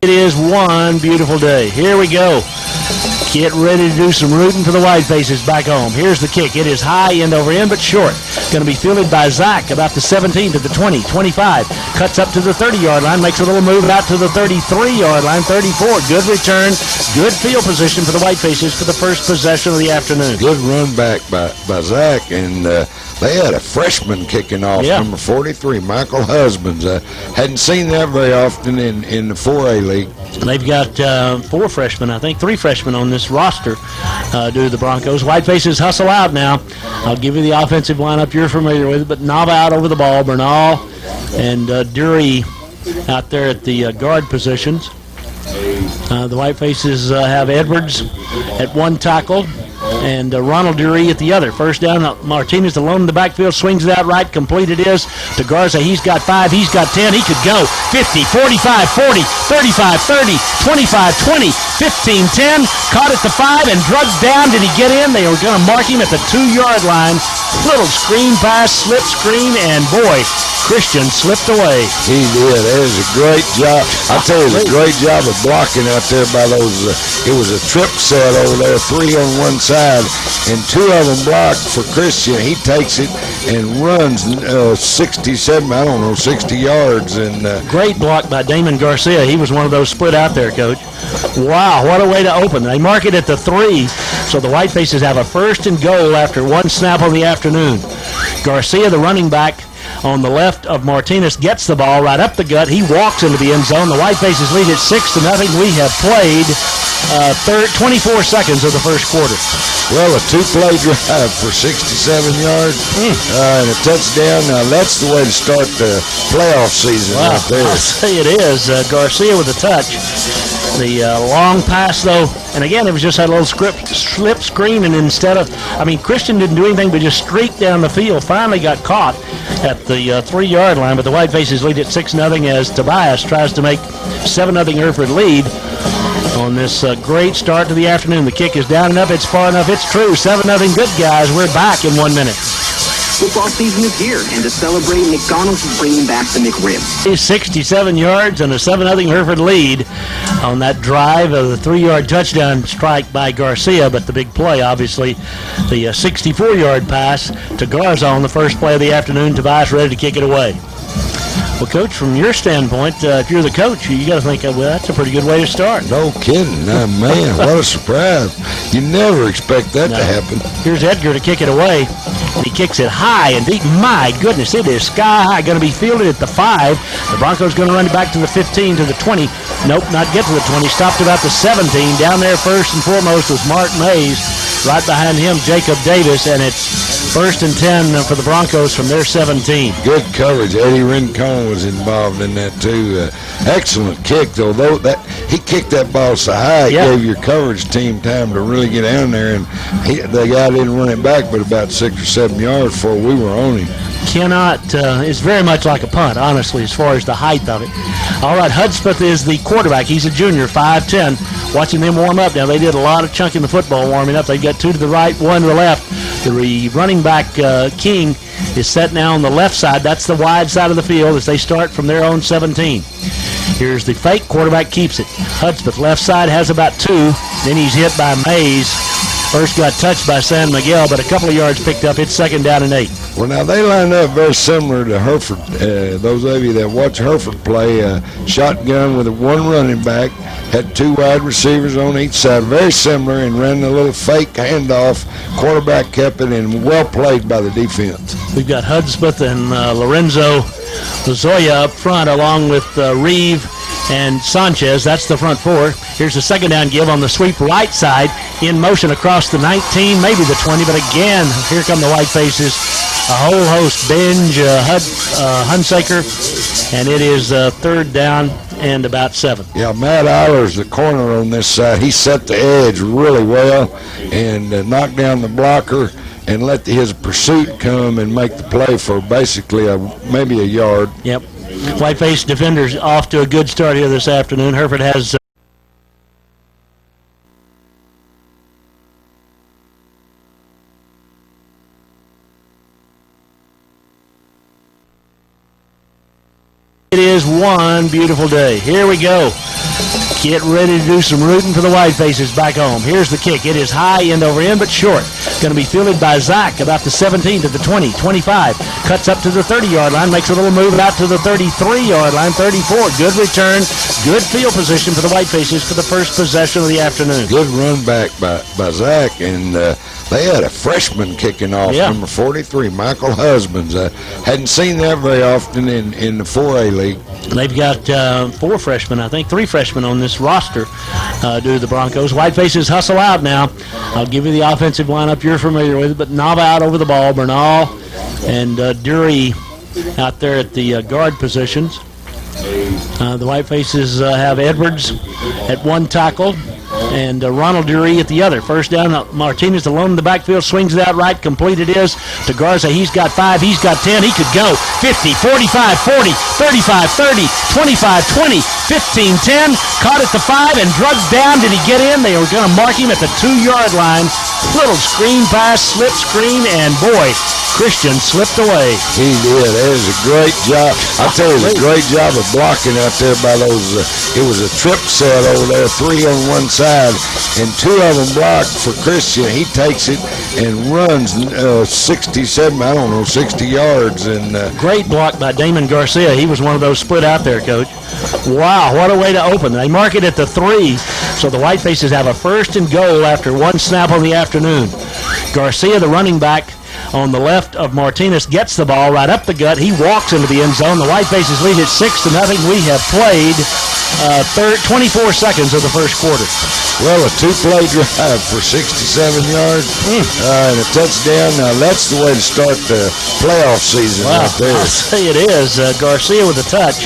It is one beautiful day. Here we go. Get ready to do some rooting for the White Faces back home. Here's the kick. It is high, end over end, but short. Going to be fielded by Zach about the 17 to the 20, 25. Cuts up to the 30-yard line, makes a little move out to the 33-yard line, 34. Good return, good field position for the White Faces for the first possession of the afternoon. Good run back by Zach, and they had a freshman kicking off, number 43, Michael Husbands. Hadn't seen that very often in the 4A league. They've got 4 freshmen, I think, 3 freshmen on this roster due to the Broncos. White Faces hustle out now. I'll give you the offensive lineup you're familiar with, but Nava out over the ball, Bernal and Dury out there at the guard positions. The White Faces have Edwards at one tackle and Ronald Dury at the other. First down, Martinez alone in the backfield, swings it out right, complete it is to Garza. He's got 5, he's got 10, he could go 50, 45, 40, 35, 30, 25, 20, 15, 10, caught at the 5 and drugged down. Did he get in? They were going to mark him at the 2-yard line. Little screen pass, slip screen, and boy, Christian slipped away. He did. It was a great job. I tell you, it was a great job of blocking out there by those. It was a trip set over there, 3 on one side, and 2 of them blocked for Christian. He takes it and runs 67, I don't know, 60 yards. And great block by Damon Garcia. He was one of those split out there, Coach. Wow, what a way to open. They mark it at the 3, so the White Faces have a first and goal after 1 snap on the afternoon. Garcia, the running back, on the left of Martinez, gets the ball right up the gut. He walks into the end zone. The White Faces lead at 6-0. We have played 24 seconds of the first quarter. Well, a 2-play drive for 67 yards and a touchdown. Now, that's the way to start the playoff season right there. I'll say it is. Garcia with a touch. The long pass, though, and again, it was just that little slip screen, and instead of, Christian didn't do anything but just streak down the field. Finally got caught at the 3-yard line, but the White Faces lead at 6-0 as Tobias tries to make 7-0 Hereford lead on this great start to the afternoon. The kick is down and up. It's far enough. It's true. 7-0 good, guys. We're back in 1 minute. Football season is here, and to celebrate, McDonald's is bringing back the McRib. 67 yards and a 7-0 Hereford lead on that drive of the 3-yard touchdown strike by Garcia, but the big play, obviously, the 64-yard pass to Garza on the first play of the afternoon. Tobias ready to kick it away. Well, Coach, from your standpoint, if you're the coach, you got to think, well, that's a pretty good way to start. No kidding. Man, what a surprise. You never expect that to happen. Here's Edgar to kick it away. He kicks it high and deep. My goodness, it is sky high. Going to be fielded at the 5. The Broncos going to run it back to the 15, to the 20. Nope, not get to the 20. Stopped about the 17. Down there first and foremost was Mark Mays. Right behind him, Jacob Davis, and it's 1st and 10 for the Broncos from their 17. Good coverage. Eddie Rincon was involved in that too. Excellent kick, though. He kicked that ball so high, it gave your coverage team time to really get down there, and the guy didn't run it back but about 6 or 7 yards before we were on him. It's very much like a punt, honestly, as far as the height of it. All right, Hudspeth is the quarterback. He's a junior, 5'10". Watching them warm up now. They did a lot of chunking the football warming up. They got 2 to the right, 1 to the left. The running back, King, is set now on the left side. That's the wide side of the field as they start from their own 17. Here's the fake. Quarterback keeps it. Hudspeth, left side, has about 2. Then he's hit by Mays. First got touched by San Miguel, but a couple of yards picked up. It's 2nd down and 8. Well, now they line up very similar to Hereford. Those of you that watch Hereford play, shotgun with 1 running back, had 2 wide receivers on each side, very similar, and ran a little fake handoff. Quarterback kept it, and well played by the defense. We've got Hudspeth and Lorenzo Lazoya up front, along with Reeve and Sanchez. That's the front 4. Here's a 2nd down give on the sweep right side, in motion across the 19, maybe the 20, but again, here come the White Faces. A whole host, Benj, Hunsaker, and it is 3rd down and about 7. Yeah, Matt Eiler's the corner on this side. He set the edge really well and knocked down the blocker and let his pursuit come and make the play for basically maybe a yard. Yep. Whiteface defenders off to a good start here this afternoon. Hereford has it is one beautiful day. Here we go. Get ready to do some rooting for the White Faces back home. Here's the kick. It is high, end over end, but short. Going to be fielded by Zach about the 17 to the 20, 25. Cuts up to the 30-yard line, makes a little move out to the 33-yard line, 34. Good return, good field position for the White Faces for the first possession of the afternoon. Good run back by Zach, and they had a freshman kicking off, number 43, Michael Husbands. Hadn't seen that very often in the 4A league. They've got 4 freshmen, I think, 3 freshmen on this roster due to the Broncos. White Faces hustle out now. I'll give you the offensive lineup you're familiar with, but Nava out over the ball, Bernal and Dury out there at the guard positions. The White Faces have Edwards at one tackle and Ronald Dury at the other. First down, Martinez alone in the backfield, swings it out right, complete it is to Garza. He's got 5, he's got 10, he could go 50, 45, 40, 35, 30, 25, 20, 15, 10, caught at the 5 and drugged down. Did he get in? They were going to mark him at the 2-yard line. Little screen pass, slip screen, and boy, Christian slipped away. He did. It was a great job. I tell you, it was a great job of blocking out there by those. It was a trip set over there, 3 on one side, and 2 of them blocked for Christian. He takes it and runs 67, I don't know, 60 yards. And great block by Damon Garcia. He was one of those split out there, Coach. Wow, what a way to open. They mark it at the 3, so the White Faces have a first and goal after 1 snap on the afternoon. Garcia, the running back, on the left of Martinez, gets the ball right up the gut. He walks into the end zone. The White Faces lead it 6-0. We have played 24 seconds of the first quarter. Well, a 2-play drive for 67 yards and a touchdown. Now, that's the way to start the playoff season right there. I'll say it is. Garcia with a touch.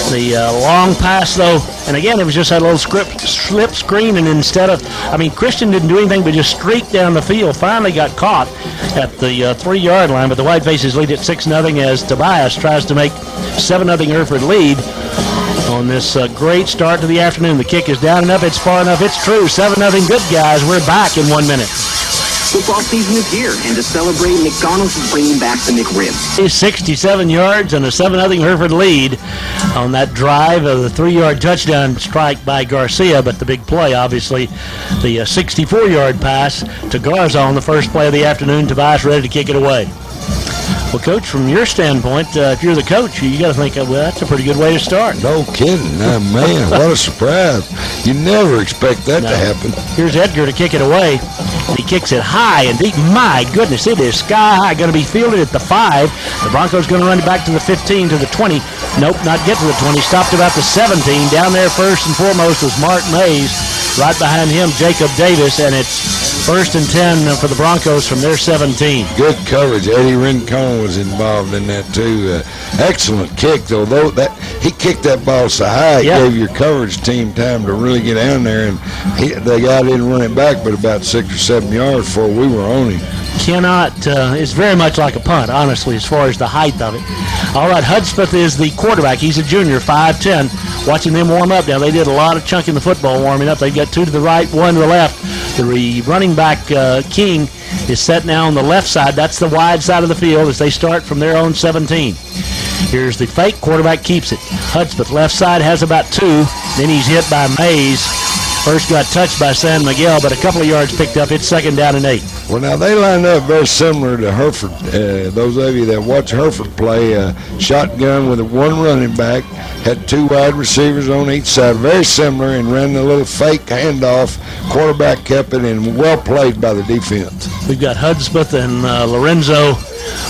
The long pass, though, and again, it was just that little slip screen, and instead of, Christian didn't do anything but just streak down the field. Finally got caught at the 3-yard line, but the White Faces lead it 6-0 as Tobias tries to make 7-0 Hereford lead on this great start to the afternoon. The kick is down and up. It's far enough. It's true. 7-0 good, guys. We're back in 1 minute. Football season is here, and to celebrate, McDonald's is bringing back the McRib. 67 yards and a 7-0 Hereford lead on that drive of the 3-yard touchdown strike by Garcia, but the big play, obviously, the 64-yard pass to Garza on the first play of the afternoon. Tobias ready to kick it away. Well, Coach, from your standpoint, if you're the coach, you got to think, well, that's a pretty good way to start. No kidding. Man, what a surprise. You never expect that to happen. Here's Edgar to kick it away. He kicks it high and deep. My goodness, it is sky high. Going to be fielded at the 5. The Broncos going to run it back to the 15, to the 20. Nope, not get to the 20. Stopped about the 17. Down there first and foremost was Mark Mays. Right behind him, Jacob Davis, and it's 1st and 10 for the Broncos from their 17. Good coverage. Eddie Rincon was involved in that too. Excellent kick, though. He kicked that ball so high, it gave your coverage team time to really get down there, and the guy didn't run it back but about 6 or 7 yards before we were on him. It's very much like a punt, honestly, as far as the height of it. All right, Hudspeth is the quarterback. He's a junior, 5'10". Watching them warm up now. They did a lot of chunking the football warming up. They've got 2 to the right, 1 to the left. The running back, King, is set now on the left side. That's the wide side of the field as they start from their own 17. Here's the fake. Quarterback keeps it. Hudspeth, left side, has about 2. Then he's hit by Mays. First got touched by San Miguel, but a couple of yards picked up. It's 2nd down and 8. Well, now they lined up very similar to Hereford. Those of you that watch Hereford play, shotgun with 1 running back, had 2 wide receivers on each side, very similar, and ran a little fake handoff. Quarterback kept it, and well played by the defense. We've got Hudspeth and Lorenzo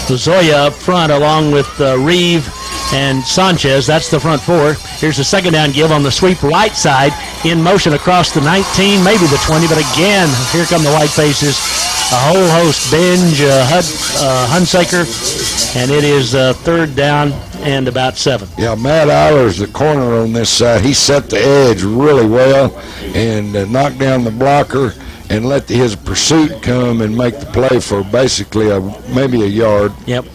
Lozoya up front, along with Reeve and Sanchez. That's the front 4. Here's the 2nd down give on the sweep right side, in motion across the 19, maybe the 20, but again, here come the White Faces. A whole host, Benj, Hunsaker, and it is 3rd down and about 7. Yeah, Matt Eiler's the corner on this side. He set the edge really well and knocked down the blocker and let his pursuit come and make the play for basically maybe a yard. Yep.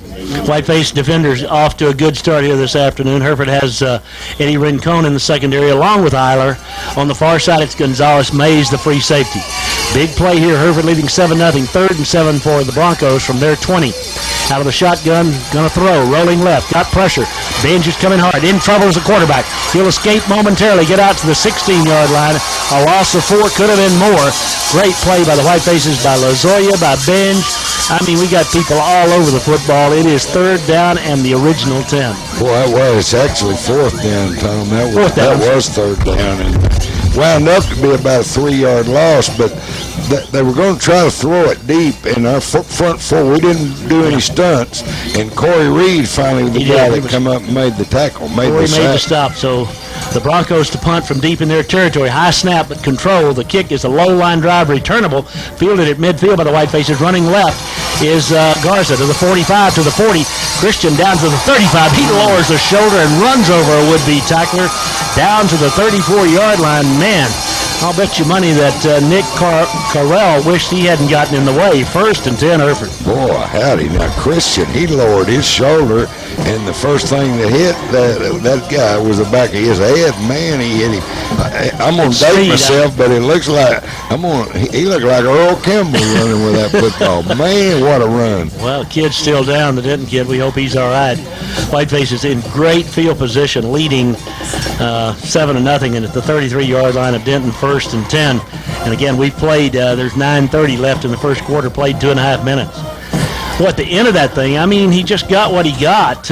Whiteface defenders off to a good start here this afternoon. Hereford has Eddie Rincon in the secondary along with Eiler. On the far side, it's Gonzalez Mays, the free safety. Big play here. Hereford leading 7-0. 3rd and 7 for the Broncos from their 20. Out of the shotgun, going to throw. Rolling left. Got pressure. Benj is coming hard. In trouble as a quarterback. He'll escape momentarily, get out to the 16-yard line. A loss of 4, could have been more. Great play by the Whitefaces, by Lozoya, by Benj. I mean, we got people all over the football. It is 3rd down and the original 10. Boy, it's actually 4th down, Tom. That was 3rd down, and wound up to be about a 3-yard loss, but they were going to try to throw it deep, and our front four, we didn't do any stunts, and Corey Reed finally, the guy that come up and made the tackle, made the stop. So the Broncos to punt from deep in their territory. High snap, but control. The kick is a low-line drive, returnable, fielded at midfield by the Whitefaces. Running left is Garza to the 45, to the 40. Christian down to the 35. He lowers the shoulder and runs over a would-be tackler down to the 34-yard line. Man, I'll bet you money that Nick Carell wished he hadn't gotten in the way. 1st and 10, Hereford. Boy, howdy. Now, Christian, he lowered his shoulder, and the first thing that hit that guy was the back of his head. Man, he hit him. I'm going to date myself, but it looks like he looked like Earl Kimball running with that football. Man, what a run. Well, kid's still down, the Denton kid. We hope he's all right. Whiteface is in great field position, leading 7-0 and at the 33-yard line of Denton, 1st and 10. And again, we've played, there's 9:30 left in the first quarter, played 2.5 minutes. Well, at the end of that thing, I mean, he just got what he got,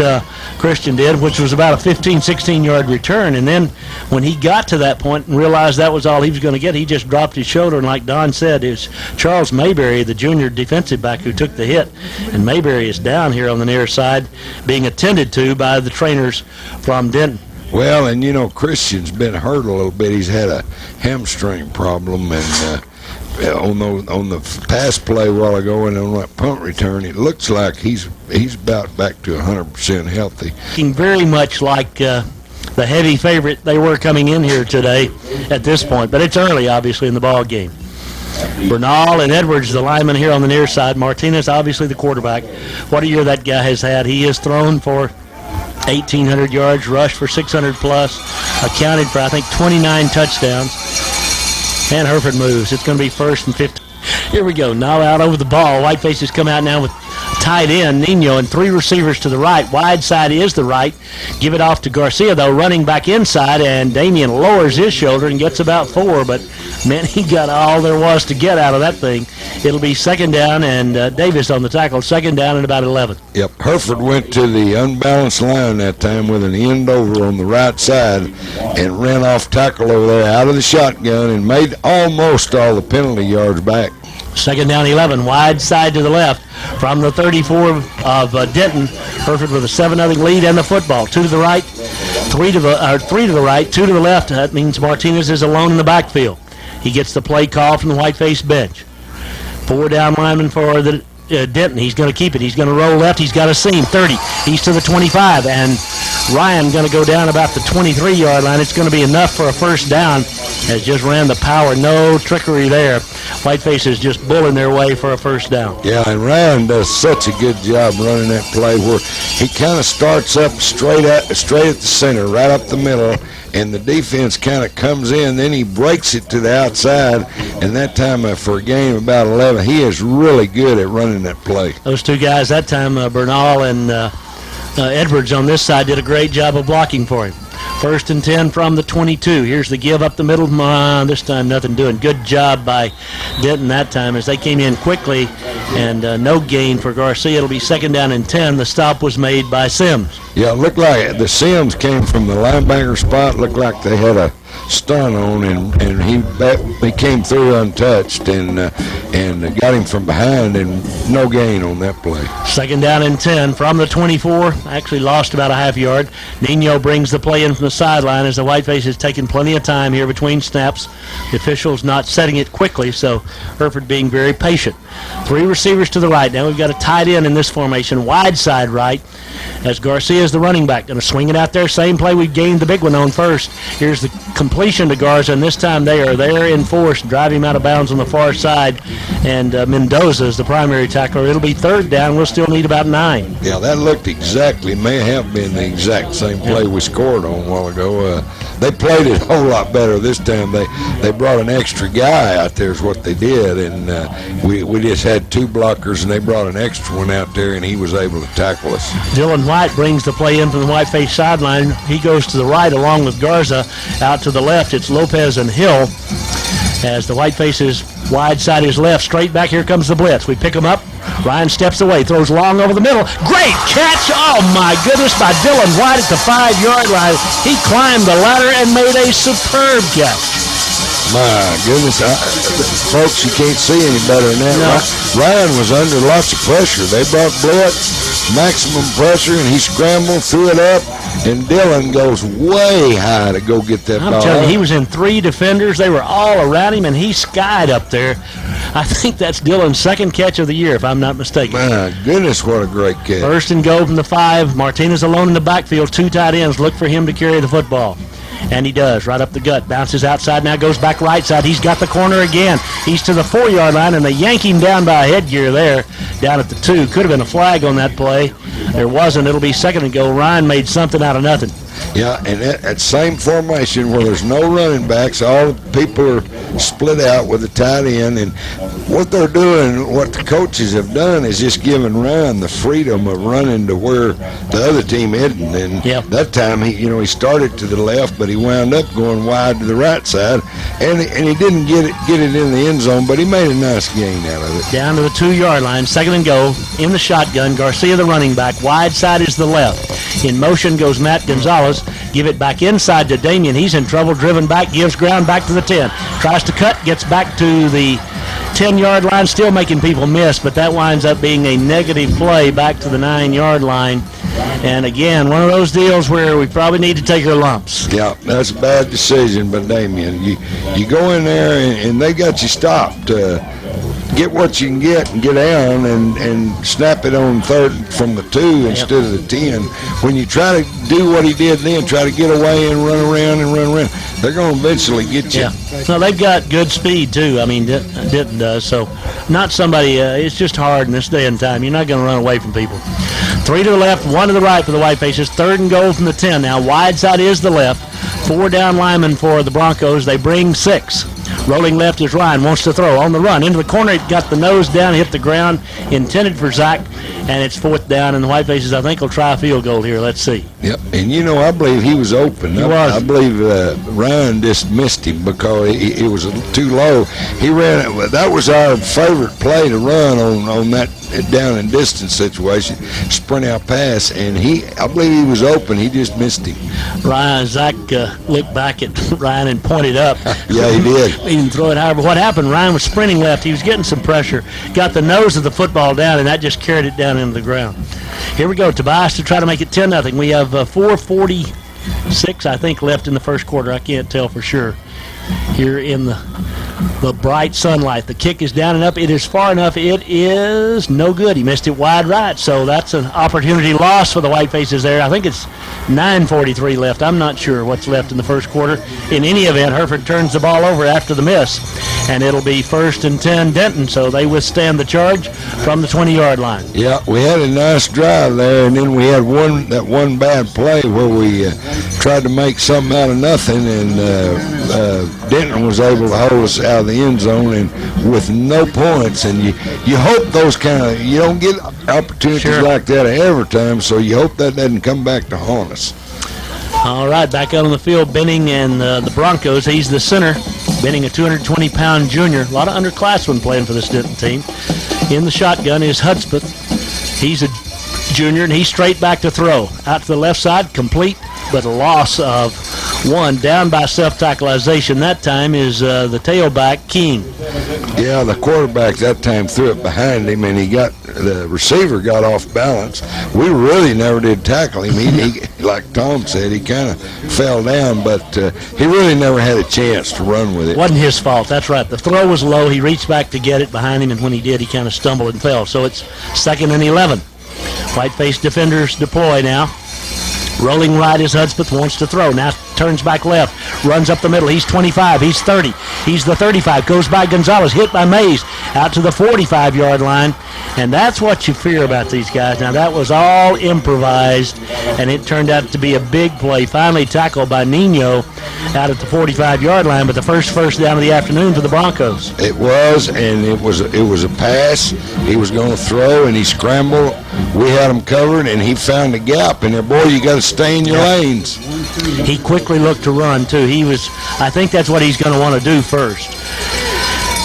Christian did, which was about a 15, 16-yard return. And then when he got to that point and realized that was all he was going to get, he just dropped his shoulder. And like Don said, it was Charles Mayberry, the junior defensive back, who took the hit. And Mayberry is down here on the near side, being attended to by the trainers from Denton. Well, and you know, Christian's been hurt a little bit. He's had a hamstring problem, and on the pass play a while ago and on that punt return, it looks like he's about back to 100% healthy. Looking very much like the heavy favorite they were coming in here today at this point, but it's early, obviously, in the ball game. Bernal and Edwards, the lineman here on the near side. Martinez, obviously, the quarterback. What a year that guy has had. He has thrown for 1,800 yards, rushed for 600 plus, accounted for, I think, 29 touchdowns. And Hereford moves. It's going to be 1st and 15. Here we go. Now out over the ball. Whitefaces come out now with tight end Nino and 3 receivers to the right. Wide side is the right. Give it off to Garcia, though, running back inside, and Damian lowers his shoulder and gets about 4, but man, he got all there was to get out of that thing. It'll be 2nd down, and Davis on the tackle. 2nd down and about 11. Yep, Hereford went to the unbalanced line that time with an end over on the right side and ran off tackle over there out of the shotgun and made almost all the penalty yards back. 2nd down, 11, wide side to the left from the 34 of Denton. Hereford with a 7-0 lead and the football. 2 to the right, 3 to the right, 2 to the left. That means Martinez is alone in the backfield. He gets the play call from the Whiteface bench. 4 down lineman for the Denton. He's going to keep it. He's going to roll left. He's got a seam. 30. He's to the 25. And Ryan going to go down about the 23-yard line. It's going to be enough for a 1st down. Has just ran the power. No trickery there. Whiteface is just bulling their way for a 1st down. Yeah, and Ryan does such a good job running that play where he kind of starts up straight at the center, right up the middle, and the defense kind of comes in. Then he breaks it to the outside, and that time for a gain of about 11, he is really good at running that play. Those 2 guys that time, Bernal and Edwards on this side, did a great job of blocking for him. 1st and 10 from the 22. Here's the give up the middle. This time nothing doing. Good job by Denton that time as they came in quickly, and no gain for Garcia. It'll be 2nd down and 10. The stop was made by Sims. Yeah, it looked like the Sims came from the linebacker spot. Looked like they had a stun on, and he came through untouched and got him from behind, and no gain on that play. 2nd down and 10 from the 24. Actually lost about a half yard. Nino brings the play in from the sideline as the Whiteface is taking plenty of time here between snaps. The officials not setting it quickly, so Hereford being very patient. 3 receivers to the right. Now we've got a tight end in this formation, wide side right, as Garcia is the running back. Going to swing it out there. Same play we gained the big one on first. Here's the completion to Garza, and this time they are there in force, drive him out of bounds on the far side, and Mendoza is the primary tackler. It'll be 3rd down. We'll still need about 9. Yeah, that looked may have been the exact same play we scored on a while ago. they played it a whole lot better this time. They brought an extra guy out there is what they did, and we just had 2 blockers, and they brought an extra one out there, and he was able to tackle us. Dylan White brings the play in from the Whiteface sideline. He goes to the right along with Garza. Out to the left, it's Lopez and Hill. As the Whitefaces wide side is left, straight back, here comes the blitz. We pick him up. Ryan steps away, throws long over the middle. Great catch! Oh my goodness, by Dylan White at the 5-yard line. He climbed the ladder and made a superb catch. My goodness, folks, you can't see any better than that. No. Ryan was under lots of pressure. They brought blitz, maximum pressure, and he scrambled, threw it up, and Dylan goes way high to go get that ball. I'm telling you, he was in 3 defenders. They were all around him, and he skied up there. I think that's Dylan's 2nd catch of the year, if I'm not mistaken. My goodness, what a great catch. 1st and goal from the 5. Martinez alone in the backfield. 2 tight ends. Look for him to carry the football. And he does, right up the gut. Bounces outside, now goes back right side. He's got the corner again. He's to the 4-yard line, and they yank him down by a headgear there, down at the 2. Could have been a flag on that play. There wasn't. It'll be 2nd and goal. Ryan made something out of nothing. Yeah, and that same formation where there's no running backs, all the people are split out with the tight end, and what they're doing, what the coaches have done is just giving Ryan the freedom of running to where the other team isn't. And that time he started to the left, but he wound up going wide to the right side, and he didn't get it in the end zone, but he made a nice gain out of it. Down to the 2-yard line, 2nd and goal, in the shotgun. Garcia the running back, wide side is the left. In motion goes Matt Gonzalez. Give it back inside to Damian. He's in trouble, driven back, gives ground back to the 10. Tries to cut, gets back to the 10-yard line, still making people miss, but that winds up being a negative play back to the 9-yard line. And again, one of those deals where we probably need to take our lumps. Yeah, that's a bad decision by Damian. You go in there and they got you stopped. Get what you can get and get down and snap it on 3rd from the 2 instead of the 10. When you try to do what he did then, try to get away and run around, they're going to eventually get you. Yeah. So they've got good speed too. I mean, Denton does. So not somebody, it's just hard in this day and time. You're not going to run away from people. 3 to the left, 1 to the right for the Whitefaces. 3rd and goal from the 10. Now wide side is the left. 4 down linemen for the Broncos. They bring 6. Rolling left is Ryan, wants to throw on the run. Into the corner, it got the nose down, hit the ground, intended for Zach, and it's 4th down, and the Whitefaces, I think, will try a field goal here. Let's see. Yep, and I believe he was open. I believe Ryan just missed him because he was too low. He ran it. That was our favorite play to run on that down and distance situation, sprint out pass, and I believe he was open. He just missed him. Zach looked back at Ryan and pointed up. Yeah, he did. He didn't throw it higher, but what happened, Ryan was sprinting left. He was getting some pressure, got the nose of the football down, and that just carried it down into the ground. Here we go, Tobias to try to make it 10-0. We have 4:46, I think, left in the first quarter. I can't tell for sure. Here in the bright sunlight. The kick is down and up. It is far enough. It is no good. He missed it wide right, so that's an opportunity lost for the Whitefaces there. I think it's 9:43 left. I'm not sure what's left in the first quarter. In any event, Hereford turns the ball over after the miss, and it'll be 1st and 10 Denton, so they withstand the charge from the 20-yard line. Yeah, we had a nice drive there, and then we had that one bad play where we tried to make something out of nothing, and Denton was able to hold us out of the end zone and with no points. And you hope those you don't get opportunities like that every time, so you hope that doesn't come back to haunt us. All right, back out on the field, Benning and the Broncos. He's the center. Benning, a 220-pound junior. A lot of underclassmen playing for this Denton team. In the shotgun is Hudspeth. He's a junior, and he's straight back to throw. Out to the left side, complete, but a loss of 1. Down by self-tackleization that time is the tailback, King. Yeah, the quarterback that time threw it behind him, and the receiver got off balance. We really never did tackle him. He like Tom said, he kind of fell down, but he really never had a chance to run with it. Wasn't his fault. That's right. The throw was low. He reached back to get it behind him, and when he did, he kind of stumbled and fell. So it's 2nd and 11. Whiteface defenders deploy now. Rolling right is Hudspeth, wants to throw. Now turns back left, runs up the middle. He's 25, he's 30, he's the 35. Goes by Gonzalez, hit by Mays. Out to the 45-yard line. And that's what you fear about these guys. Now, that was all improvised, and it turned out to be a big play. Finally tackled by Nino out at the 45-yard line, but the first down of the afternoon for the Broncos. It was, and it was a pass. He was going to throw, and he scrambled. We had him covered, and he found a gap. And there, boy, you got to stay in your lanes. He quickly looked to run, too. I think that's what he's going to want to do first.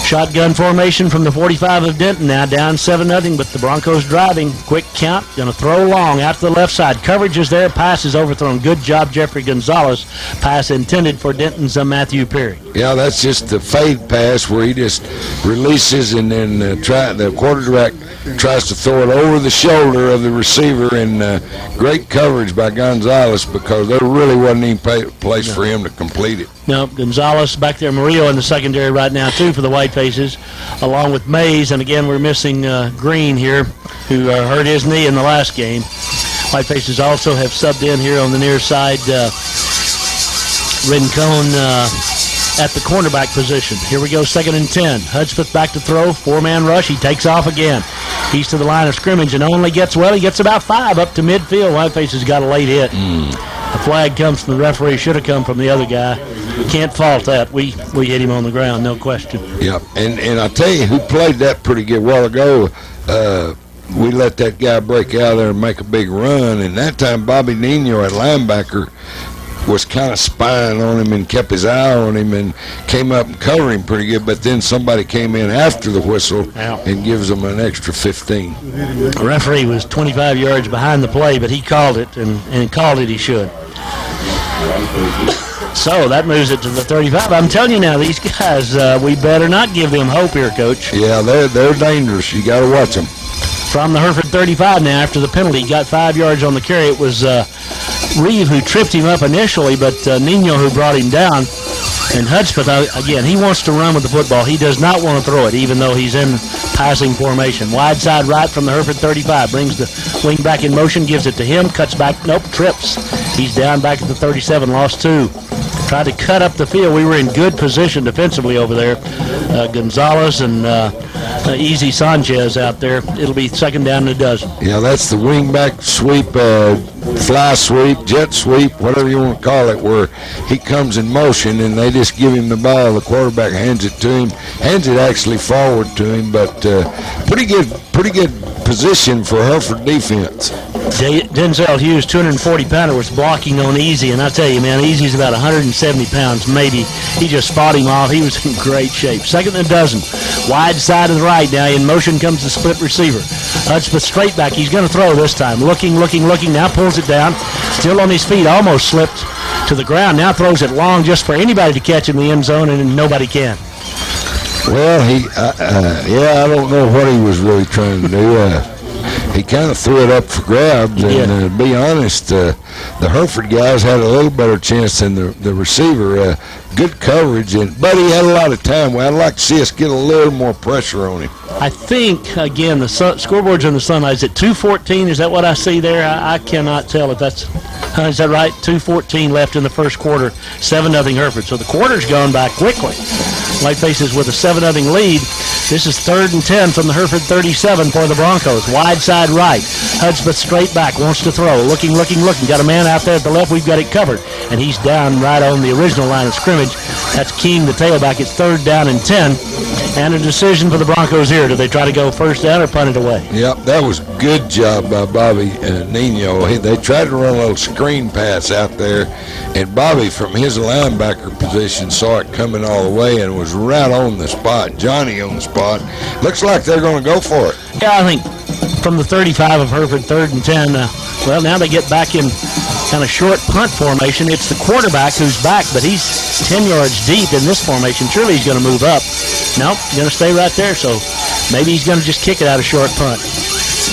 Shotgun formation from the 45 of Denton now, down 7-0, but the Broncos driving. Quick count, going to throw long out to the left side. Coverage is there, pass is overthrown. Good job, Jeffrey Gonzalez. Pass intended for Denton's Matthew Perry. Yeah, that's just the fade pass where he just releases and then the quarterback tries to throw it over the shoulder of the receiver, and great coverage by Gonzalez because there really wasn't any place for him to complete it. No, Gonzalez back there, Murillo in the secondary right now, too, for the White Faces, along with Mays. And again, we're missing Green here, who hurt his knee in the last game. White Faces also have subbed in here on the near side, Rincon at the cornerback position. Here we go, 2nd and 10. Hudspeth back to throw, 4-man rush. He takes off again. He's to the line of scrimmage and only gets about 5 up to midfield. Whiteface has got a late hit. The flag comes from the referee. Should have come from the other guy. Can't fault that. We hit him on the ground, no question. Yeah, and I tell you who played that pretty good a while ago. We let that guy break out there and make a big run, and that time Bobby Nino at linebacker was kind of spying on him and kept his eye on him and came up and covered him pretty good, but then somebody came in after the whistle and gives him an extra 15. The referee was 25 yards behind the play, but he called it, and called it he should. So that moves it to the 35. I'm telling you now, these guys, we better not give them hope here, Coach. Yeah, they're dangerous. You got to watch them. From the Hereford 35 now, after the penalty, got 5 yards on the carry. It was Reeve who tripped him up initially, but Nino who brought him down. And Hudspeth, again, he wants to run with the football. He does not want to throw it, even though he's in passing formation. Wide side right from the Hereford 35. Brings the wing back in motion, gives it to him, cuts back, nope, trips. He's down back at the 37, lost 2. Tried to cut up the field. We were in good position defensively over there. Gonzalez and Easy Sanchez out there. It'll be 2nd down and a dozen. Yeah, that's the wingback sweep, fly sweep, jet sweep, whatever you want to call it, where he comes in motion and they just give him the ball. The quarterback hands it to him, hands it actually forward to him, but pretty good position for Hereford defense. Denzel Hughes, 240-pounder, was blocking on Easy, and I tell you, man, Easy's about 170 pounds, maybe. He just fought him off. He was in great shape. 2nd and a dozen. Wide side of the right now. In motion comes the split receiver. Hudspeth straight back. He's going to throw this time. Looking. Now pulls it down. Still on his feet. Almost slipped to the ground. Now throws it long just for anybody to catch in the end zone, and nobody can. Well, I don't know what he was really trying to do. He kind of threw it up for grabs, and to be honest, the Hereford guys had a little better chance than the receiver. Good coverage, but he had a lot of time. Well, I'd like to see us get a little more pressure on him. I think, again, the scoreboard's on the sunlight. Is it 2:14? Is that what I see there? I cannot tell if that's is that right? 2:14 left in the first quarter, 7-0 Hereford. So the quarter's gone by quickly. Whitefaces with a 7-0 lead. This is 3rd and 10 from the Hereford 37 for the Broncos. Wide side right. Hudspeth straight back, wants to throw. Looking. Got a man out there at the left. We've got it covered. And he's down right on the original line of scrimmage. That's King, the tailback. It's 3rd down and 10. And a decision for the Broncos here. Do they try to go first down or punt it away? Yep, that was good job by Bobby Nino. They tried to run a little screen pass out there, and Bobby from his linebacker position saw it coming all the way and was right on the spot. Johnny on the spot. Looks like they're going to go for it. Yeah, I think from the 35 of Hereford, 3rd and 10, well, now they get back in kind of short punt formation. It's the quarterback who's back, but he's 10 yards deep in this formation. Surely he's going to move up. Nope, going to stay right there, so maybe he's going to just kick it out of short punt.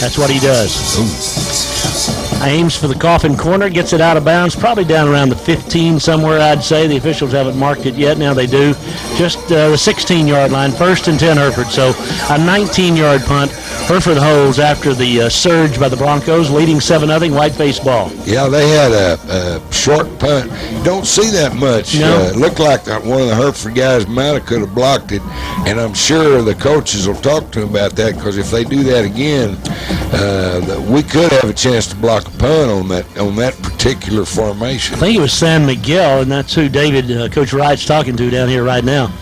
That's what he does. Ooh. Aims for the coffin corner, gets it out of bounds, probably down around the 15 somewhere, I'd say. The officials haven't marked it yet. Now they do. Just the 16-yard line, 1st and 10 Hereford. So a 19-yard punt Hereford holds after the surge by the Broncos, leading 7-0, white-face ball. Yeah, they had a short punt. Don't see that much. No. It looked like one of the Hereford guys might have could have blocked it, and I'm sure the coaches will talk to him about that, because if they do that again, we could have a chance to block a punt on that particular formation. I think it was Sam McGill, and that's who David, Coach Wright's talking to down here right now.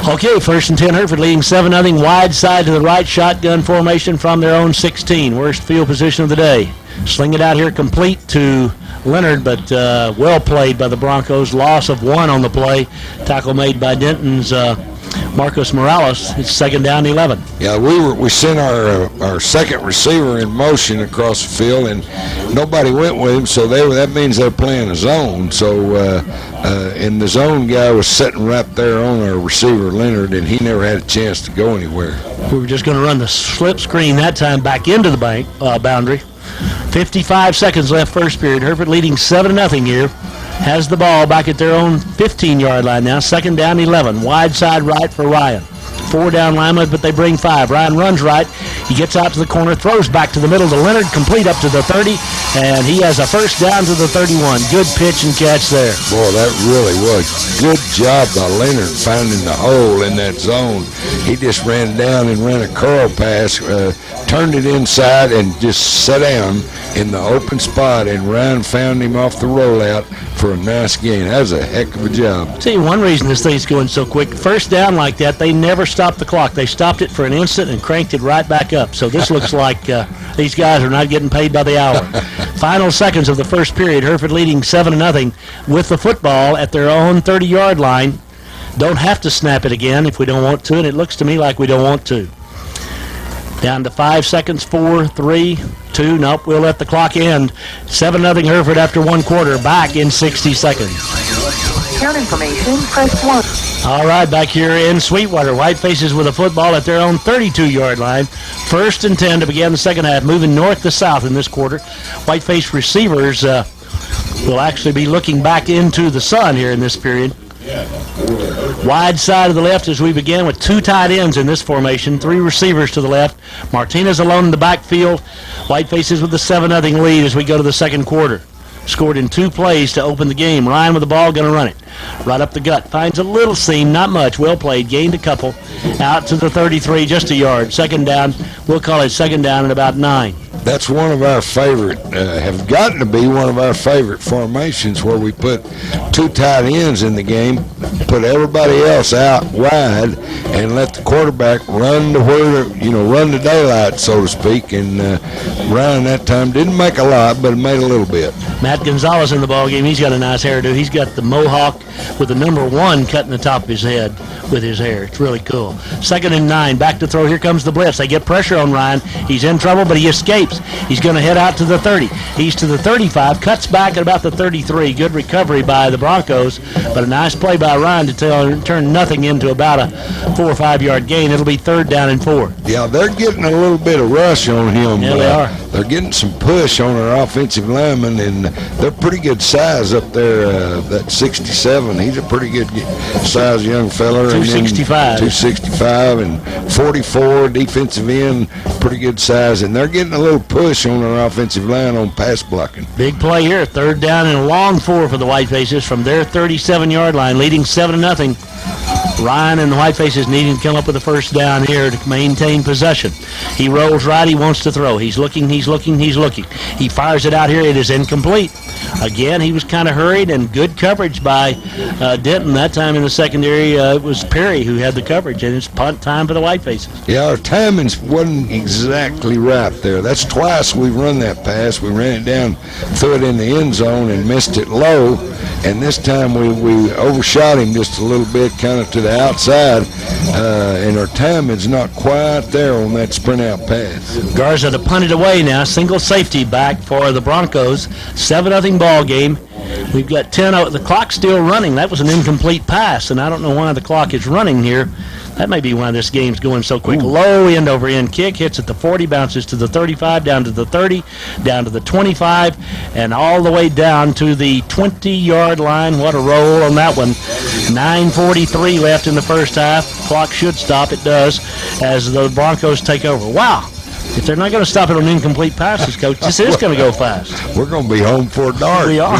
Okay, 1st and 10, Hereford leading 7-0, wide side to the right, shotgun formation from their own 16. Worst field position of the day. Sling it out here complete to Leonard, but well played by the Broncos. Loss of 1 on the play. Tackle made by Denton's Marcos Morales. It's 2nd down, 11. Yeah, we sent our second receiver in motion across the field, and nobody went with him, so that means they're playing a zone. So, and the zone guy was sitting right there on our receiver, Leonard, and he never had a chance to go anywhere. We were just going to run the slip screen that time back into the boundary. 55 seconds left first period. Hereford leading 7-0 here. Has the ball back at their own 15-yard line now. 2nd down, 11. Wide side right for Ryan. 4 down linemen, but they bring 5. Ryan runs right. He gets out to the corner, throws back to the middle to Leonard, complete up to the 30, and he has a 1st down to the 31. Good pitch and catch there. Boy, that really was good job by Leonard finding the hole in that zone. He just ran down and ran a curl pass, turned it inside, and just sat down in the open spot, and Ryan found him off the rollout for a nice gain. That was a heck of a job. I'll tell you one reason this thing's going so quick. 1st down like that, they never stopped the clock. They stopped it for an instant and cranked it right back up. So this looks like these guys are not getting paid by the hour. Final seconds of the first period. Hereford leading 7-0 with the football at their own 30-yard line. Don't have to snap it again if we don't want to, and it looks to me like we don't want to. Down to 5 seconds, 4, 3, 2. Nope, we'll let the clock end. 7-0 Hereford after 1 quarter. Back in 60 seconds. Count information, press 1. All right, back here in Sweetwater. White faces with a football at their own 32-yard line. 1st and 10 to begin the second half. Moving north to south in this quarter. White-faced receivers will actually be looking back into the sun here in this period. Wide side of the left as we begin with 2 tight ends in this formation, 3 receivers to the left. Martinez alone in the backfield. White faces with the 7-0 lead as we go to the second quarter. Scored in 2 plays to open the game. Ryan with the ball, going to run it. Right up the gut. Finds a little seam, not much. Well played. Gained a couple. Out to the 33, just a yard. 2nd down. We'll call it 2nd down at about 9. That's one of our favorite, have gotten to be one of our favorite formations, where we put 2 tight ends in the game, put everybody else out wide, and let the quarterback run to where, run to daylight, so to speak. And Ryan that time didn't make a lot, but made a little bit. Matt Gonzalez in the ball game. He's got a nice hairdo. He's got the mohawk with the number 1 cut in the top of his head with his hair. It's really cool. 2nd and 9. Back to throw. Here comes the blitz. They get pressure on Ryan. He's in trouble, but he escapes. He's going to head out to the 30. He's to the 35. Cuts back at about the 33. Good recovery by the Broncos, but a nice play by Ryan to turn nothing into about a 4 or 5 yard gain. It'll be 3rd down and 4. Yeah, they're getting a little bit of rush on him. Yeah, they are. They're getting some push on our offensive lineman, and they're pretty good size up there. That 67, he's a pretty good size young fella. 265. 265 and 44 defensive end, pretty good size. And they're getting a little push on our offensive line on pass blocking. Big play here. 3rd down and a long 4 for the Whitefaces from their 37-yard line, leading 7-0. Ryan and the Whitefaces needing to come up with a 1st down here to maintain possession. He rolls right. He wants to throw. He's looking. He fires it out here. It is incomplete. Again, he was kind of hurried, and good coverage by Denton. That time in the secondary, it was Perry who had the coverage, and it's punt time for the Whitefaces. Yeah, our timing wasn't exactly right there. That's twice we've run that pass. We ran it down, threw it in the end zone, and missed it low. And this time we overshot him just a little bit, kind of to the outside, and our timing's not quite there on that sprint out pass. Garza to punt it away now. Single safety back for the Broncos. 7-0 ball game. We've got 10. The clock's still running. That was an incomplete pass, and I don't know why the clock is running here. That may be why this game's going so quick. Ooh. Low end-over-end kick, hits at the 40, bounces to the 35, down to the 30, down to the 25, and all the way down to the 20-yard line. What a roll on that one. 9:43 left in the first half. Clock should stop. It does as the Broncos take over. Wow. If they're not going to stop it on incomplete passes, Coach, this is going to go fast. We're going to be home for dark. We are.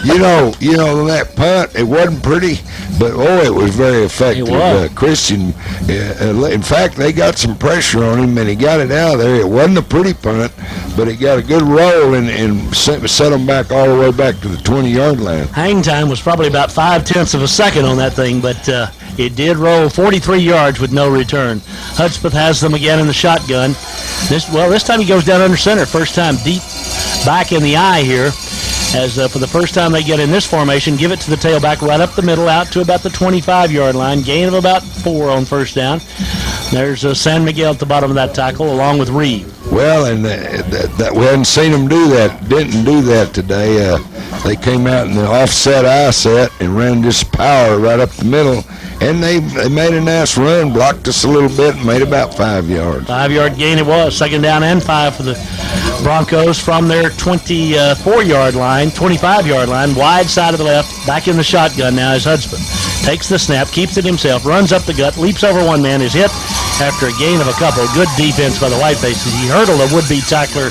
You know, that punt, it wasn't pretty, but, it was very effective. It was. Christian, in fact, they got some pressure on him, and he got it out of there. It wasn't a pretty punt, but it got a good roll and set them back all the way back to the 20-yard line. Hang time was probably about 0.5 of a second on that thing, but it did roll 43 yards with no return. Hudspeth has them again in the shotgun. This time he goes down under center. First time deep back in the eye here. As for the first time they get in this formation, give it to the tailback right up the middle out to about the 25-yard line. Gain of about 4 on first down. There's San Miguel at the bottom of that tackle along with Reeve. Well, and that we hadn't seen them do that. Didn't do that today. They came out in the offset eye set and ran this power right up the middle. And they made a nice run, blocked us a little bit, and made about 5 yards. 5-yard gain it was. Second down and 5 for the Broncos from their 24-yard line, 25-yard line, wide side of the left. Back in the shotgun now is Hudspeth. Takes the snap, keeps it himself, runs up the gut, leaps over one man, is hit after a gain of a couple. Good defense by the Whitefaces. He hurdled a would-be tackler,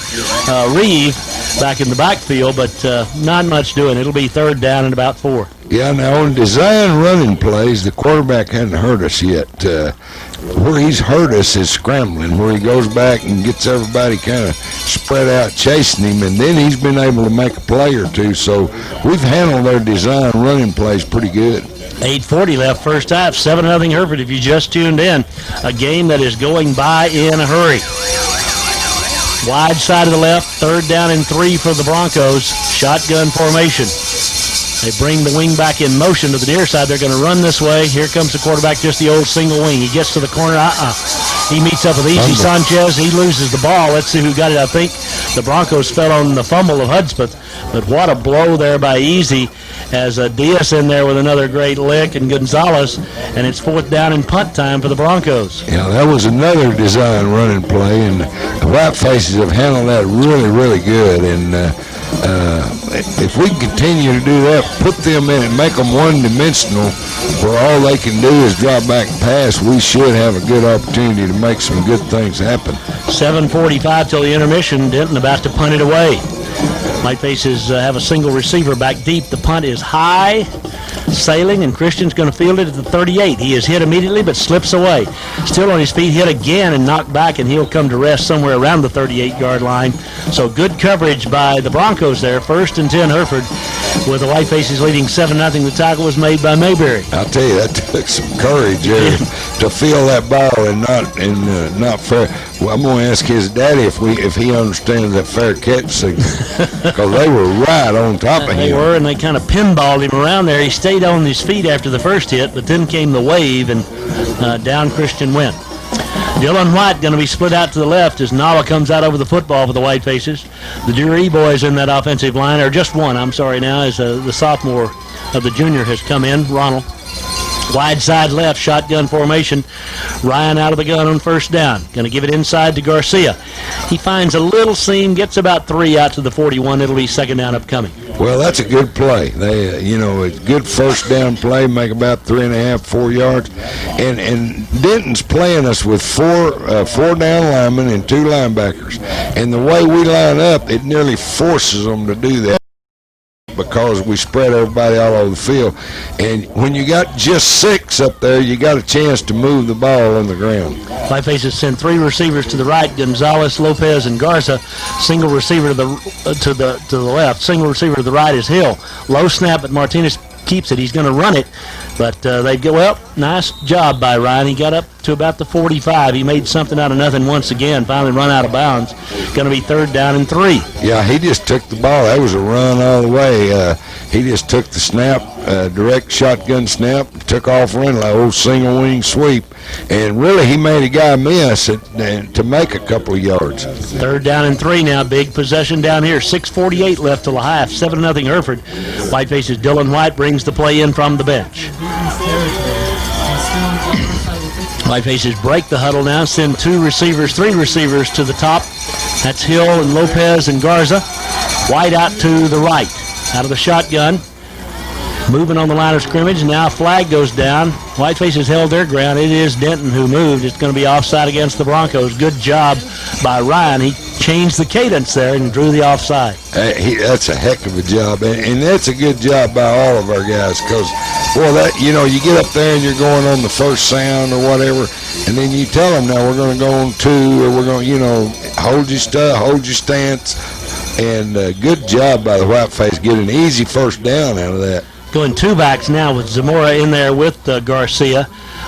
Reeve, back in the backfield, but not much doing. It'll be third down and about 4. Yeah, now on design running plays, the quarterback hadn't hurt us yet. Where he's hurt us is scrambling, where he goes back and gets everybody kind of spread out chasing him, and then he's been able to make a play or two. So we've handled their design running plays pretty good. 8:40 left first half, 7-0 Hereford if you just tuned in. A game that is going by in a hurry. Wide side of the left, third down and 3 for the Broncos. Shotgun formation. They bring the wing back in motion to the near side. They're going to run this way. Here comes the quarterback, just the old single wing. He gets to the corner. He meets up with Easy Sanchez. He loses the ball. Let's see who got it. I think the Broncos fell on the fumble of Hudspeth. But what a blow there by Easy as Diaz in there with another great lick and Gonzalez. And it's fourth down and punt time for the Broncos. Yeah, that was another design running play. And the Whitefaces have handled that really, really good. And if we continue to do that, put them in and make them one-dimensional where all they can do is drop back and pass, we should have a good opportunity to make some good things happen. 7:45 till the intermission. Denton about to punt it away. Whitefaces have a single receiver back deep. The punt is high, sailing, and Christian's going to field it at the 38. He is hit immediately but slips away. Still on his feet, hit again and knocked back, and he'll come to rest somewhere around the 38-yard line. So good coverage by the Broncos there. First and 10 Hereford with the Whitefaces leading 7-0. The tackle was made by Mayberry. I'll tell you, that took some courage to feel that ball and not fair. Well, I'm going to ask his daddy if he understands that fair catch signal, because they were right on top of him. They were, and they kind of pinballed him around there. He stayed on his feet after the first hit, but then came the wave, and down Christian went. Dylan White going to be split out to the left as Nava comes out over the football for the Whitefaces. The Dury boys in that offensive line, or just one, I'm sorry now, as the sophomore of the junior has come in, Ronald. Wide side left, shotgun formation. Ryan out of the gun on first down. Going to give it inside to Garcia. He finds a little seam, gets about 3 out to the 41. It'll be second down upcoming. Well, that's a good play. They, it's a good first down play, make about 3.5, 4 yards. And Denton's playing us with four down linemen and 2 linebackers. And the way we line up, it nearly forces them to do that, because we spread everybody all over the field. And when you got just 6 up there, you got a chance to move the ball on the ground. Whitefaces send 3 receivers to the right, Gonzalez, Lopez, and Garza. Single receiver to the left. Single receiver to the right is Hill. Low snap, but Martinez keeps it. He's going to run it, but they go, well, nice job by Ryan. He got up to about the 45. He made something out of nothing once again, finally run out of bounds. Going to be third down and 3. Yeah, he just took the ball. That was a run all the way. He just took the snap, direct shotgun snap, took off running like old single wing sweep, and really he made a guy miss to make a couple of yards. 3rd down and 3 now. Big possession down here. 6:48 left till the half. 7-0 Hereford. Whiteface's Dylan White brings the play in from the bench. Whitefaces break the huddle now, send 3 receivers to the top. That's Hill and Lopez and Garza. White out to the right, out of the shotgun. Moving on the line of scrimmage. Now a flag goes down. Whitefaces held their ground. It is Denton who moved. It's going to be offside against the Broncos. Good job by Ryan. He changed the cadence there and drew the offside. That's a heck of a job, and that's a good job by all of our guys, because, boy, you get up there and you're going on the first sound or whatever, and then you tell them, now we're going to go on 2, or we're going to, hold your stance, and good job by the Whiteface getting an easy first down out of that. Going 2 backs now with Zamora in there with Garcia.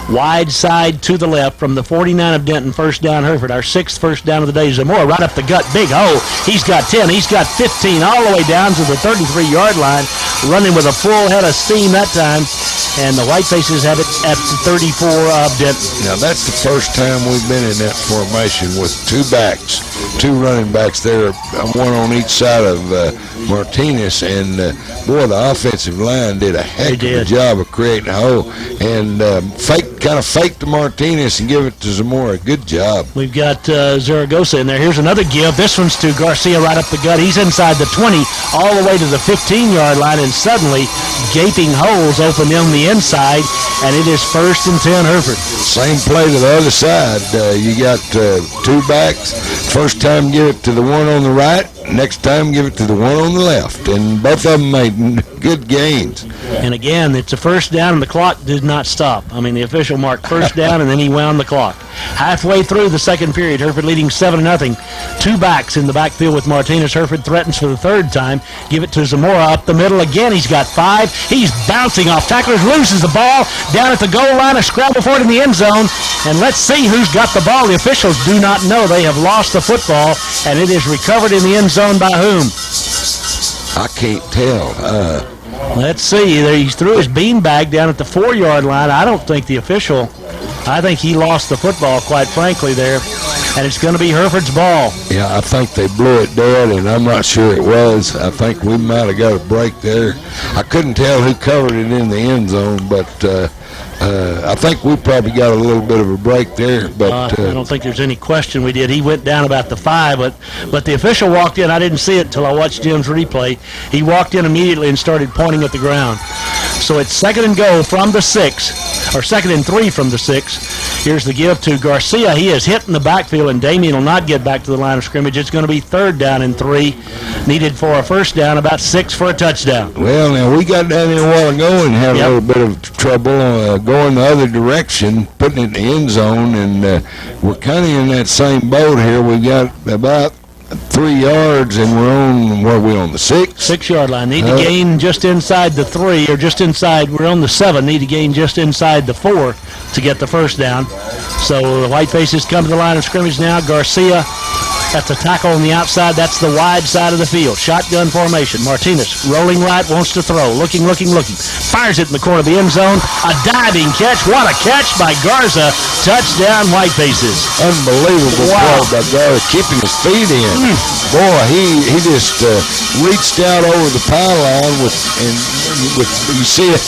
Wide side to the left from the 49 of Denton. First down Hereford. Our 6th first down of the day. Zamora right up the gut. Big hole. He's got 10. He's got 15 all the way down to the 33-yard line. Running with a full head of steam that time. And the Whitefaces have it at the 34 of Denton. Now that's the first time we've been in that formation with 2 backs, 2 running backs there, one on each side of Martinez. And boy, the offensive line did a heck of a job of creating a hole. And kind of faked to Martinez and give it to Zamora. Good job. We've got Zaragoza in there. Here's another give. This one's to Garcia right up the gut. He's inside the 20 all the way to the 15-yard line, and suddenly gaping holes open in the inside, and it is 1st and 10 Hereford. Same play to the other side. You got 2 backs. First time give it to the one on the right. Next time give it to the one on the left. And both of them made good gains. And again, it's a first down, and the clock did not stop. I mean, the official marked first down, and then he wound the clock. Halfway through the second period, Hereford leading 7-0. 2 backs in the backfield with Martinez. Hereford threatens for the 3rd time. Give it to Zamora up the middle again. He's got 5. He's bouncing off tacklers, loses the ball down at the goal line. A scramble for it in the end zone. And let's see who's got the ball. The officials do not know. They have lost the football, and it is recovered in the end zone by whom? I can't tell. Let's see. There, he threw his beanbag down at the 4-yard line. I don't think the official. I think he lost the football, quite frankly, there. And it's going to be Hereford's ball. Yeah, I think they blew it dead, and I'm not sure it was. I think we might have got a break there. I couldn't tell who covered it in the end zone, but I think we probably got a little bit of a break there. But I don't think there's any question we did. He went down about the 5, but the official walked in. I didn't see it until I watched Jim's replay. He walked in immediately and started pointing at the ground. So it's 2nd and goal from the 6, or 2nd and 3 from the 6. Here's the give to Garcia. He is hit in the backfield, and Damien will not get back to the line of scrimmage. It's going to be 3rd down and 3. Needed for a first down, about 6 for a touchdown. Well, now we got down there a while ago and had a little bit of trouble going the other direction, putting it in the end zone, and we're kind of in that same boat here. We got about 3 yards, and we're on, what are we on, the 6? 6-yard line. Need to gain just inside the 3, or just inside, we're on the 7. Need to gain just inside the 4 to get the first down. So the Whitefaces come to the line of scrimmage now. Garcia, that's a tackle on the outside. That's the wide side of the field. Shotgun formation. Martinez rolling right, wants to throw. Looking. Fires it in the corner of the end zone. A diving catch. What a catch by Garza. Touchdown, Whitefaces. Unbelievable play by Garza, keeping his feet in. Boy, he just reached out over the pylon you see it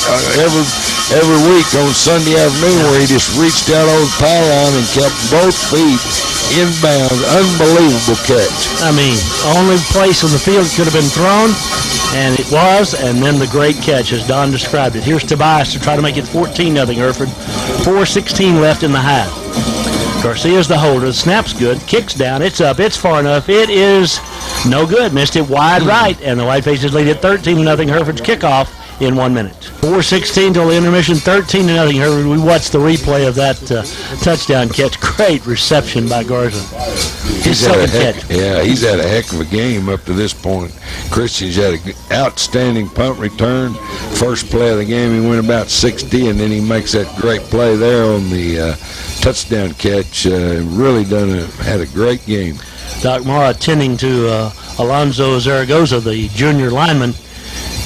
every week on Sunday afternoon where he just reached out over the pylon and kept both feet inbound. Unbelievable catch. I mean, only place on the field it could have been thrown, and it was, and then the great catch as Don described it. Here's Tobias to try to make it 14-0 Hereford. 4:16 left in the half. Garcia's the holder. The snap's good. Kicks down. It's up. It's far enough. It is no good. Missed it wide right, and the Whitefaces lead it 13-0. Hereford's kickoff in 1 minute. 4:16 till the intermission, 13-0 Hereford. We watched the replay of that touchdown catch. Great reception by Garza. He's had a heck of a game up to this point. Christian's had an outstanding punt return. First play of the game, he went about 60, and then he makes that great play there on the touchdown catch. Really had a great game. Doc Mara attending to Alonzo Zaragoza, the junior lineman,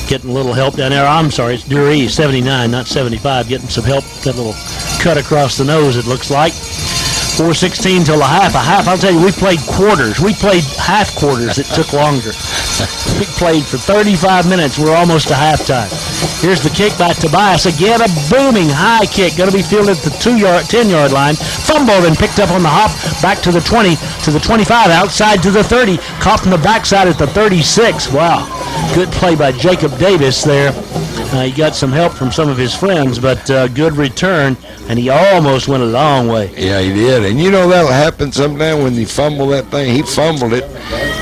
getting a little help down there. I'm sorry, it's Dury, 79, not 75, getting some help. That little cut across the nose, it looks like. 4:16 till a half. I'll tell you, we played quarters. We played half quarters. It took longer. We played for 35 minutes. We're almost to halftime. Here's the kick by Tobias. Again, a booming high kick. Going to be fielded at the 10-yard line. Fumbled and picked up on the hop. Back to the 20, to the 25, outside to the 30. Caught from the backside at the 36. Wow. Good play by Jacob Davis there. He got some help from some of his friends, but good return, and he almost went a long way. Yeah, he did. And you know that'll happen sometime when you fumble that thing. He fumbled it,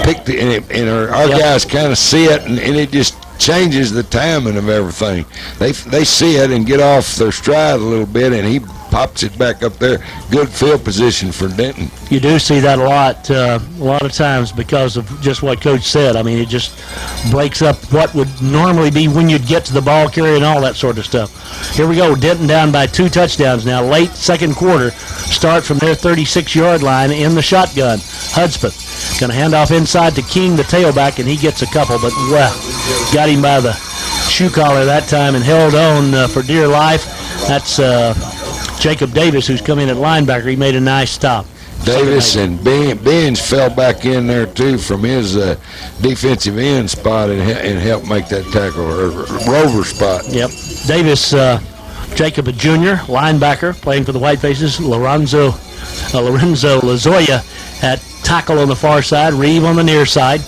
picked it, and our guys kind of see it, and it just changes the timing of everything. They see it and get off their stride a little bit, and he pops it back up there. Good field position for Denton. You do see that a lot of times because of just what Coach said. I mean, it just breaks up what would normally be when you'd get to the ball carrier and all that sort of stuff. Here we go. Denton down by 2 touchdowns now. Late second quarter. Start from their 36-yard line in the shotgun. Hudspeth going to hand off inside to King, the tailback, and he gets a couple, but wow, got him by the shoe collar that time and held on for dear life. That's Jacob Davis, who's come in at linebacker. He made a nice stop. Davis and Benj fell back in there, too, from his defensive end spot and helped make that tackle, or rover spot. Yep. Davis, Jacob, a junior, linebacker, playing for the Whitefaces. Lorenzo Lazoya at tackle on the far side. Reeve on the near side.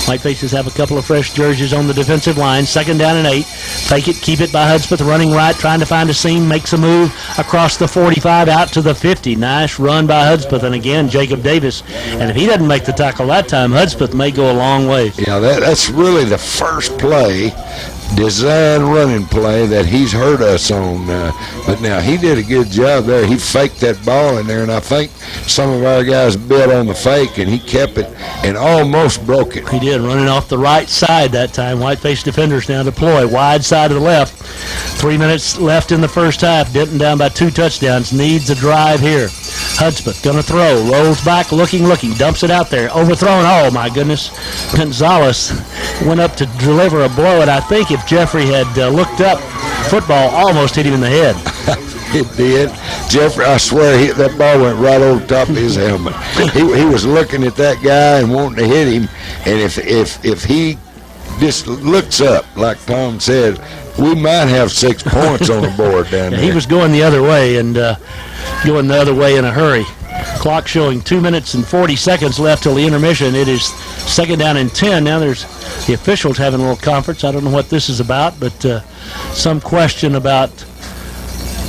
Whitefaces have a couple of fresh jerseys on the defensive line. 2nd down and 8. Fake it, keep it by Hudspeth, running right, trying to find a seam, makes a move across the 45 out to the 50. Nice run by Hudspeth, and again, Jacob Davis. And if he doesn't make the tackle that time, Hudspeth may go a long way. Yeah, that's really the first play, design running play that he's hurt us on. But now he did a good job there. He faked that ball in there, and I think some of our guys bit on the fake, and he kept it and almost broke it. He did, running off the right side that time. Whiteface defenders now deploy. Wide side of the left. 3 minutes left in the first half. Denton down by 2 touchdowns. Needs a drive here. Hudspeth going to throw. Rolls back, looking. Dumps it out there. Overthrown. Oh, my goodness. Gonzalez went up to deliver a blow, and I think if Jeffrey had looked up, football almost hit him in the head. It did. Jeffrey, I swear, that ball went right over the top of his helmet. He was looking at that guy and wanting to hit him, and if he just looks up, like Tom said, we might have 6 points on the board down there. He was going the other way, and going the other way in a hurry. Clock showing 2 minutes and 40 seconds left till the intermission. It is 2nd down and 10. Now there's the officials having a little conference. I don't know what this is about, but some question about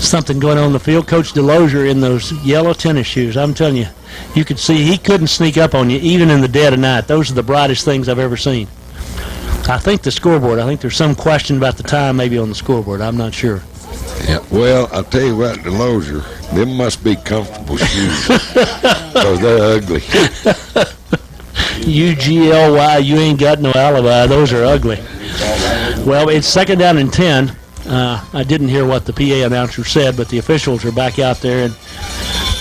something going on in the field. Coach DeLozier in those yellow tennis shoes. I'm telling you, you could see he couldn't sneak up on you even in the dead of night. Those are the brightest things I've ever seen. I think the scoreboard. I think there's some question about the time maybe on the scoreboard. I'm not sure. Yeah, well, I'll tell you what, DeLozier, them must be comfortable shoes because they're ugly. UGLY, you ain't got no alibi. Those are ugly. Well, it's 2nd down and 10. I didn't hear what the PA announcer said, but the officials are back out there and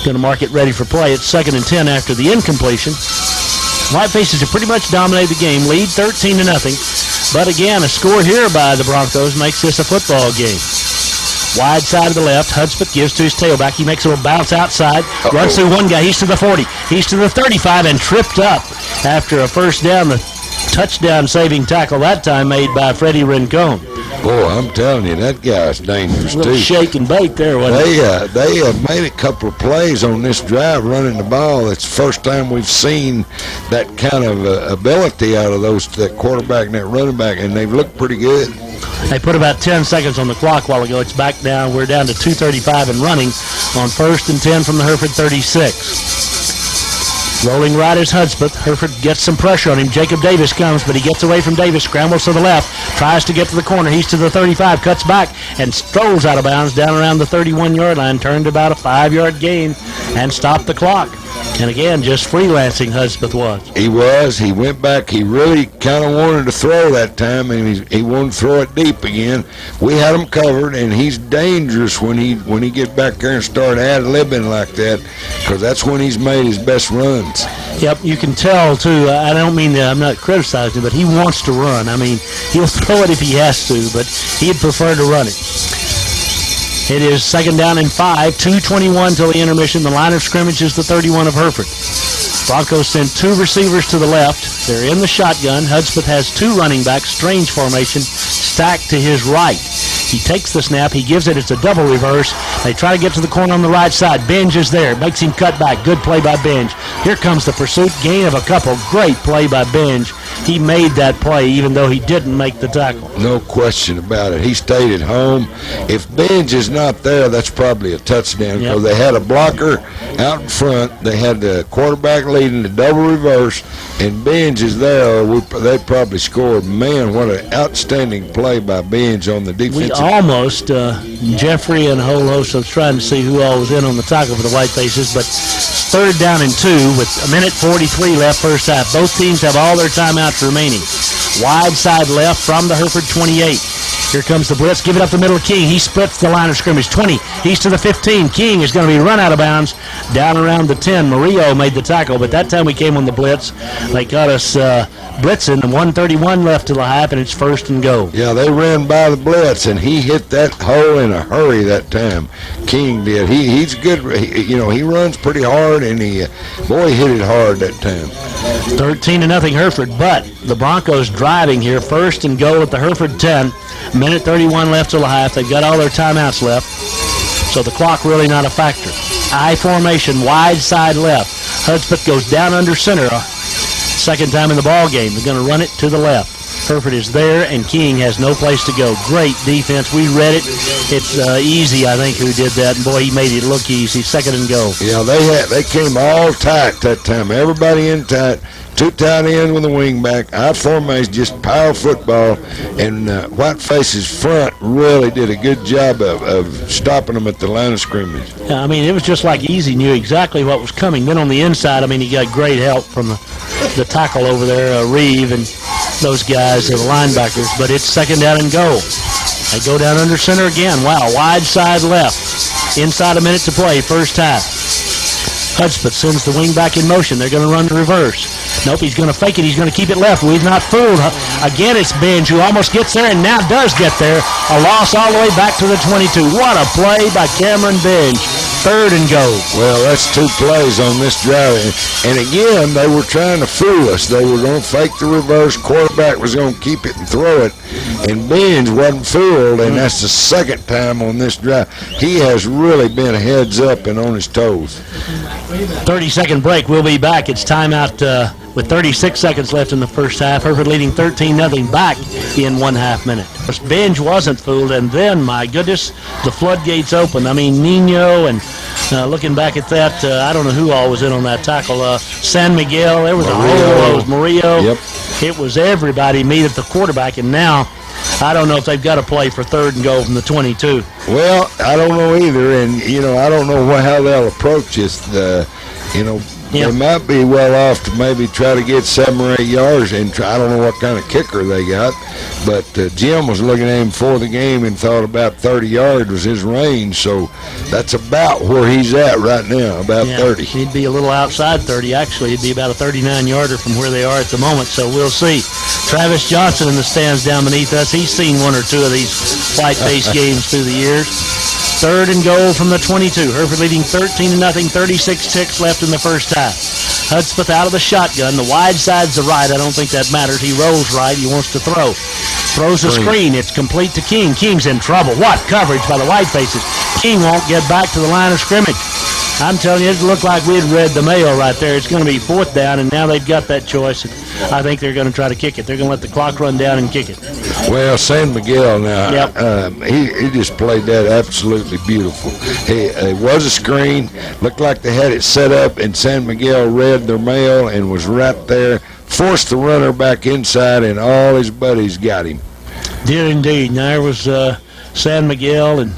going to mark it ready for play. It's 2nd and 10 after the incompletion. Whitefaces have pretty much dominated the game, lead 13-0. But again, a score here by the Broncos makes this a football game. Wide side of the left, Hudspeth gives to his tailback. He makes a little bounce outside, runs through one guy. He's to the 40. He's to the 35 and tripped up after a first down. The touchdown-saving tackle that time made by Freddie Rincon. Boy, I'm telling you, that guy's dangerous, a little too. Shake and bake there, wasn't it? They have made a couple of plays on this drive running the ball. It's the first time we've seen that kind of ability out of that quarterback and that running back, and they've looked pretty good. They put about 10 seconds on the clock a while ago. It's back down. We're down to 2:35 and running on 1st and 10 from the Hereford 36. Rolling right is Hudspeth. Hereford gets some pressure on him. Jacob Davis comes, but he gets away from Davis, scrambles to the left, tries to get to the corner. He's to the 35, cuts back, and strolls out of bounds down around the 31-yard line, turned about a 5-yard gain, and stopped the clock. And again, just freelancing Hudspeth was. He was. He went back. He really kind of wanted to throw that time, and he wanted to throw it deep again. We had him covered, and he's dangerous when he get back there and start ad-libbing like that, because that's when he's made his best runs. Yep, you can tell, too. I don't mean that I'm not criticizing him, but he wants to run. I mean, he'll throw it if he has to, but he'd prefer to run it. It is 2nd down and 5, 2:21 till the intermission. The line of scrimmage is the 31 of Hereford. Broncos send 2 receivers to the left. They're in the shotgun. Hudspeth has 2 running backs, strange formation, stacked to his right. He takes the snap. He gives it. It's a double reverse. They try to get to the corner on the right side. Benj is there. Makes him cut back. Good play by Benj. Here comes the pursuit. Gain of a couple. Great play by Benj. He made that play even though he didn't make the tackle. No question about it. He stayed at home. If Benj is not there, that's probably a touchdown because they had a blocker out in front. They had the quarterback leading the double reverse, and Benj is there. They probably scored. Man, what an outstanding play by Benj on the defensive. We almost, Jeffrey and a whole host of trying to see who all was in on the tackle for the Whitefaces, but 3rd down and 2 with a minute 43 left first half. Both teams have all their timeouts remaining. Wide side left from the Hereford 28. Here comes the blitz. Give it up the middle of King. He splits the line of scrimmage. 20. He's to the 15. King is going to be run out of bounds down around the 10. Murillo made the tackle, but that time we came on the blitz. They got us blitzing. 1:31 left to the half, and it's 1st and goal. Yeah, they ran by the blitz, and he hit that hole in a hurry that time. King did. He's good. He runs pretty hard, and he hit it hard that time. 13-0 Hereford, but the Broncos driving here. 1st and goal at the Hereford 10. Minute 31 left till the half. They've got all their timeouts left, so the clock really not a factor. I formation, wide side left. Hudspeth goes down under center. Second time in the ball game. They're going to run it to the left. Hereford is there, and King has no place to go. Great defense. We read it. It's Easy, I think, who did that. And, boy, he made it look easy. 2nd and goal. Yeah, they came all tight that time. Everybody in tight. 2 tight ends with a wing back. I formation, just power football. And Whiteface's front really did a good job of stopping them at the line of scrimmage. I mean, it was just like Easy knew exactly what was coming. Then on the inside, I mean, he got great help from the tackle over there, Reeve, and those guys, the linebackers. But it's 2nd down and goal. They go down under center again. Wow, wide side left. Inside a minute to play, first half. Hudspeth sends the wing back in motion. They're going to run the reverse. Nope, he's going to fake it. He's going to keep it left. We've not fooled. Again, it's Benj who almost gets there and now does get there. A loss all the way back to the 22. What a play by Cameron Benj. 3rd and goal. Well, that's 2 plays on this drive. And again, they were trying to fool us. They were going to fake the reverse. Quarterback was going to keep it and throw it. And Benj wasn't fooled, and that's the 2nd time on this drive. He has really been heads up and on his toes. 30-second break. We'll be back. It's timeout with 36 seconds left in the first half. Hereford leading 13-0 back in 1/2 minute. Benj wasn't fooled, and then, my goodness, the floodgates opened. I mean, Nino and looking back at that, I don't know who all was in on that tackle. San Miguel, there was a whole lot. Murillo. Yep. It was everybody meet at the quarterback, and now I don't know if they've got to play for 3rd and goal from the 22. Well, I don't know either, and, I don't know how they'll approach this. They might be well off to maybe try to get 7 or 8 yards, and I don't know what kind of kicker they got, but Jim was looking at him before the game and thought about 30 yards was his range, so that's about where he's at right now, about 30. He'd be a little outside 30, actually. He'd be about a 39-yarder from where they are at the moment, so we'll see. Travis Johnson in the stands down beneath us. He's seen 1 or 2 of these white-face games through the years. 3rd and goal from the 22. Hereford leading 13-0, 36 ticks left in the first half. Hudspeth out of the shotgun. The wide side's the right. I don't think that matters. He rolls right. He wants to throw. Throws a screen. It's complete to King. King's in trouble. What coverage by the Whitefaces. King won't get back to the line of scrimmage. I'm telling you, it looked like we had read the mail right there. It's going to be 4th down, and now they've got that choice. I think they're going to try to kick it. They're going to let the clock run down and kick it. Well, San Miguel now, he just played that absolutely beautiful. It was a screen. Looked like they had it set up, and San Miguel read their mail and was right there. Forced the runner back inside, and all his buddies got him. Did indeed. Now there was San Miguel and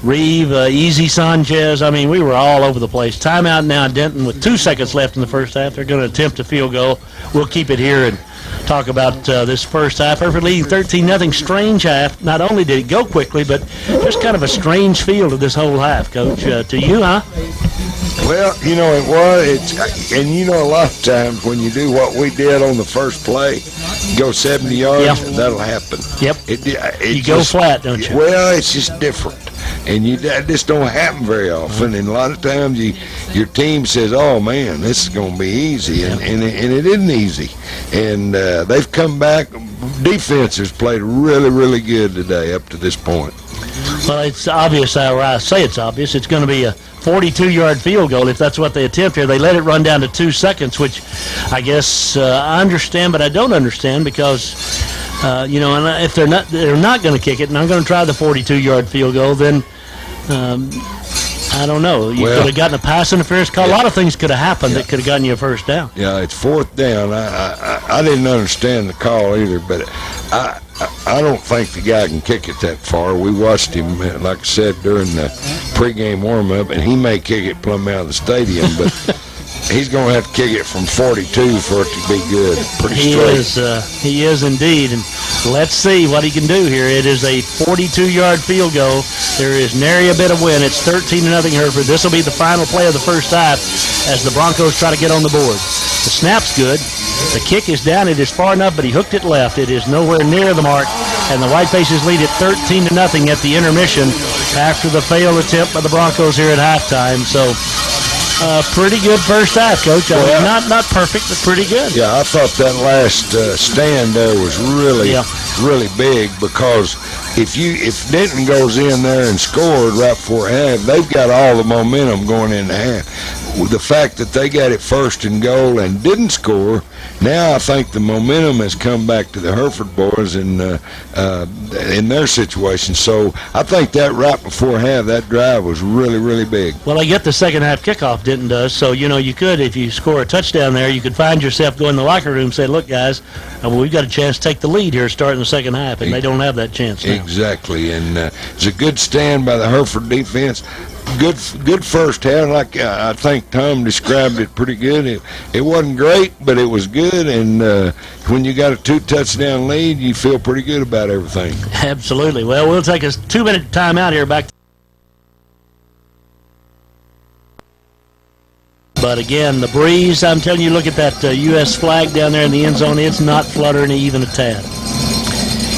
Reeve, Easy Sanchez. I mean, we were all over the place. Timeout now, Denton, with 2 seconds left in the first half. They're going to attempt a field goal. We'll keep it here and talk about this first half. Hereford leading 13-0. Strange half. Not only did it go quickly, but just kind of a strange feel to this whole half, Coach. To you, huh? Well, it was. And a lot of times when you do what we did on the first play, go 70 yards, that'll happen. Yep. You go flat, don't you? Well, it's just different. and that just don't happen very often. And a lot of times your team says, "Oh man, this is going to be easy," and it isn't easy. And they've come back. Defense has played really, really good today up to this point. Well, it's obvious. I say it's obvious. It's going to be a 42-yard field goal if that's what they attempt here. They let it run down to 2 seconds, which I guess I understand, but I don't understand because, and if they're not going to kick it, and I'm going to try the 42-yard field goal, then I don't know. You could have gotten a pass interference call. A lot of things could have happened that could have gotten you a first down. Yeah, it's 4th down. I didn't understand the call either, but I don't think the guy can kick it that far. We watched him, like I said, during the pregame warm-up, and he may kick it plumb out of the stadium, but he's going to have to kick it from 42 for it to be good. Pretty straight. He is indeed, and let's see what he can do here. It is a 42-yard field goal. There is nary a bit of win. It's 13-0 Hereford. This will be the final play of the first half as the Broncos try to get on the board. The snap's good. The kick is down. It is far enough, but he hooked it left. It is nowhere near the mark, and the Whitefaces lead it 13-0 at the intermission after the failed attempt by the Broncos here at halftime. So, pretty good first half, Coach. Not perfect, but pretty good. Yeah, I thought that last stand there was really big because if Denton goes in there and scored right before half, they've got all the momentum going into half. The fact that they got it 1st and goal and didn't score, now I think the momentum has come back to the Hereford boys in their situation. So I think that right before half, that drive was really, really big. Well, they get the second half kickoff, Denton does. So, you could, if you score a touchdown there, you could find yourself going in the locker room and say, look, guys, we've got a chance to take the lead here starting the second half, and they don't have that chance now. Exactly, and it's a good stand by the Hereford defense. Good first half. Like I think Tom described it pretty good. It wasn't great, but it was good. And when you got a 2-touchdown lead, you feel pretty good about everything. Absolutely. Well, we'll take a 2-minute timeout here. Back. But again, the breeze. I'm telling you, look at that U.S. flag down there in the end zone. It's not fluttering even a tad.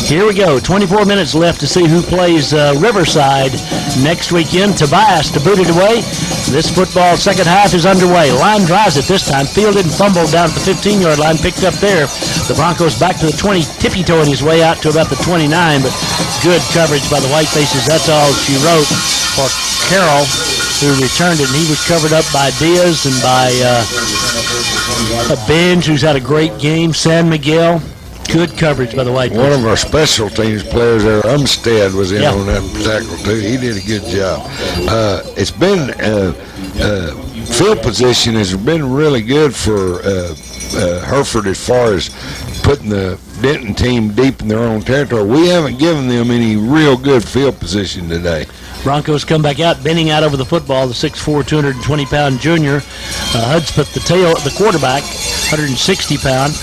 Here we go. 24 minutes left to see who plays Riverside next weekend. Tobias to boot it away. This football second half is underway. Line drives it this time. Fielded and fumbled down at the 15-yard line. Picked up there. The Broncos back to the 20, tippy-toeing his way out to about the 29, but good coverage by the Whitefaces. That's all she wrote for Carroll, who returned it, and he was covered up by Diaz and by a Benj, who's had a great game, San Miguel. Good coverage by the Whitefaces. One of our special teams players there, Umstead, was in on that tackle, too. He did a good job. It's been field position has been really good for Hereford as far as putting the Denton team deep in their own territory. We haven't given them any real good field position today. Broncos come back out, bending out over the football. The 6'4", 220-pound junior. Hudspeth, the quarterback, 160-pound.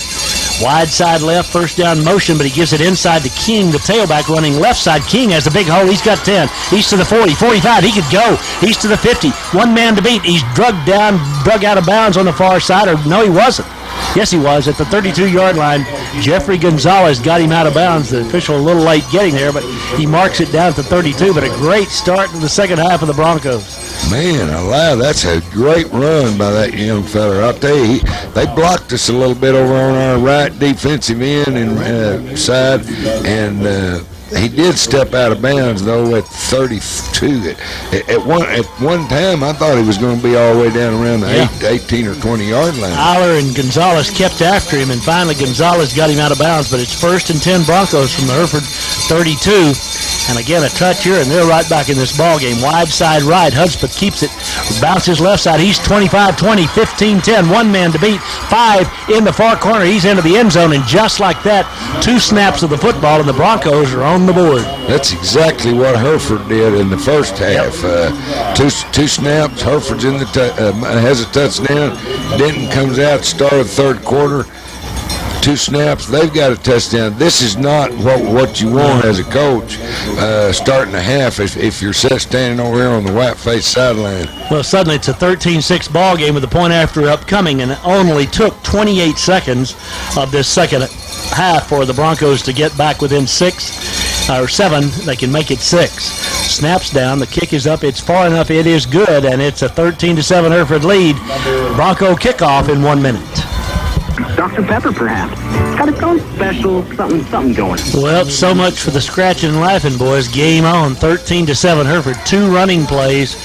Wide side left, first down motion, but he gives it inside to King, the tailback running left side. King has a big hole. He's got 10. He's to the 40, 45. He could go. He's to the 50. One man to beat. He's drug out of bounds on the far side. Or no, he wasn't. Yes, he was. At the 32-yard line, Jeffrey Gonzalez got him out of bounds. The official a little late getting there, but he marks it down to 32. But a great start to the second half of the Broncos. Man, alive, that's a great run by that young fella. I'll tell you, they blocked us a little bit over on our right defensive end and side, and he did step out of bounds, though, at 32. At one time, I thought he was going to be all the way down around the 18 or 20-yard line. Aller and Gonzalez kept after him, and finally Gonzalez got him out of bounds, but it's 1st and 10 Broncos from the Hereford 32. And again, a touch here, and they're right back in this ball game. Wide side right. Hudspeth keeps it. Bounces left side. He's 25-20, 15-10. One man to beat. 5 in the far corner. He's into the end zone, and just like that, 2 snaps of the football, and the Broncos are on the board. That's exactly what Hereford did in the first half. Two snaps. Hereford's in the has a touchdown. Denton comes out, start of the third quarter. 2 snaps, they've got a touchdown. This is not what you want as a coach starting a half if you're standing over here on the white-faced sideline. Well, suddenly it's a 13-6 ball game with the point after upcoming, and it only took 28 seconds of this second half for the Broncos to get back within 6 or 7. They can make it 6. snaps down. The kick is up. It's far enough. It is good, and it's a 13-7 Hereford lead. Bronco kickoff in 1 minute. Dr. Pepper, perhaps. Got its own special something going. Well, so much for the scratching and laughing, boys. Game on, 13-7 Hereford. 2 running plays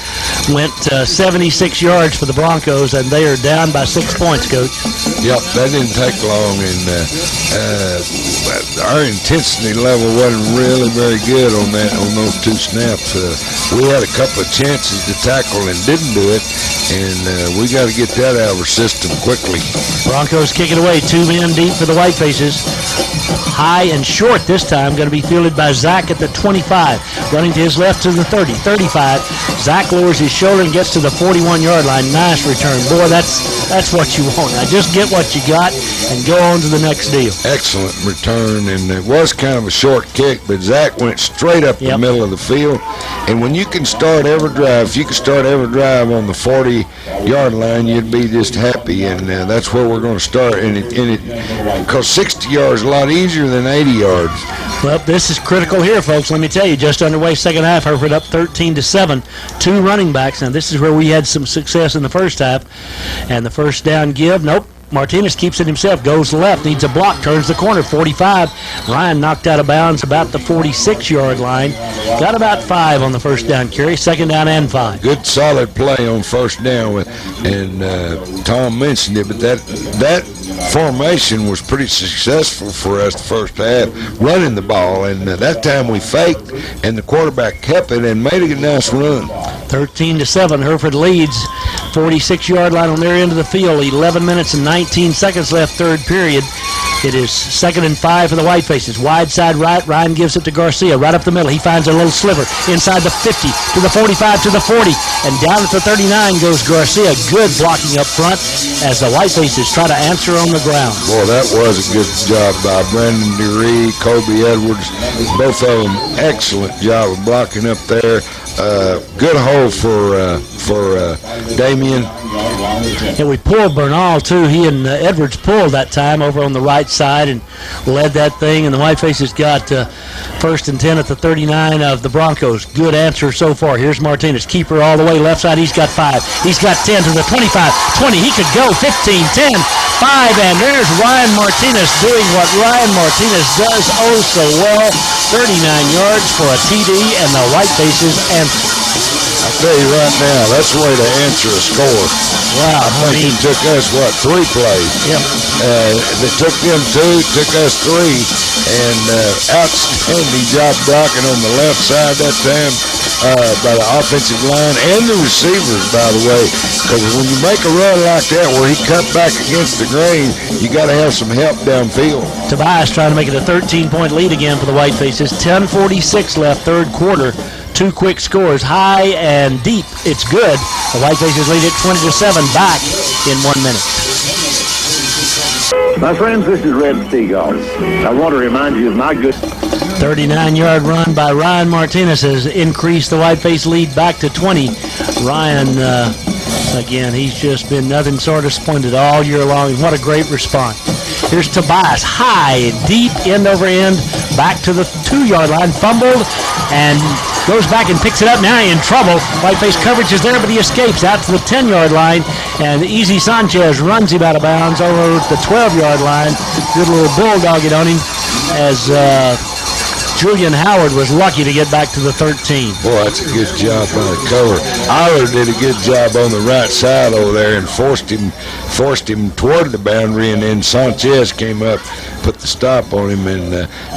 went 76 yards for the Broncos, and they are down by 6 points, Coach. Yep, that didn't take long, and our intensity level wasn't really very good on those 2 snaps. We had a couple of chances to tackle and didn't do it, and we got to get that out of our system quickly. Broncos kick it away. 2 men deep for the Whitefaces. High and short this time. Going to be fielded by Zach at the 25. Running to his left to the 30. 35. Zach lowers his shoulder and gets to the 41-yard line. Nice return. Boy, that's what you want. Now just get what you got and go on to the next deal. Excellent return, and it was kind of a short kick, but Zach went straight up the middle of the field. And when you can start every drive, if you can start every drive on the 40-yard line, you'd be just happy, and that's where we're going to start. And because 60 yards is a lot easier than 80 yards. Well, this is critical here, folks. Let me tell you, just underway second half, Hereford up 13-7. 2 running backs. Now, this is where we had some success in the first half. And the first down give, nope. Martinez keeps it himself, goes left, needs a block, turns the corner, 45. Ryan knocked out of bounds about the 46-yard line. Got about 5 on the first down carry, second down and 5. Good solid play on first down, and Tom mentioned it, but that formation was pretty successful for us the first half, running the ball, and that time we faked, and the quarterback kept it and made a nice run. 13-7, Hereford leads. 46-yard line on their end of the field. 11 minutes and 19 seconds left, third period. It is 2nd and 5 for the Whitefaces. Wide side right. Ryan gives it to Garcia right up the middle. He finds a little sliver inside the 50 to the 45 to the 40. And down at the 39 goes Garcia. Good blocking up front as the Whitefaces try to answer on the ground. Boy, that was a good job by Brandon DeRee, Kobe Edwards. Both of them, excellent job of blocking up there. Good hole for Damien. And we pulled Bernal, too. He and Edwards pulled that time over on the right side and led that thing. And the Whitefaces got 1st and 10 at the 39 of the Broncos. Good answer so far. Here's Martinez. Keeper all the way left side. He's got 5. He's got 10 to the 25, 20. He could go 15, 10, 5. And there's Ryan Martinez doing what Ryan Martinez does oh so well. 39 yards for a TD, and the Whitefaces answer. I tell you right now, that's the way to answer a score. Wow. I think it took us, 3 plays? Yep. They took them 2, took us 3, and outstanding job blocking on the left side that time by the offensive line and the receivers, by the way, because when you make a run like that where he cut back against the grain, you got to have some help downfield. Tobias trying to make it a 13-point lead again for the Whitefaces. 10:46 left, third quarter. 2 quick scores, high and deep. It's good. The Whitefaces lead it 20-7 back in 1 minute. My friends, this is Red Seagull. I want to remind you of my good... 39-yard run by Ryan Martinez has increased the Whiteface lead back to 20. Ryan, again, he's just been nothing sort of disappointed all year long. What a great response. Here's Tobias, high, deep, end over end, back to the 2-yard line, fumbled, and goes back and picks it up. Now in trouble. Whiteface coverage is there, but he escapes out to the 10-yard line, and Easy Sanchez runs him out of bounds over the 12-yard line. Good little bulldog on him as Julian Howard was lucky to get back to the 13. Boy, that's a good job by the cover. Eiler did a good job on the right side over there and forced him toward the boundary, and then Sanchez came up, put the stop on him. And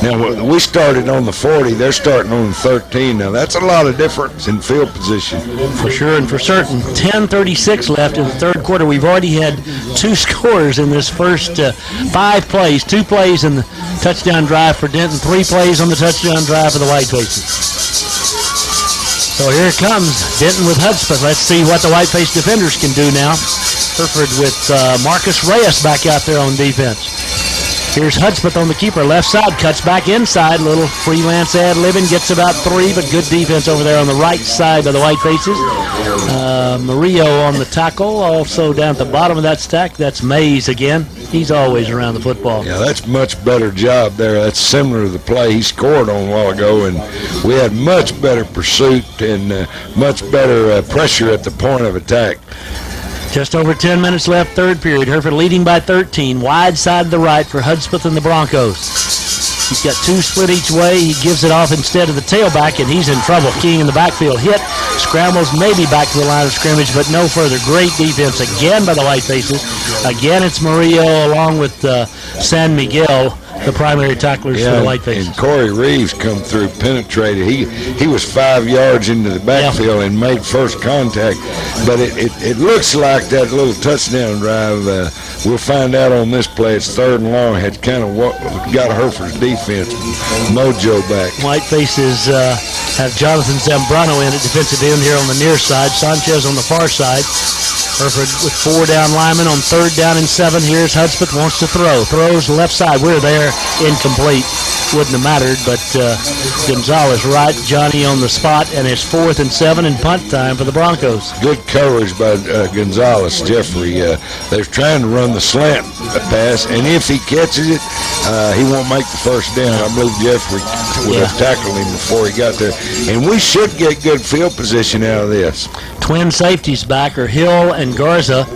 now we started on the 40. They're starting on the 13. Now, that's a lot of difference in field position. For sure and for certain. 10:36 left in the third quarter. We've already had 2 scores in this first 5 plays. 2 plays in the touchdown drive for Denton, 3 plays on the touchdown drive for the Whitefaces. So here it comes, Denton with Hudspeth. Let's see what the Whiteface defenders can do now. Hereford with Marcus Reyes back out there on defense. Here's Hudspeth on the keeper, left side, cuts back inside, little freelance ad-libbing, gets about 3, but good defense over there on the right side by the Whitefaces. Murillo on the tackle, also down at the bottom of that stack, that's Mays again. He's always around the football. Yeah, that's much better job there. That's similar to the play he scored on a while ago, and we had much better pursuit and much better pressure at the point of attack. Just over 10 minutes left, third period. Hereford leading by 13. Wide side to the right for Hudspeth and the Broncos. He's got two split each way. He gives it off instead of the tailback, and he's in trouble. King in the backfield hit. Scrambles maybe back to the line of scrimmage, but no further. Great defense again by the Whitefaces. Again, it's Murillo along with San Miguel, the primary tacklers for the Whitefaces. And Corey Reeves come through, penetrated. He was 5 yards into the backfield and made first contact. But it looks like that little touchdown drive, we'll find out on this play, it's 3rd and long, had kind of got Hereford's defense mojo back. Whitefaces have Jonathan Zambrano in at defensive end here on the near side. Sanchez on the far side. Hereford with 4 down linemen on 3rd down and 7. Here's Hudspeth, wants to throw. Throws left side. We're there. Incomplete. Wouldn't have mattered, but Gonzalez right. Johnny on the spot, and it's 4th and 7 and punt time for the Broncos. Good coverage by Gonzalez, Jeffrey. They're trying to run the slant pass, and if he catches it, he won't make the first down. I believe Jeffrey would have tackled him before he got there. And we should get good field position out of this. Twin safeties back are Hill and Garza.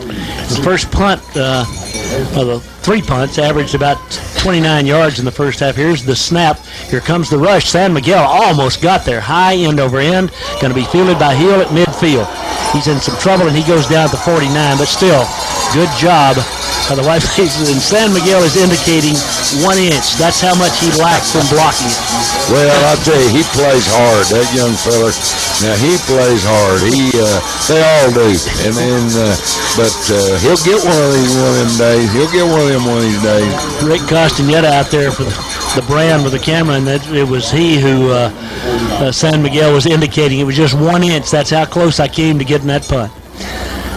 The first punt, the 3 punts, averaged about 29 yards in the first half. Here's the snap. Here comes the rush. San Miguel almost got there. High end over end. Going to be fielded by Hill at midfield. He's in some trouble, and he goes down to 49, but still, good job by the Whitefaces. And San Miguel is indicating 1 inch. That's how much he lacks from blocking. Well, I'll tell you, he plays hard, that young fella. Now, he plays hard. They all do. And then, but he'll get one of them days. He'll get one of them one of these days. Rick Castaneda out there for the brand with the camera, and it was he who San Miguel was indicating. It was just 1 inch. That's how close I came to getting that punt.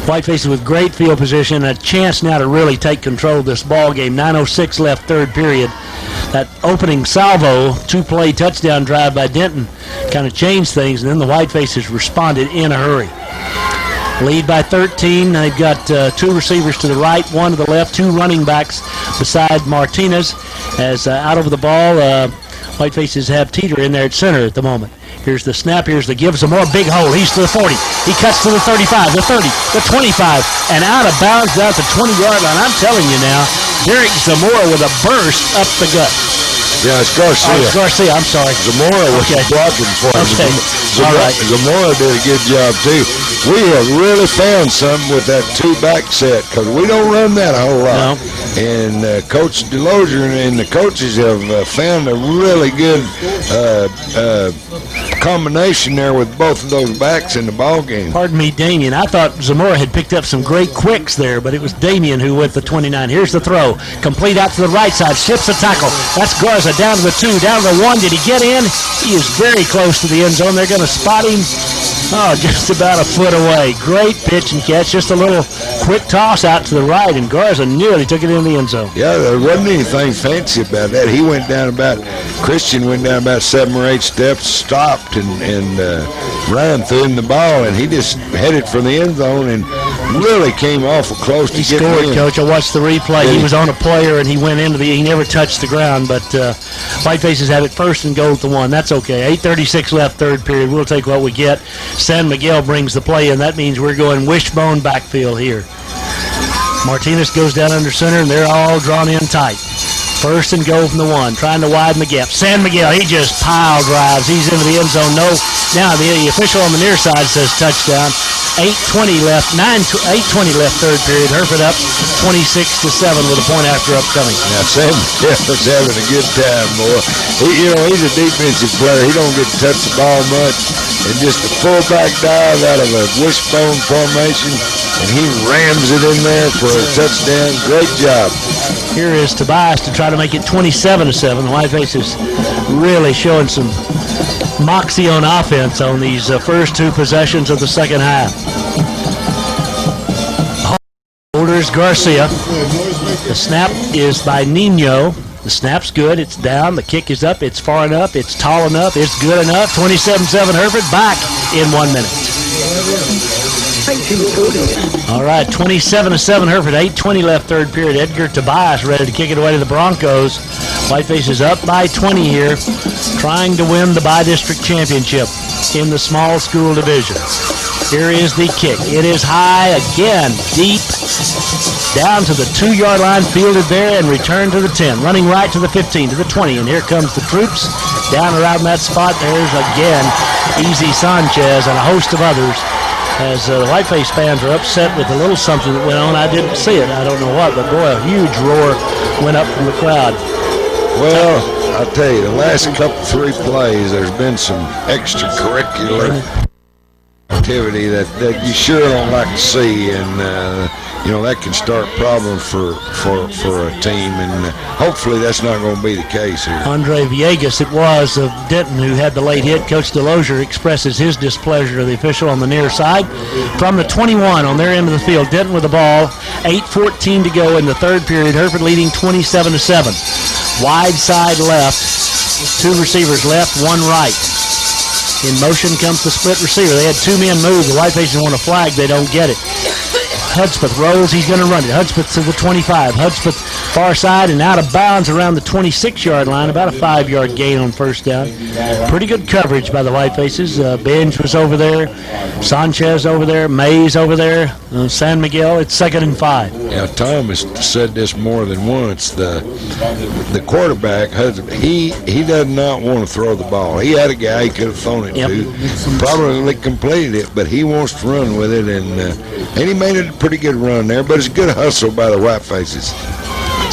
Whitefaces with great field position, a chance now to really take control of this ball game. 9:06 left, third period. That opening salvo, 2-play touchdown drive by Denton kind of changed things, and then the Whitefaces responded in a hurry. Lead by 13. They've got 2 receivers to the right, 1 to the left, 2 running backs beside Martinez. As out over the ball, Whitefaces have Teeter in there at center at the moment. Here's the snap. Here's the give. Zamora, big hole. He's to the 40. He cuts to the 35, the 30, the 25, and out of bounds out the 20-yard line. I'm telling you now, Derek Zamora with a burst up the gut. Yeah, it's Garcia. Oh, it's Garcia. I'm sorry. Zamora was blocking for him. Okay. All right. Zamora did a good job, too. We have really found something with that 2-back set because we don't run that a whole lot. No. And Coach Delozier and the coaches have found a really good combination there with both of those backs in the ball game. Pardon me, Damien. I thought Zamora had picked up some great quicks there, but it was Damien who went the 29. Here's the throw. Complete out to the right side. Ships a tackle. That's Garza down to the 2, down to the 1. Did he get in? He is very close to the end zone. They're going to spot him. Oh, just about a foot away. Great pitch and catch. Just a little quick toss out to the right, and Garza nearly took it in the end zone. Yeah, there wasn't anything fancy about that. He went down Christian went down about 7 or 8 steps, stopped, and Ryan threw him the ball, and he just headed for the end zone and really came awful close to getting in. He scored, Coach. I watched the replay. He was on a player, and he went into he never touched the ground, but Whitefaces have it 1st and goal at the 1. That's okay. 8:36 left, third period. We'll take what we get. San Miguel brings the play, and that means we're going wishbone backfield here. Martinez goes down under center, and they're all drawn in tight. 1st and goal from the 1, trying to widen the gap. San Miguel, he just pile drives. He's into the end zone. No. Now the official on the near side says touchdown. 8:20 left, 8:20 left, third period. Hereford up 26-7 with a point after upcoming. Now Sam Miguel's having a good time, boy. He's a defensive player. He don't get to touch the ball much, and just a fullback dive out of a wishbone formation, and he rams it in there for a touchdown. Great job. Here is Tobias to try to make it 27-7. The Whitefaces really showing some moxie on offense on these first 2 possessions of the second half. Holders Garcia. The snap is by Nino. The snap's good. It's down. The kick is up. It's far enough. It's tall enough. It's good enough. 27-7 Hereford back in 1 minute. All right, 27-7 Hereford, 8:20 left third period. Edgar Tobias ready to kick it away to the Broncos. Whiteface is up by 20 here, trying to win the by-district championship in the small school division. Here is the kick. It is high again, deep, down to the 2-yard line, fielded there, and returned to the 10. Running right to the 15, to the 20, and here comes the troops down around that spot. There's again Easy Sanchez and a host of others. As the Whiteface fans are upset with a little something that went on. I didn't see it. I don't know what, but boy, a huge roar went up from the crowd. Well, I'll tell you, the last three plays, there's been some extracurricular activity that you sure don't like to see, and that can start problems for a team, and hopefully that's not going to be the case here. Andre Villegas, it was, of Denton, who had the late hit. Coach DeLozier expresses his displeasure to the official on the near side. From the 21 on their end of the field, Denton with the ball, 8:14 to go in the third period. Hereford leading 27-7. Wide side left, 2 receivers left, 1 right. In motion comes the split receiver. They had 2 men move. The Whitefaces want a flag. They don't get it. Hudspeth rolls. He's going to run it. Hudspeth to the 25. Hudspeth far side and out of bounds around the 26-yard line. About a 5-yard gain on first down. Pretty good coverage by the Whitefaces. Benj was over there. Sanchez over there. Mays over there. San Miguel. It's 2nd and 5. Yeah, Tom has said this more than once. The quarterback, he does not want to throw the ball. He had a guy he could have thrown it to. Probably completed it, but he wants to run with it, and he made it a pretty good run there, but it's a good hustle by the Whitefaces.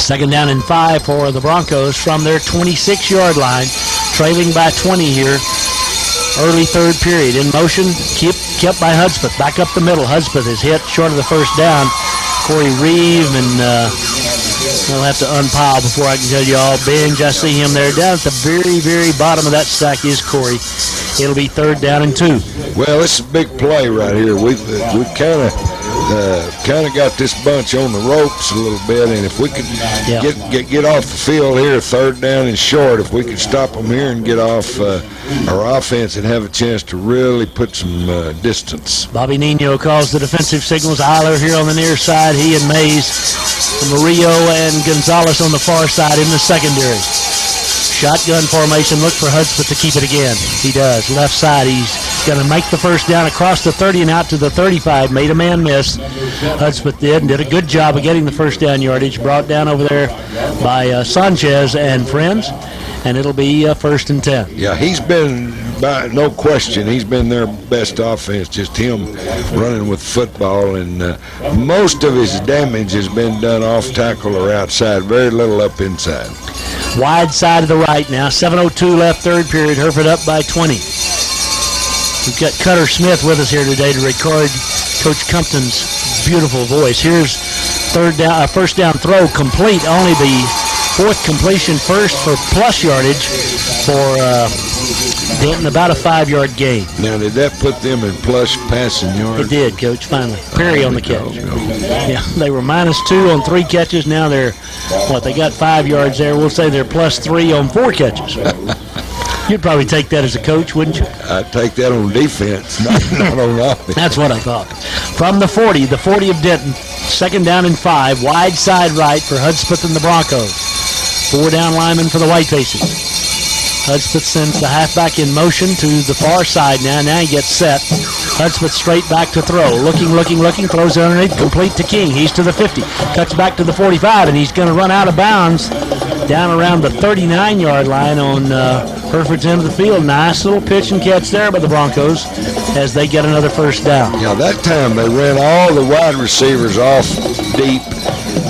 2nd down and 5 for the Broncos from their 26-yard line, trailing by 20 here. Early third period. In motion, kept by Hudspeth. Back up the middle. Hudspeth is hit short of the first down. Corey Reeve, and I'll have to unpile before I can tell you all. Benj, I see him there. Down at the very, very bottom of that stack is Corey. It'll be 3rd down and 2. Well, it's a big play right here. We've kind of got this bunch on the ropes a little bit, and if we could get off the field here, 3rd down and short, if we could stop them here and get off our offense and have a chance to really put some distance. Bobby Nino calls the defensive signals. Eiler here on the near side. He and Mays, Murillo and Gonzalez on the far side in the secondary. Shotgun formation. Look for Hudspeth to keep it again. He does. Left side. He's going to make the first down across the 30 and out to the 35. Made a man miss. Hudspeth did a good job of getting the first down yardage. Brought down over there by Sanchez and friends. And it'll be 1st and 10. Yeah, he's been, by no question, he's been their best offense, just him running with football. And most of his damage has been done off tackle or outside, very little up inside. Wide side of the right now. 7:02 left third period. Hereford up by 20. We've got Cutter Smith with us here today to record Coach Compton's beautiful voice. Here's first down throw complete. Only the 4th completion, first for plus yardage for Denton, about a 5-yard gain. Now, did that put them in plus passing yards? It did, Coach, finally. Perry on the catch. Yeah, they were -2 on 3 catches. Now they're, they got 5 yards there. We'll say they're +3 on 4 catches. You'd probably take that as a coach, wouldn't you? I'd take that on defense, not on offense. That's what I thought. From the 40 of Denton, 2nd down and 5, wide side right for Hudspeth and the Broncos. 4 down linemen for the Whitefaces. Hudspeth sends the halfback in motion to the far side now. Now he gets set. Hudspeth straight back to throw. Looking, throws it underneath, complete to King. He's to the 50, cuts back to the 45, and he's going to run out of bounds down around the 39-yard line on Hereford's end of the field. Nice little pitch and catch there by the Broncos as they get another first down. Yeah, that time they ran all the wide receivers off deep,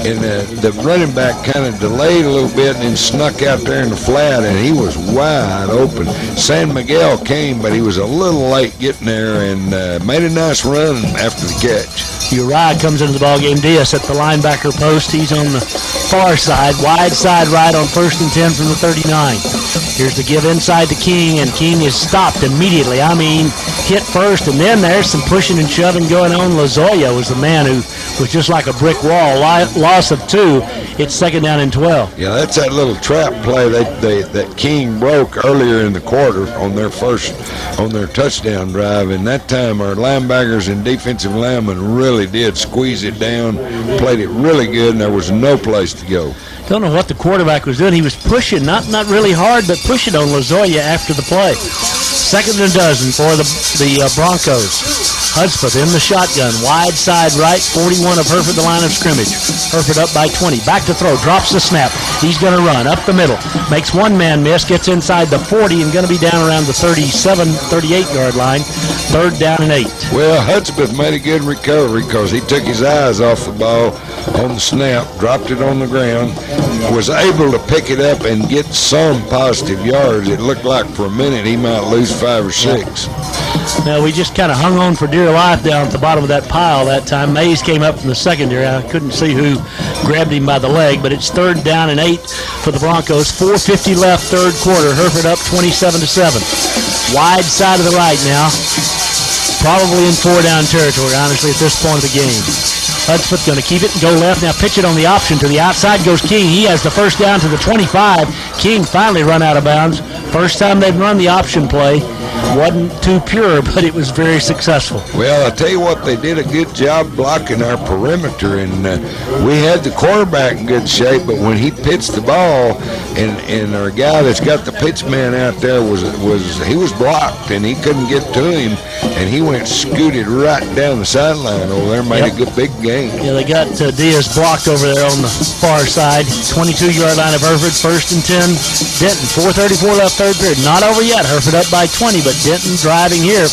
and the running back kind of delayed a little bit and then snuck out there in the flat, and he was wide open. San Miguel came, but he was a little late getting there and made a nice run after the catch. Uriah comes into the ballgame. Diaz at the linebacker post. He's on the far side, wide side right on 1st and 10 from the 39. Here's the give inside to King, and King is stopped immediately. I mean, hit first, and then there's some pushing and shoving going on. Lozoya was the man who was just like a brick wall. Loss of 2, It's 2nd down and 12. Yeah, that's that little trap play that King broke earlier in the quarter on their touchdown drive. And that time our linebackers and defensive linemen really did squeeze it down, played it really good, and there was no place to go. Don't know what the quarterback was doing. He was pushing, not really hard, but pushing on Lozoya after the play. 2nd and 12 for the Broncos. Hudspeth in the shotgun, wide side right, 41 of Hereford, the line of scrimmage. Hereford up by 20, back to throw, drops the snap. He's going to run up the middle, makes one man miss, gets inside the 40 and going to be down around the 37, 38-yard line. 3rd down and 8. Well, Hudspeth made a good recovery because he took his eyes off the ball on the snap, dropped it on the ground, was able to pick it up and get some positive yards. It looked like for a minute he might lose 5 or 6. Now, we just kind of hung on for dear life down at the bottom of that pile that time. Mays came up from the secondary. I couldn't see who grabbed him by the leg, but it's 3rd down and 8 for the Broncos. 4:50 left, 3rd quarter. Hereford up 27-7. Wide side of the right now. Probably in 4-down territory, honestly, at this point of the game. Hudspeth going to keep it and go left. Now pitch it on the option. To the outside goes King. He has the 1st down to the 25. King finally run out of bounds. First time they've run the option play. Wasn't too pure, but it was very successful. Well, I tell you what, they did a good job blocking our perimeter, and we had the quarterback in good shape, but when he pitched the ball, and our guy that's got the pitch man out there he was blocked, and he couldn't get to him, and he went scooted right down the sideline over there, made a good big game. Yeah, they got Diaz blocked over there on the far side. 22-yard line of Hereford, 1st and 10. Denton, 4:34 left, 3rd period. Not over yet. Hereford up by 20, but Denton driving here,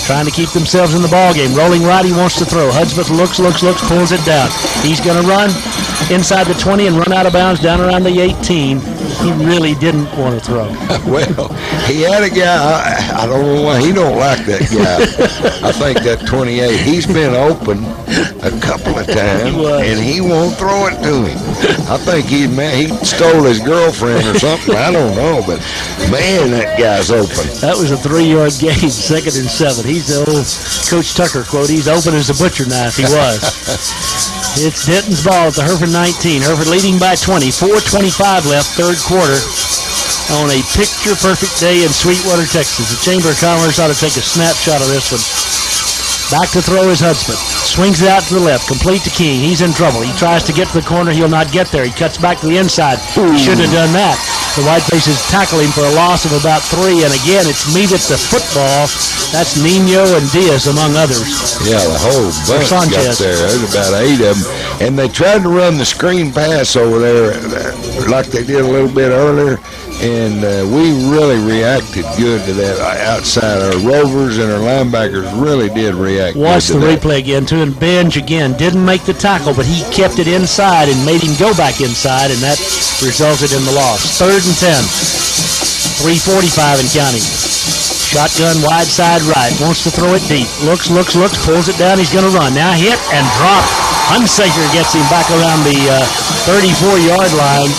trying to keep themselves in the ball game. Rolling right, he wants to throw. Hudspeth looks, pulls it down. He's going to run inside the 20 and run out of bounds down around the 18. He really didn't want to throw. Well, he had a guy, I don't know why he don't like that guy. I think that 28, he's been open a couple of times, and he won't throw it to him. I think he stole his girlfriend or something. I don't know, but man, that guy's open. That was a 3-yard gain, 2nd and 7. He's the old Coach Tucker quote. He's open as a butcher knife. He was. It's Denton's ball at the Hereford 19. Hereford leading by 20. 4:25 left, 3rd quarter. On a picture-perfect day in Sweetwater, Texas. The Chamber of Commerce ought to take a snapshot of this one. Back to throw is Hudspeth. Swings it out to the left, complete to King. He's in trouble. He tries to get to the corner. He'll not get there. He cuts back to the inside. He shouldn't have done that. The Whitefaces tackle him for a loss of about 3. And again, it's me that's the football. That's Nino and Diaz, among others. Yeah, the whole bunch got there. There's about 8 of them. And they tried to run the screen pass over there like they did a little bit earlier. And we really reacted good to that outside. Our rovers and our linebackers really did react Watch good to the that. replay again, too. And Benj, again, didn't make the tackle, but he kept it inside and made him go back inside, and that resulted in the loss. 3rd and 10. 3:45 and counting. Shotgun wide side right. Wants to throw it deep. Looks. Pulls it down. He's going to run. Now hit and drop. Hunsaker gets him back around the 34-yard line.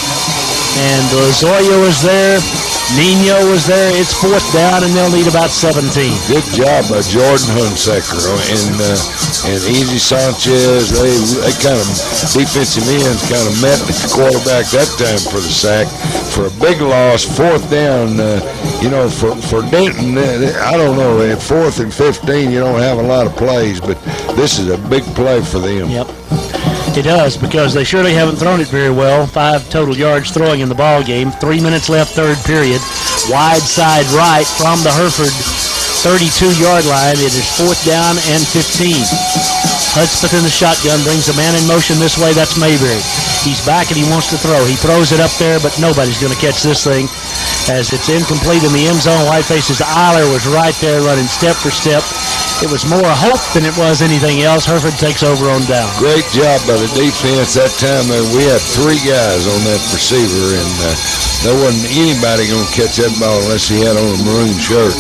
And Lozoya was there. Nino was there. It's 4th down, and they'll need about 17. Good job by Jordan Hunsaker and Easy Sanchez. They kind of, defensive ends kind of met the quarterback that time for the sack. For a big loss, 4th down, for Denton, I don't know, at 4th and 15, you don't have a lot of plays, but this is a big play for them. Yep. It does, because they surely haven't thrown it very well. 5 total yards throwing in the ball game. 3 minutes left, 3rd period. Wide side right from the Hereford 32-yard line. It is 4th down and 15. Hudspeth in the shotgun brings a man in motion this way. That's Mayberry. He's back and he wants to throw. He throws it up there, but nobody's going to catch this thing as it's incomplete in the end zone. Whiteface's Eiler was right there running step for step. It was more hope than it was anything else. Hereford takes over on down. Great job by the defense that time. We had 3 guys on that receiver, and there wasn't anybody going to catch that ball unless he had on a maroon shirt.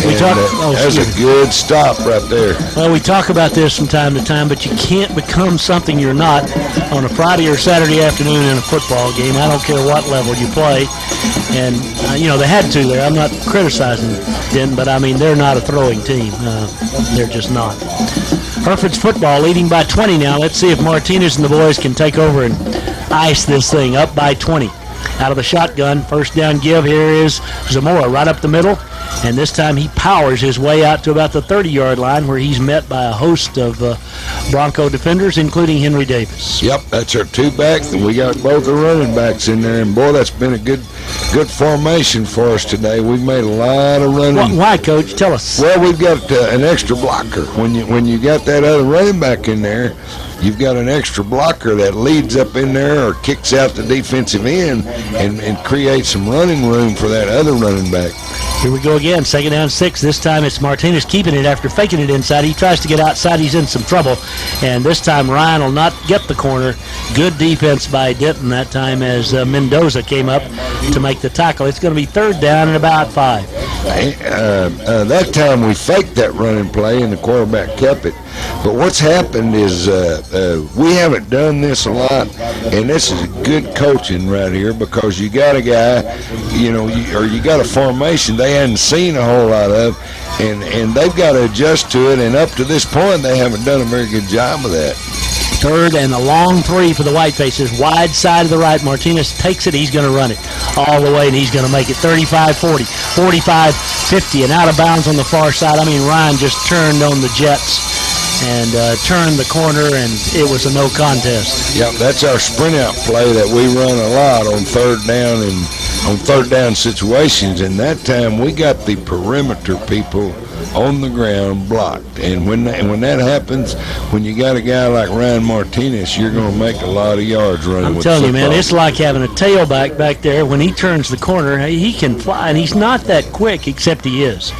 That was a good stop right there. Well, we talk about this from time to time, but you can't become something you're not on a Friday or Saturday afternoon in a football game. I don't care what level you play. And, they had to there. I'm not criticizing Denton, but, they're not a throwing team. They're just not. Hereford's football leading by 20 now. Let's see if Martinez and the boys can take over and ice this thing up by 20. Out of the shotgun, first down give. Here is Zamora right up the middle, and this time he powers his way out to about the 30-yard line, where he's met by a host of Bronco defenders, including Henry Davis. Yep, that's our two backs, and we got both the running backs in there. And boy, that's been a good formation for us today. We've made a lot of running. Why, Coach? Tell us. Well, we've got an extra blocker. When you got that other running back in there, you've got an extra blocker that leads up in there or kicks out the defensive end and creates some running room for that other running back. Here we go again, 2nd down 6. This time it's Martinez keeping it after faking it inside. He tries to get outside. He's in some trouble. And this time Ryan will not get the corner. Good defense by Denton that time as Mendoza came up to make the tackle. It's going to be 3rd down and about 5. That time we faked that running play and the quarterback kept it. But what's happened is we haven't done this a lot, and this is good coaching right here, because you got a guy, or you got a formation they hadn't seen a whole lot of, and they've got to adjust to it, and up to this point they haven't done a very good job of that. 3rd and a long 3 for the Whitefaces. Wide side of the right. Martinez takes it. He's going to run it all the way, and he's going to make it 35-40, 45-50, and out of bounds on the far side. I mean, Ryan just turned on the Jets and turned the corner, and it was a no contest. Yep, that's our sprint out play that we run a lot on 3rd down and on 3rd down situations, and that time we got the perimeter people on the ground blocked. And when that happens, when you got a guy like Ryan Martinez, you're going to make a lot of yards running with I'm telling football. you, man, it's like having a tailback back there. When he turns the corner, he can fly, and he's not that quick, except he is.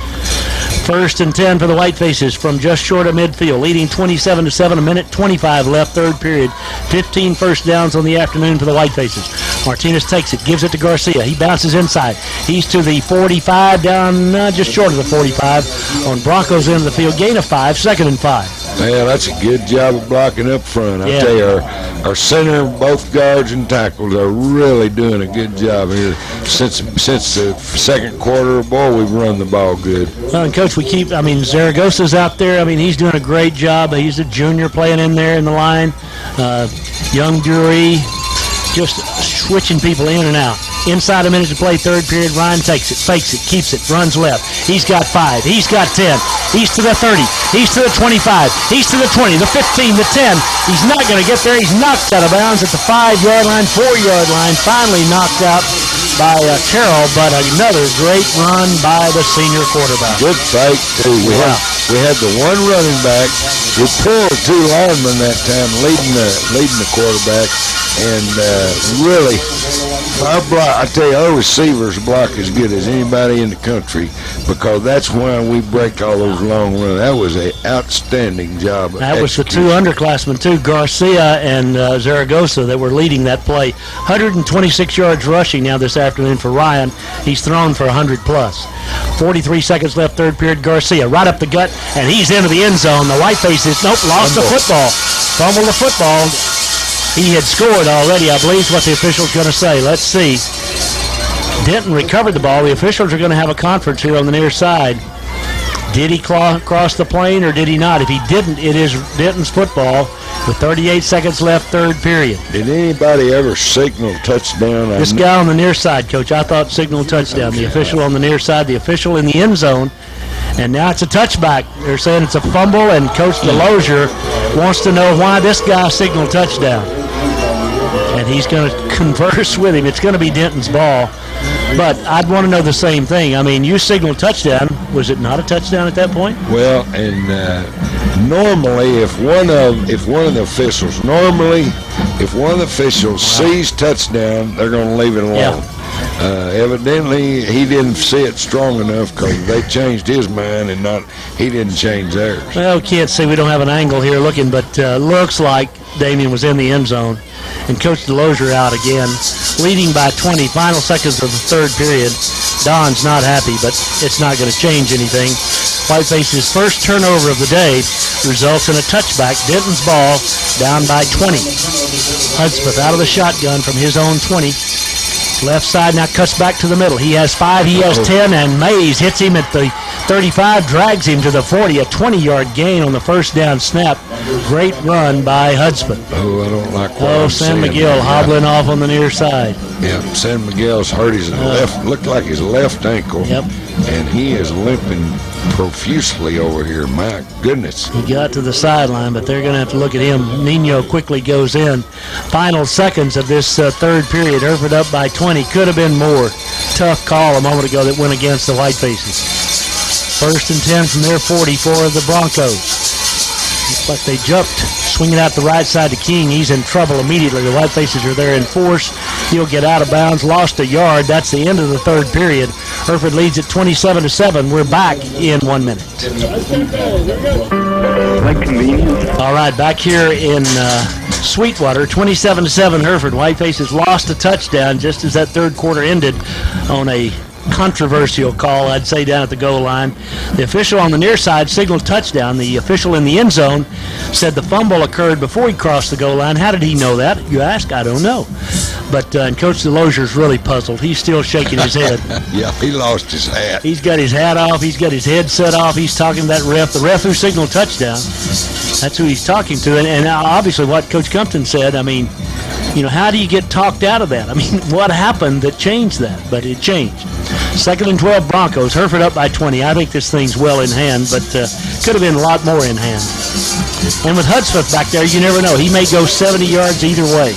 1st and 10 for the Whitefaces from just short of midfield, leading 27-7, a minute 25 left, 3rd period. 15 first downs on the afternoon for the Whitefaces. Martinez takes it, gives it to Garcia. He bounces inside. He's to the 45, down just short of the 45 on Broncos end of the field. Gain of 5, 2nd and 5. Man, that's a good job of blocking up front. I tell you, our center, both guards and tackles are really doing a good job here. Since the 2nd quarter, boy, we've run the ball good. Well, and Coach, Zaragoza's out there. I mean, he's doing a great job. He's a junior playing in there in the line. Young Drury just switching people in and out. Inside a minute to play, 3rd period. Ryan takes it, fakes it, keeps it, runs left. He's got 5. He's got 10. He's to the 30. He's to the 25. He's to the 20, the 15, the 10. He's not going to get there. He's knocked out of bounds at the 5-yard line, 4-yard line. Finally knocked out by Carroll, but another great run by the senior quarterback. Good fake, too. We had the one running back. We pulled 2 linemen that time, leading the quarterback. And really, our block, I tell you, our receivers block as good as anybody in the country, because that's why we break all those long runs. That was an outstanding job. That was the 2 underclassmen, too, Garcia and Zaragoza, that were leading that play. 126 yards rushing now this afternoon for Ryan. He's thrown for 100-plus. 43 seconds left, 3rd period. Garcia right up the gut, and he's into the end zone. The Whitefaces, lost the football. Fumbled the football. He had scored already, I believe is what the official's going to say. Let's see. Denton recovered the ball. The officials are going to have a conference here on the near side. Did he cross the plane or did he not? If he didn't, it is Denton's football with 38 seconds left, 3rd period. Did anybody ever signal touchdown? This guy on the near side, Coach, I thought signaled touchdown. The official on the near side, the official in the end zone. And now it's a touchback. They're saying it's a fumble, and Coach DeLozier wants to know why this guy signaled touchdown. And he's going to converse with him. It's going to be Denton's ball. But I'd want to know the same thing. I mean, you signaled touchdown. Was it not a touchdown at that point? Well, and normally, if one of the officials sees touchdown, they're going to leave it alone. Yeah. Evidently, he didn't see it strong enough, because they changed his mind and he didn't change theirs. Well, we can't see. We don't have an angle here looking, but looks like Damien was in the end zone. And Coach DeLozier out again, leading by 20. Final seconds of the 3rd period. Don's not happy, but it's not going to change anything. Whiteface's first turnover of the day results in a touchback. Denton's ball down by 20. Hudspeth out of the shotgun from his own 20. Left side now cuts back to the middle. He has 5, he has 10, and Mays hits him at the 35, drags him to the 40, a 20-yard gain on the first down snap Great run by Hudspeth. Oh, I don't like what I'm San seeing Miguel there. hobbling off on the near side. Yeah, San Miguel's hurt his left, looked like his left ankle. Yep. And he is limping profusely over here. My goodness. He got to the sideline, but they're going to have to look at him. Nino quickly goes in. Final seconds of this third period. Hereford up by 20. Could have been more. Tough call a moment ago that went against the Whitefaces. 1st and 10 from their 40 for the Broncos. Looks like they jumped, swinging out the right side to King. He's in trouble immediately. The Whitefaces are there in force. He'll get out of bounds, lost a yard. That's the end of the third period. Hereford leads at 27-7. We're back in 1 minute. Like convenient. All right, back here in Sweetwater, 27-7 Hereford. Whitefaces lost a touchdown just as that third quarter ended on a controversial call, I'd say, down at the goal line. The official on the near side signaled touchdown. The official in the end zone said the fumble occurred before he crossed the goal line. How did he know that? You ask, I don't know. But and Coach DeLozier's really puzzled. He's still shaking his head. Yeah, he lost his hat. He's got his hat off. He's got his headset off. He's talking to that ref. The ref who signaled touchdown, that's who he's talking to. And obviously what Coach Compton said, I mean, you know, how do you get talked out of that? I mean, what happened that changed that? But it changed. 2nd and 12 Broncos. Hereford up by 20. I think this thing's well in hand, but could have been a lot more in hand. And with Hudspeth back there, you never know. He may go 70 yards either way.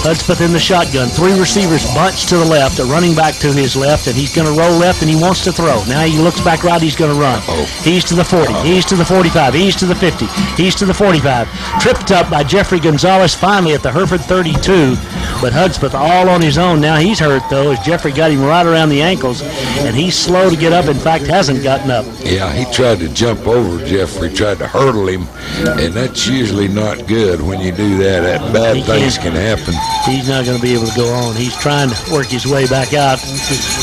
Hudspeth in the shotgun. 3 receivers bunched to the left, a running back to his left, and he's going to roll left, and he wants to throw. Now he looks back right, he's going to run. He's to the 40. He's to the 45. He's to the 50. He's to the 45. Tripped up by Jeffrey Gonzalez finally at the Hereford 32, but Hudspeth all on his own. Now he's hurt, though, as Jeffrey got him right around the ankles, and he's slow to get up. In fact, hasn't gotten up. Yeah, he tried to jump over Jeffrey, tried to hurdle him, and that's usually not good when you do that. Bad things can happen. He's not going to be able to go on. He's trying to work his way back out,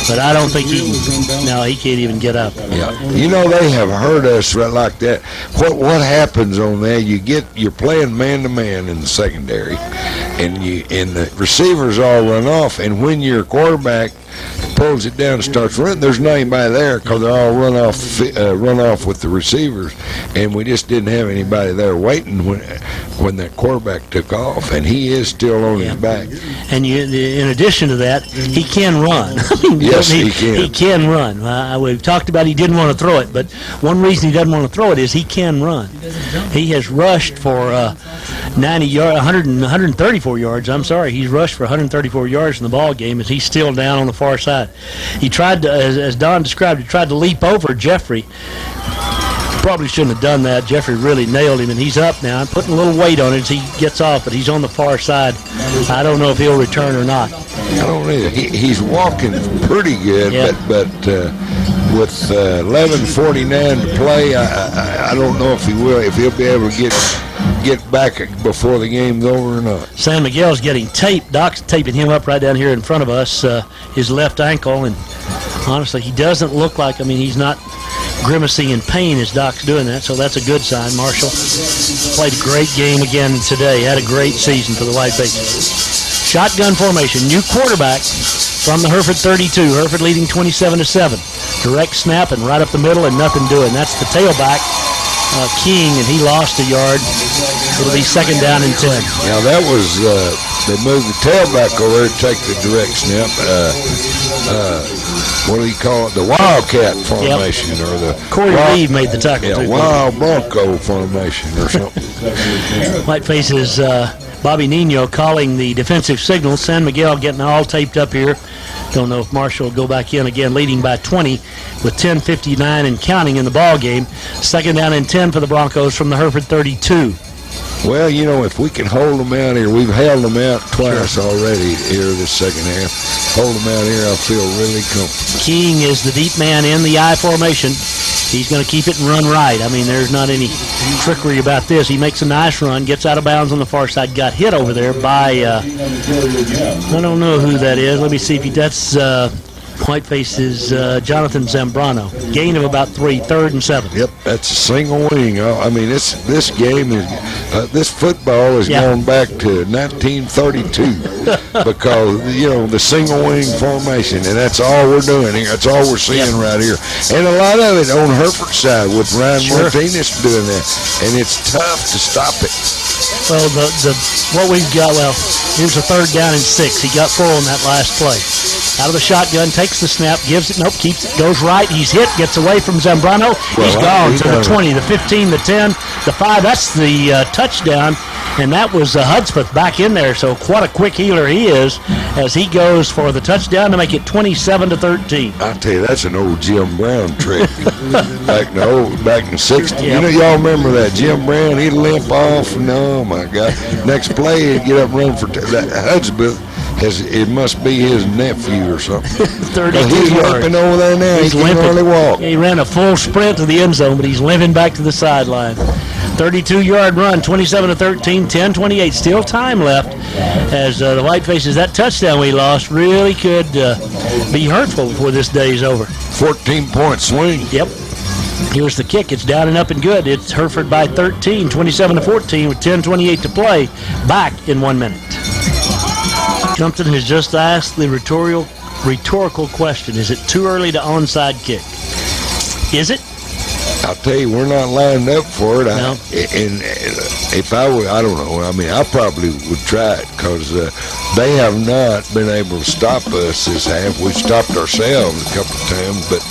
but I don't think he can't even get up. Yeah, you know, they have hurt us right like that. What happens on there? You're playing man to man in the secondary, and the receivers all run off, and when your quarterback pulls it down and starts running, there's not anybody there because they're all run off with the receivers, and we just didn't have anybody there waiting when that quarterback took off, and he is still on his back. And in addition to that, he can run. I mean, yes, he can. He can run. We've talked about he didn't want to throw it, but one reason he doesn't want to throw it is he can run. He has rushed for 134 yards. I'm sorry, he's rushed for 134 yards in the ball game, and he's still down on the far side. He tried to, as Don described, he tried to leap over Jeffrey. Probably shouldn't have done that. Jeffrey really nailed him, and he's up now. I'm putting a little weight on it as he gets off, but he's on the far side. I don't know if he'll return or not. I don't either. He's walking pretty good, but with 11:49 to play, I don't know if he will. If he'll be able to get back before the game's over or not. San Miguel's getting taped. Doc's taping him up right down here in front of us, his left ankle, and honestly, he doesn't look like, he's not grimacing in pain as Doc's doing that, so that's a good sign. Marshall played a great game again today. Had a great season for the Whitefaces. Shotgun formation, new quarterback from the Hereford 32. Hereford leading 27-7. Direct snap and right up the middle and nothing doing. That's the tailback, King, and he lost a yard. It'll be 2nd down and 10. Now that was they moved the tailback over to take the direct snap. What do you call it? The Wildcat formation, or the Corey Reeve made the tackle. Yeah, Wild Bronco formation or something. Whitefaces, Bobby Nino calling the defensive signal. San Miguel getting all taped up here. Don't know if Marshall will go back in again, leading by 20 with 10:59 and counting in the ball game. 2nd down and 10 for the Broncos from the Hereford 32. Well, you know, if we can hold them out here, we've held them out twice already here this second half. Hold them out here, I feel really comfortable. King is the deep man in the I formation. He's going to keep it and run right. There's not any trickery about this. He makes a nice run, gets out of bounds on the far side, got hit over there by, I don't know who that is. Let me see if that's Whiteface is Jonathan Zambrano. Gain of about 3, 3rd and 7. Yep, that's a single wing. I mean, this game is this football is going back to 1932 because the single wing formation, and that's all we're doing here. That's all we're seeing right here, and a lot of it on Hereford side with Ryan Martinez doing that, and it's tough to stop it. Well, what we've got, here's a 3rd down and 6. He got 4 on that last play. Out of the shotgun, takes the snap, gives it, keeps it, goes right. He's hit, gets away from Zambrano. He's gone to the 20, the 15, the 10, the 5. That's the touchdown, and that was Hudspeth back in there. So what a quick healer he is as he goes for the touchdown to make it 27-13. I tell you, that's an old Jim Brown trick back in the 60s. Yep. Y'all remember that Jim Brown? He'd limp off, and oh my God, next play he'd get up and run for that Hudspeth. It must be his nephew or something. 32 he's yards. limping over there now. He's he can hardly walk. He ran a full sprint to the end zone, but he's limping back to the sideline. 32-yard run, 27-13, 10-28. Still time left as the Whitefaces, that touchdown we lost really could be hurtful before this day is over. 14-point swing. Yep. Here's the kick. It's down and up and good. It's Hereford by 13, 27-14 with 10:28 to play. Back in 1 minute. Compton has just asked the rhetorical question. Is it too early to onside kick? Is it? I'll tell you, we're not lined up for it. No. And if I would, I don't know. I mean, I probably would try it because they have not been able to stop us this half. We've stopped ourselves a couple of times, but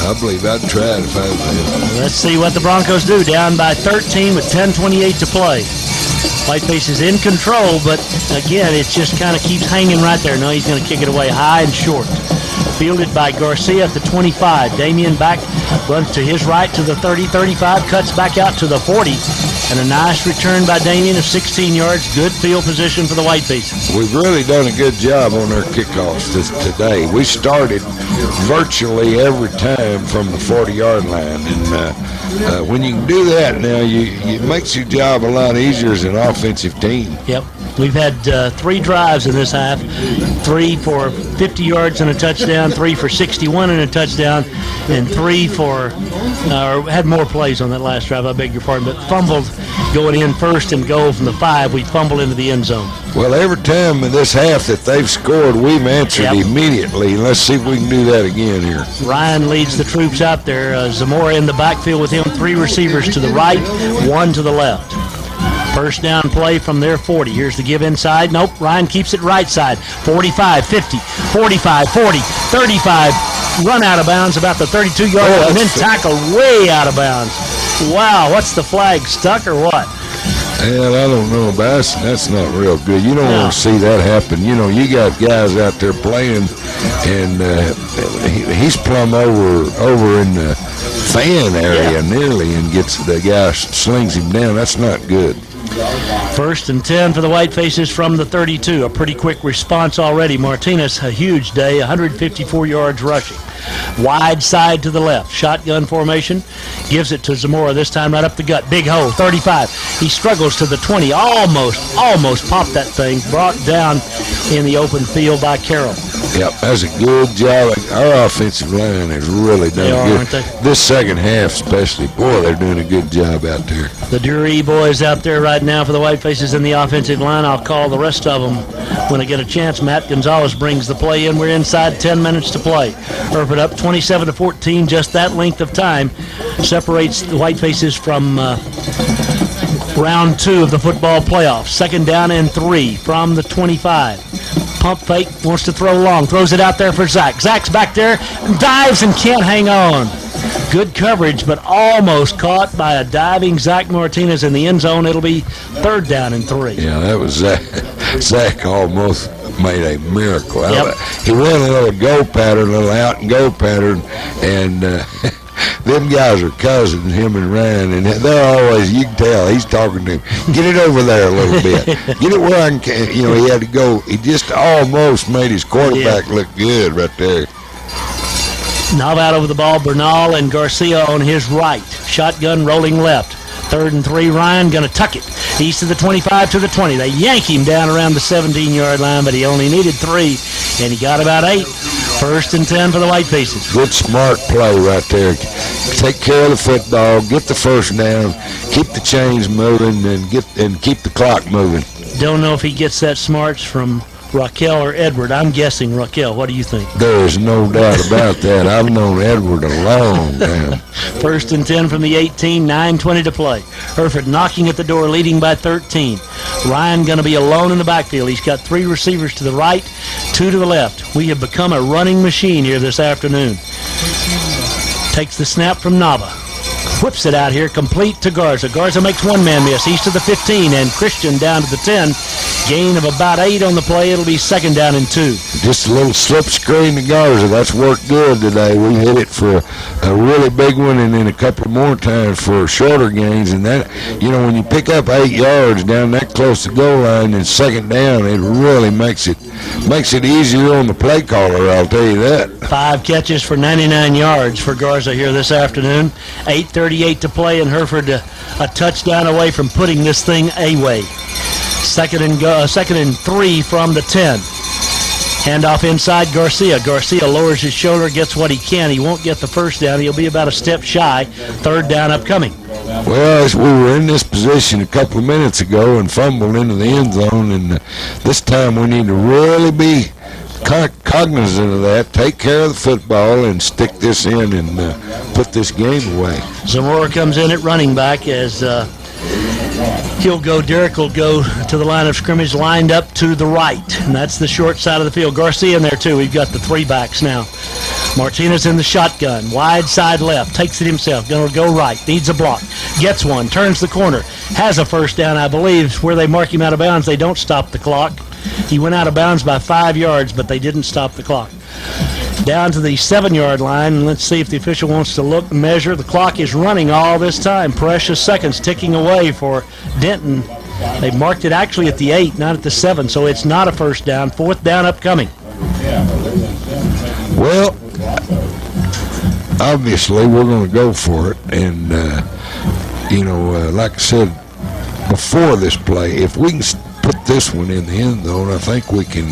I believe I'd try it if I was them. Let's see what the Broncos do. Down by 13 with 10:28 to play. Whiteface is in control, but again, it just kind of keeps hanging right there. No, he's going to kick it away high and short. Fielded by Garcia at the 25. Damian back, runs to his right to the 30, 35, cuts back out to the 40. And a nice return by Damian of 16 yards. Good field position for the Whitefaces. We've really done a good job on our kickoffs today. We started virtually every time from the 40-yard line. And when you can do that now, it makes your job a lot easier as an offensive team. Yep. We've had 3 drives in this half, 3 for 50 yards and a touchdown, 3 for 61 and a touchdown, and 3 for, had more plays on that last drive, I beg your pardon, but fumbled going in first and goal from the 5. We fumbled into the end zone. Well, every time in this half that they've scored, we've answered immediately. Let's see if we can do that again here. Ryan leads the troops out there. Zamora in the backfield with him, 3 receivers to the right, 1 to the left. First down play from their 40. Here's the give inside. Nope, Ryan keeps it right side. 45, 50, 45, 40, 35. Run out of bounds about the 32-yard line and then tackled way out of bounds. Wow, what's the flag, stuck or what? Well, I don't know, but that's not real good. You don't want to see that happen. You got guys out there playing, and he's plumb over in the fan area nearly and gets the guy, slings him down. That's not good. First and 10 for the Whitefaces from the 32. A pretty quick response already. Martinez, a huge day, 154 yards rushing. Wide side to the left. Shotgun formation. Gives it to Zamora, this time right up the gut. Big hole, 35. He struggles to the 20. Almost popped that thing. Brought down in the open field by Carroll. Yep, that's a good job. Our offensive line has really done good. Aren't they? This second half especially. Boy, they're doing a good job out there. The Dury boys out there right now for the Whitefaces in the offensive line. I'll call the rest of them when I get a chance. Matt Gonzalez brings the play in. We're inside 10 minutes to play. Hereford up 27-14. Just that length of time separates the Whitefaces from round 2 of the football playoffs. Second down and 3 from the 25. Pump fake, wants to throw long, throws it out there for Zach. Zach's back there, dives and can't hang on. Good coverage, but almost caught by a diving Zach Martinez in the end zone. It'll be 3rd down and 3. Yeah, that was Zach. Zach almost made a miracle. Yep. He ran a little go pattern, a little out and go pattern, and them guys are cousins, him and Ryan, and they're always, you can tell, he's talking to him. Get it over there a little bit. Get it where I can, he had to go. He just almost made his quarterback look good right there. Knob out over the ball, Bernal and Garcia on his right. Shotgun rolling left. 3rd and 3, Ryan going to tuck it. East of the 25 to the 20. They yank him down around the 17-yard line, but he only needed 3, and he got about 8. First and 10 for the White Faces. Good, smart play right there. Take care of the football, get the first down, keep the chains moving, and keep the clock moving. Don't know if he gets that smarts from Raquel or Edward. I'm guessing Raquel. What do you think? There is no doubt about that. I've known Edward a long time. First and 10 from the 18, 9:20 to play. Hereford knocking at the door, leading by 13. Ryan going to be alone in the backfield. He's got 3 receivers to the right, 2 to the left. We have become a running machine here this afternoon. Takes the snap from Nava. Whips it out here, complete to Garza. Garza makes one man miss. He's to the 15, and Christian down to the 10. Gain of about 8 on the play. It'll be second down and 2. Just a little slip screen to Garza. That's worked good today. We hit it for a really big one and then a couple more times for shorter gains. And that, when you pick up 8 yards down that close to goal line and second down, it really makes it easier on the play caller, I'll tell you that. 5 catches for 99 yards for Garza here this afternoon. 8:38 to play, and Hereford a touchdown away from putting this thing away. Second and 3 from the 10. Handoff inside Garcia. Garcia lowers his shoulder, gets what he can. He won't get the first down. He'll be about a step shy. Third down upcoming. Well, as we were in this position a couple of minutes ago and fumbled into the end zone, and this time we need to really be cognizant of that, take care of the football, and stick this in and put this game away. Zamora comes in at running back as Derek will go to the line of scrimmage, lined up to the right, and that's the short side of the field. Garcia in there too. We've got the 3 backs now. Martinez in the shotgun, wide side left, takes it himself, going to go right, needs a block, gets one, turns the corner, has a first down, I believe. Where they mark him out of bounds, they don't stop the clock. He went out of bounds by 5 yards, but they didn't stop the clock. Down to the 7-yard line, and let's see if the official wants to look and measure. The clock is running all this time. Precious seconds ticking away for Denton. They marked it actually at the 8, not at the 7, so it's not a first down. Fourth down upcoming. Well, obviously we're going to go for it, and like I said before this play, if we can put this one in the end zone, I think we can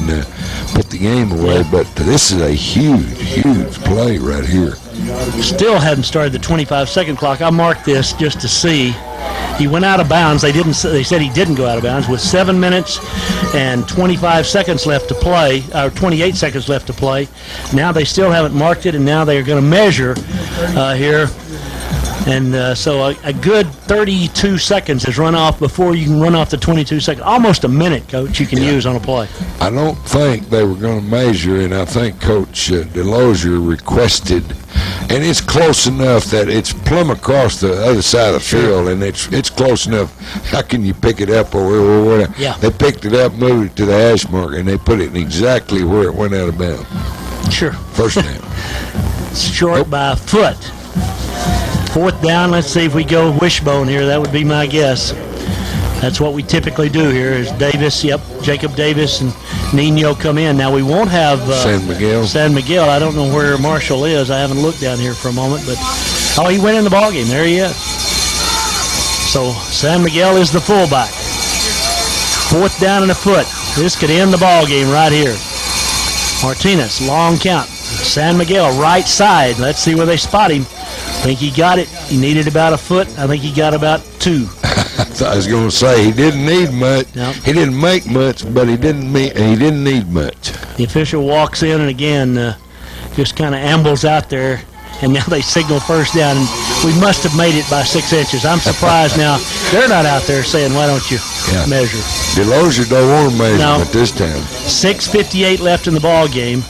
put the game away. But this is a huge play right here. Still hadn't started the 25-second clock. I marked this just to see. He went out of bounds. They said he didn't go out of bounds with 7 minutes and 25 seconds left to play, or 28 seconds left to play. Now they still haven't marked it, and now they are going to measure here. And so a good 32 seconds has run off before you can run off the 22 seconds. Almost a minute, Coach, you can use on a play. I don't think they were going to measure, and I think Coach DeLozier requested, and it's close enough that it's plumb across the other side of the field, and it's close enough. How can you pick it up? Or yeah. They picked it up, moved it to the hash mark, and they put it in exactly where it went out of bounds. Sure. First down. Short by a foot. Fourth down, let's see if we go wishbone here. That would be my guess. That's what we typically do here is Davis, Jacob Davis and Nino come in. Now we won't have San Miguel. I don't know where Marshall is. I haven't looked down here for a moment, but he went in the ballgame. There he is. So San Miguel is the fullback. Fourth down and a foot. This could end the ballgame right here. Martinez, long count. San Miguel, right side. Let's see where they spot him. I think he got it. He needed about a foot. I think he got about 2. I was going to say he didn't need much. Nope. He didn't make much, but he didn't need much. The official walks in and again just kind of ambles out there, and now they signal first down. And we must have made it by 6 inches. I'm surprised now they're not out there saying, "Why don't you measure?" DeLozier don't want to measure at this time. 6:58 left in the ball game.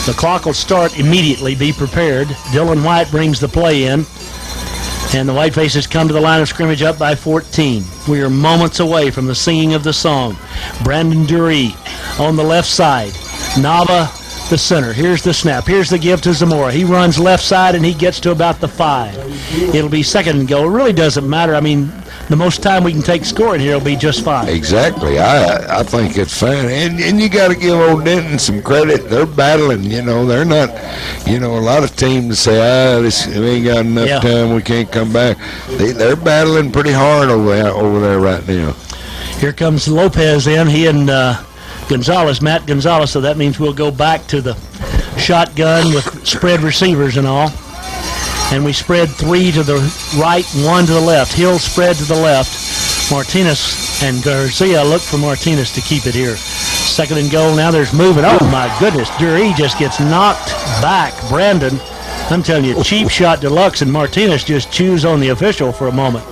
The clock will start immediately. Be prepared. Dylan White brings the play in. And the White Faces come to the line of scrimmage up by 14. We are moments away from the singing of the song. Brandon Dury on the left side. Nava, the center. Here's the snap. Here's the give to Zamora. He runs left side, and he gets to about the 5. It'll be second and goal. It really doesn't matter. I mean, the most time we can take scoring here will be just fine. Exactly. I think it's fine. And you got to give old Denton some credit. They're battling. They're not, a lot of teams say, we ain't got enough time. We can't come back. They're battling pretty hard over there right now. Here comes Lopez in. He and Matt Gonzalez. So that means we'll go back to the shotgun with spread receivers and all. And we spread 3 to the right and 1 to the left. Hill spread to the left. Martinez and Garcia look for Martinez to keep it here. 2nd and goal. Now there's moving. Oh, my goodness. Dury just gets knocked back. Brandon, I'm telling you, cheap shot deluxe, and Martinez just chews on the official for a moment.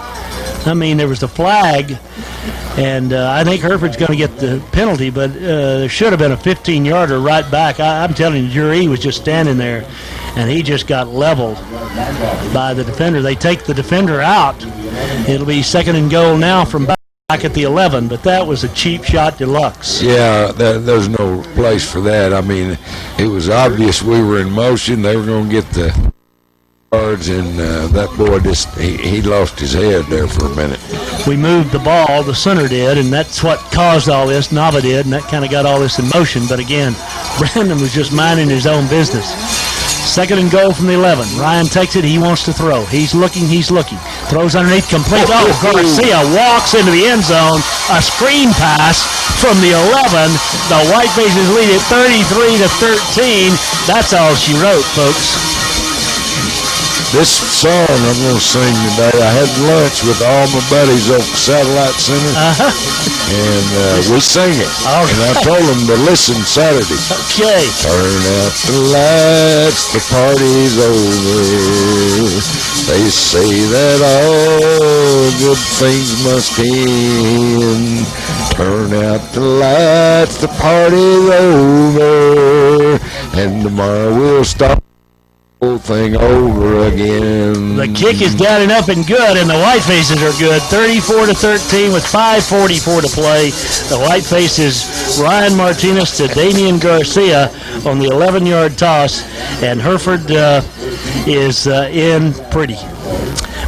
I mean, there was the flag, and I think Hereford's going to get the penalty, but there should have been a 15-yarder right back. I'm telling you, Dury was just standing there, and he just got leveled by the defender. They take the defender out. It'll be 2nd and goal now from back at the 11, but that was a cheap shot deluxe. Yeah, there's no place for that. I mean, it was obvious we were in motion. They were going to get the yards, and that boy just he lost his head there for a minute. We moved the ball, the center did, and that's what caused all this. Nava did, and that kind of got all this in motion. But again, Brandon was just minding his own business. 2nd and goal from the 11. Ryan takes it. He wants to throw. He's looking. Throws underneath, complete. Oh, Garcia walks into the end zone. A screen pass from the 11. The Whitefaces lead it 33-13. That's all she wrote, folks. This song I'm going to sing today, I had lunch with all my buddies over Satellite Center, and we sing it. All and I told them to listen Saturday. Okay. Turn out the lights, the party's over. They say that all good things must end. Turn out the lights, the party's over. And tomorrow we'll start whole thing over again. The kick is down and up and good, and the Whitefaces are good. 34-13 with 5:44 to play. The Whitefaces, Ryan Martinez to Damian Garcia on the 11-yard toss, and Hereford is in pretty.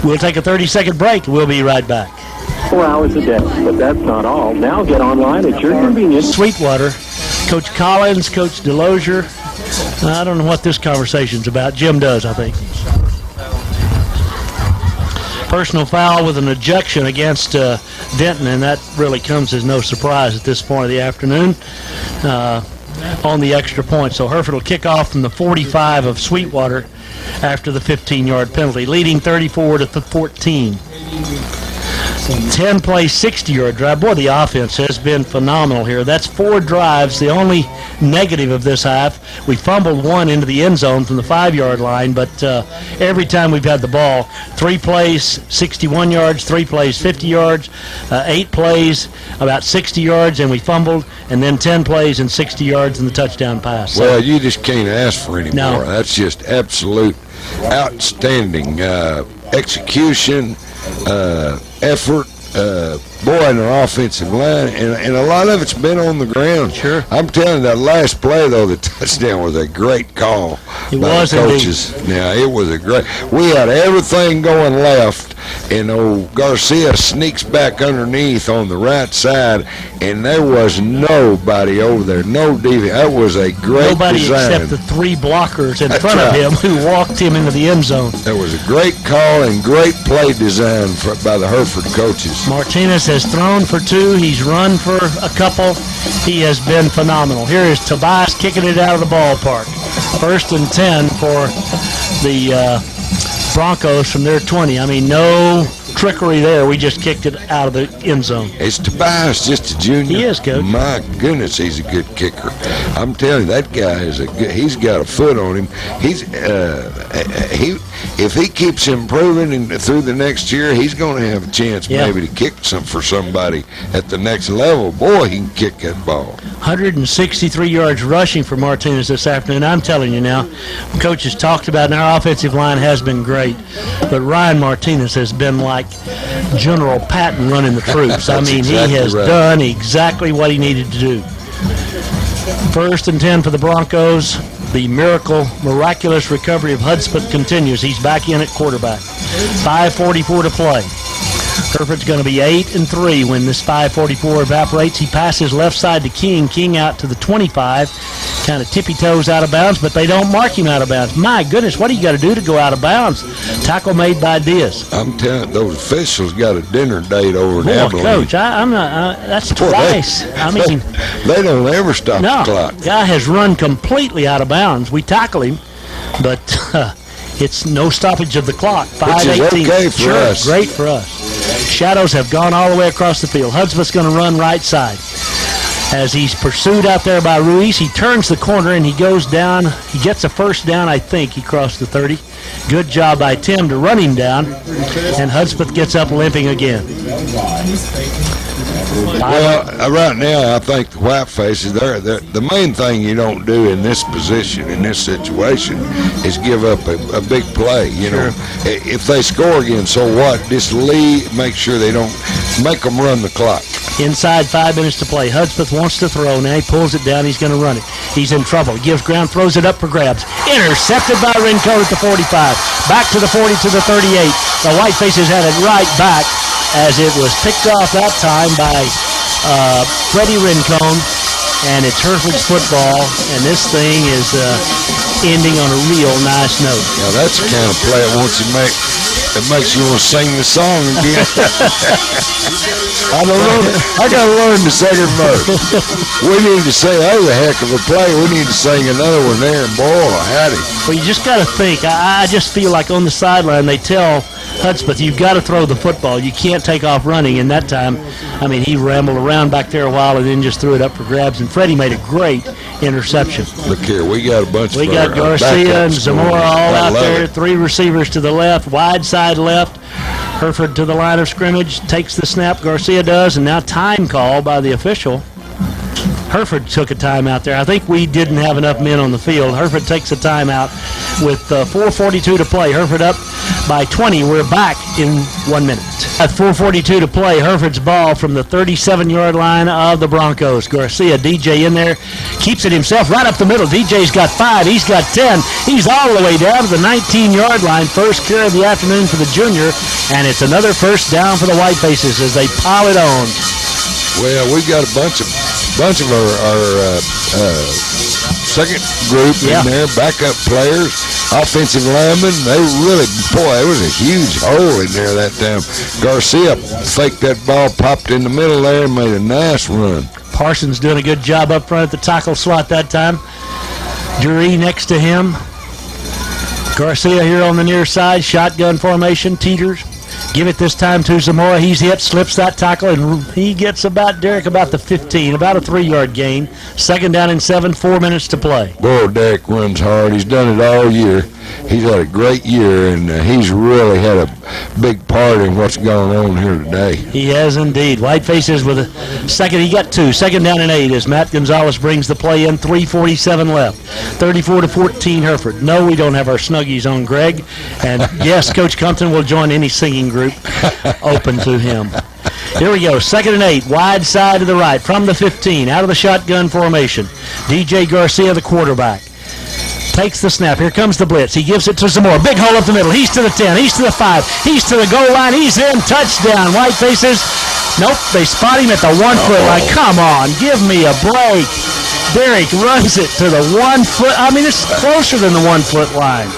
We'll take a 30-second break. We'll be right back. 4 hours a day, but that's not all. Now get online at your convenience. Sweetwater, Coach Collins, Coach Delosier. I don't know what this conversation's about. Jim does, I think. Personal foul with an ejection against Denton, and that really comes as no surprise at this point of the afternoon on the extra point. So Hereford will kick off from the 45 of Sweetwater after the 15-yard penalty, leading 34-14. 10-play, 60-yard drive. Boy, the offense has been phenomenal here. That's 4 drives. The only negative of this half, we fumbled one into the end zone from the 5-yard line, but every time we've had the ball, 3 plays, 61 yards, 3 plays, 50 yards, 8 plays, about 60 yards, and we fumbled, and then 10 plays and 60 yards in the touchdown pass. Well, you just can't ask for any No. more. That's just absolute outstanding execution, effort, boy, in our offensive line, and a lot of it's been on the ground. Sure. I'm telling you, that last play, though, the touchdown was a great call It by was the coaches. Yeah, it was a great. We had everything going left, and old Garcia sneaks back underneath on the right side, and there was nobody over there, no defense. That was a great Nobody design. except the 3 blockers in That's front of right. him who walked him into the end zone. That was a great call and great play design by the Hereford coaches. Martinez has thrown for 2. He's run for a couple. He has been phenomenal. Here is Tobias kicking it out of the ballpark. 1st and 10 for the Broncos from their 20. I mean, no trickery there. We just kicked it out of the end zone. Is Tobias just a junior? He is, Coach. My goodness, he's a good kicker. I'm telling you, that guy is he's got a foot on him. If he keeps improving through the next year, he's going to have a chance maybe to kick for somebody at the next level. Boy, he can kick that ball. 163 yards rushing for Martinez this afternoon. I'm telling you now, Coach has talked about it, and our offensive line has been great. But Ryan Martinez has been like General Patton running the troops. I mean, exactly he has done exactly what he needed to do. 1st and 10 for the Broncos. The miraculous recovery of Hudspeth continues. He's back in at quarterback. 5:44 to play. Hereford's going to be 8-3 when this 5:44 evaporates. He passes left side to King. King out to the 25. Kind of tippy-toes out of bounds, but they don't mark him out of bounds. My goodness, what do you got to do to go out of bounds? Tackle made by Diaz. I'm telling you, those officials got a dinner date over in Boy, Abilene. Coach, I'm not. That's Boy, twice. I mean, they don't ever stop no, the clock. guy has run completely out of bounds. We tackle him, but it's no stoppage of the clock. 5:18. Okay for sure, us. Great for us. Shadows have gone all the way across the field. Hudspeth's going to run right side. As he's pursued out there by Ruiz, he turns the corner and he goes down. He gets a first down, I think. He crossed the 30. Good job by Tim to run him down. And Hudspeth gets up limping again. Well, right now, I think the white faces, the main thing you don't do in this position, in this situation, is give up a big play. You know, if they score again, so what? Just make sure they don't make them run the clock. Inside 5 minutes to play. Hudspeth wants to throw. Now he pulls it down. He's going to run it. He's in trouble. Gives ground, throws it up for grabs. Intercepted by Rincon at the 45. Back to the 40 to the 38. The White Faces had it right back as it was picked off that time by Freddie Rincon. And it's Hereford's football. And this thing is ending on a real nice note. Now that's the kind of play it makes you want to sing the song again. I don't know. I got to learn the second verse. We need to say, that was a heck of a play. We need to sing another one there, and boy, howdy. Well, you just got to think. I just feel like on the sideline they tell Hudspeth, you've got to throw the football. You can't take off running. And that time, I mean, he rambled around back there a while and then just threw it up for grabs. And Freddie made a great interception. Look here, we got a bunch of We got Garcia and Zamora all out there. 3 receivers to the left, wide side left. Hereford to the line of scrimmage, takes the snap. Garcia does, and now time call by the official. Hereford took a timeout there. I think we didn't have enough men on the field. Hereford takes a timeout with 4:42 to play. Hereford up by 20. We're back in 1 minute. At 4:42 to play, Hereford's ball from the 37-yard line of the Broncos. Garcia, DJ in there, keeps it himself right up the middle. DJ's got 5. He's got 10. He's all the way down to the 19-yard line. First carry of the afternoon for the junior, and it's another first down for the White Faces as they pile it on. Well, we got a bunch of our second group in there, backup players, offensive linemen. They really, it was a huge hole in there that time. Garcia faked that ball, popped in the middle there, and made a nice run. Parsons doing a good job up front at the tackle slot that time. Dury next to him. Garcia here on the near side, shotgun formation, teeters. Give it this time to Zamora. He's hit, slips that tackle, and he gets about the 15, about a 3-yard gain. Second down and 7, 4 minutes to play. Boy, Derek runs hard. He's done it all year. He's had a great year, and he's really had a big part in what's going on here today. He has indeed. White Faces with a second. He got 2. Second down and 8 as Matt Gonzalez brings the play in. 3:47 left. 34-14 Hereford. No, we don't have our Snuggies on, Greg. And yes, Coach Compton will join any singing group open to him. Here we go. Second and 8. Wide side to the right from the 15. Out of the shotgun formation. DJ Garcia, the quarterback. Takes the snap. Here comes the blitz. He gives it to Zamora. Big hole up the middle. He's to the 10. He's to the 5. He's to the goal line. He's in. Touchdown. White Faces. Nope. They spot him at the 1-foot line. Come on. Give me a break. Derek runs it to the 1-foot. I mean, it's closer than the 1-foot line.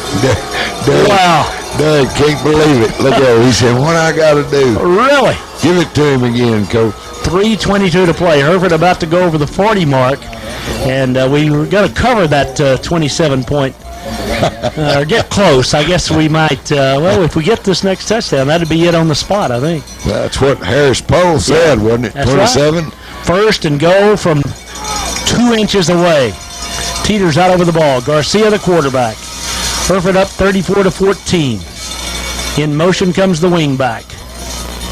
Wow. Derek can't believe it. Look at him. He said, what I got to do? Really? Give it to him again, Coach. 3:22 to play. Hereford about to go over the 40 mark. And we were going to cover that 27-point, or get close. I guess we might, if we get this next touchdown, that'd be it on the spot, I think. That's what Harris Pohl said, wasn't it? That's 27? Right. First and goal from 2 inches away. Teeters out over the ball. Garcia, the quarterback. Hereford up 34-14. In motion comes the wingback.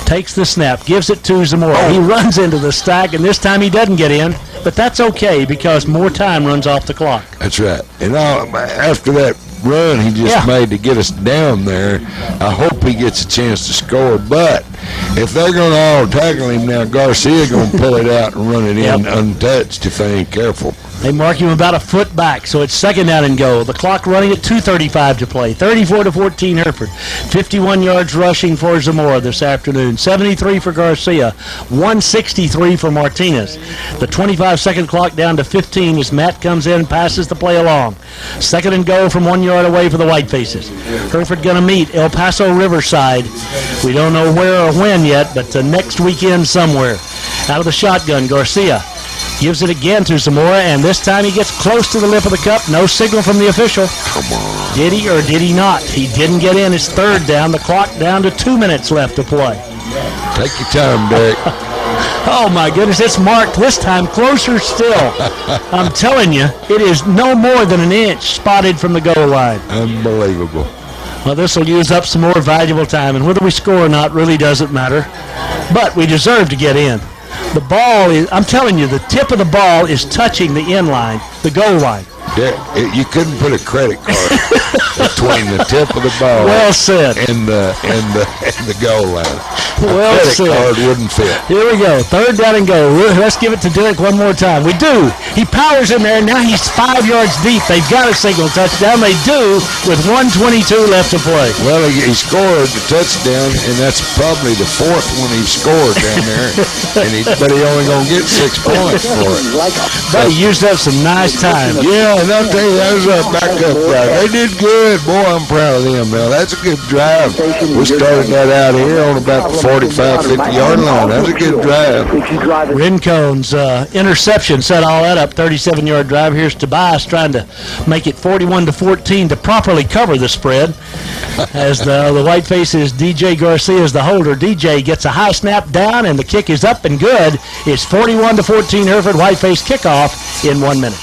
Takes the snap, gives it to Zamora. He runs into the stack, and this time he doesn't get in. But that's okay because more time runs off the clock. That's right. And after that run he just made to get us down there, I hope he gets a chance to score. But if they're going to all tackle him now, Garcia's going to pull it out and run it in untouched if they ain't careful. They mark him about a foot back, so it's second down and goal. The clock running at 2:35 to play. 34-14 Hereford. 51 yards rushing for Zamora this afternoon. 73 for Garcia. 163 for Martinez. The 25-second clock down to 15 as Matt comes in and passes the play along. Second and goal from 1 yard away for the Whitefaces. Hereford going to meet El Paso Riverside. We don't know where or when yet, but next weekend somewhere. Out of the shotgun, Garcia gives it again to Zamora, and this time he gets close to the lip of the cup. No signal from the official. Come on. Did he or did he not? He didn't get in. It's third down. The clock down to 2 minutes left to play. Take your time, Derek. Oh, my goodness. It's marked this time closer still. I'm telling you, it is no more than an inch spotted from the goal line. Unbelievable. Well, this will use up some more valuable time, and whether we score or not really doesn't matter. But we deserve to get in. The ball is, I'm telling you, the tip of the ball is touching the end line, the goal line. You couldn't put a credit card between the tip of the ball well said. and the goal line. Well credit said. card wouldn't fit. Here we go. Third down and go. Let's give it to Derek one more time. We do. He powers in there. Now he's 5 yards deep. They've got a single touchdown. They do with 1:22 left to play. Well, he scored the touchdown, and that's probably the fourth one he scored down there. But he only going to get 6 points for it. But he used up some nice time. Yeah, and I'll tell you, that was our backup drive. They did good. Boy, I'm proud of them, Mel. That's a good drive. We started that out here on about the 45, 50-yard line. That was a good drive. Rincone's interception set all that up. 37-yard drive. Here's Tobias trying to make it 41-14 to properly cover the spread. As the Whitefaces, DJ Garcia is the holder. DJ gets a high snap down, and the kick is up and good. It's 41-14 Hereford. Whiteface kickoff in 1 minute.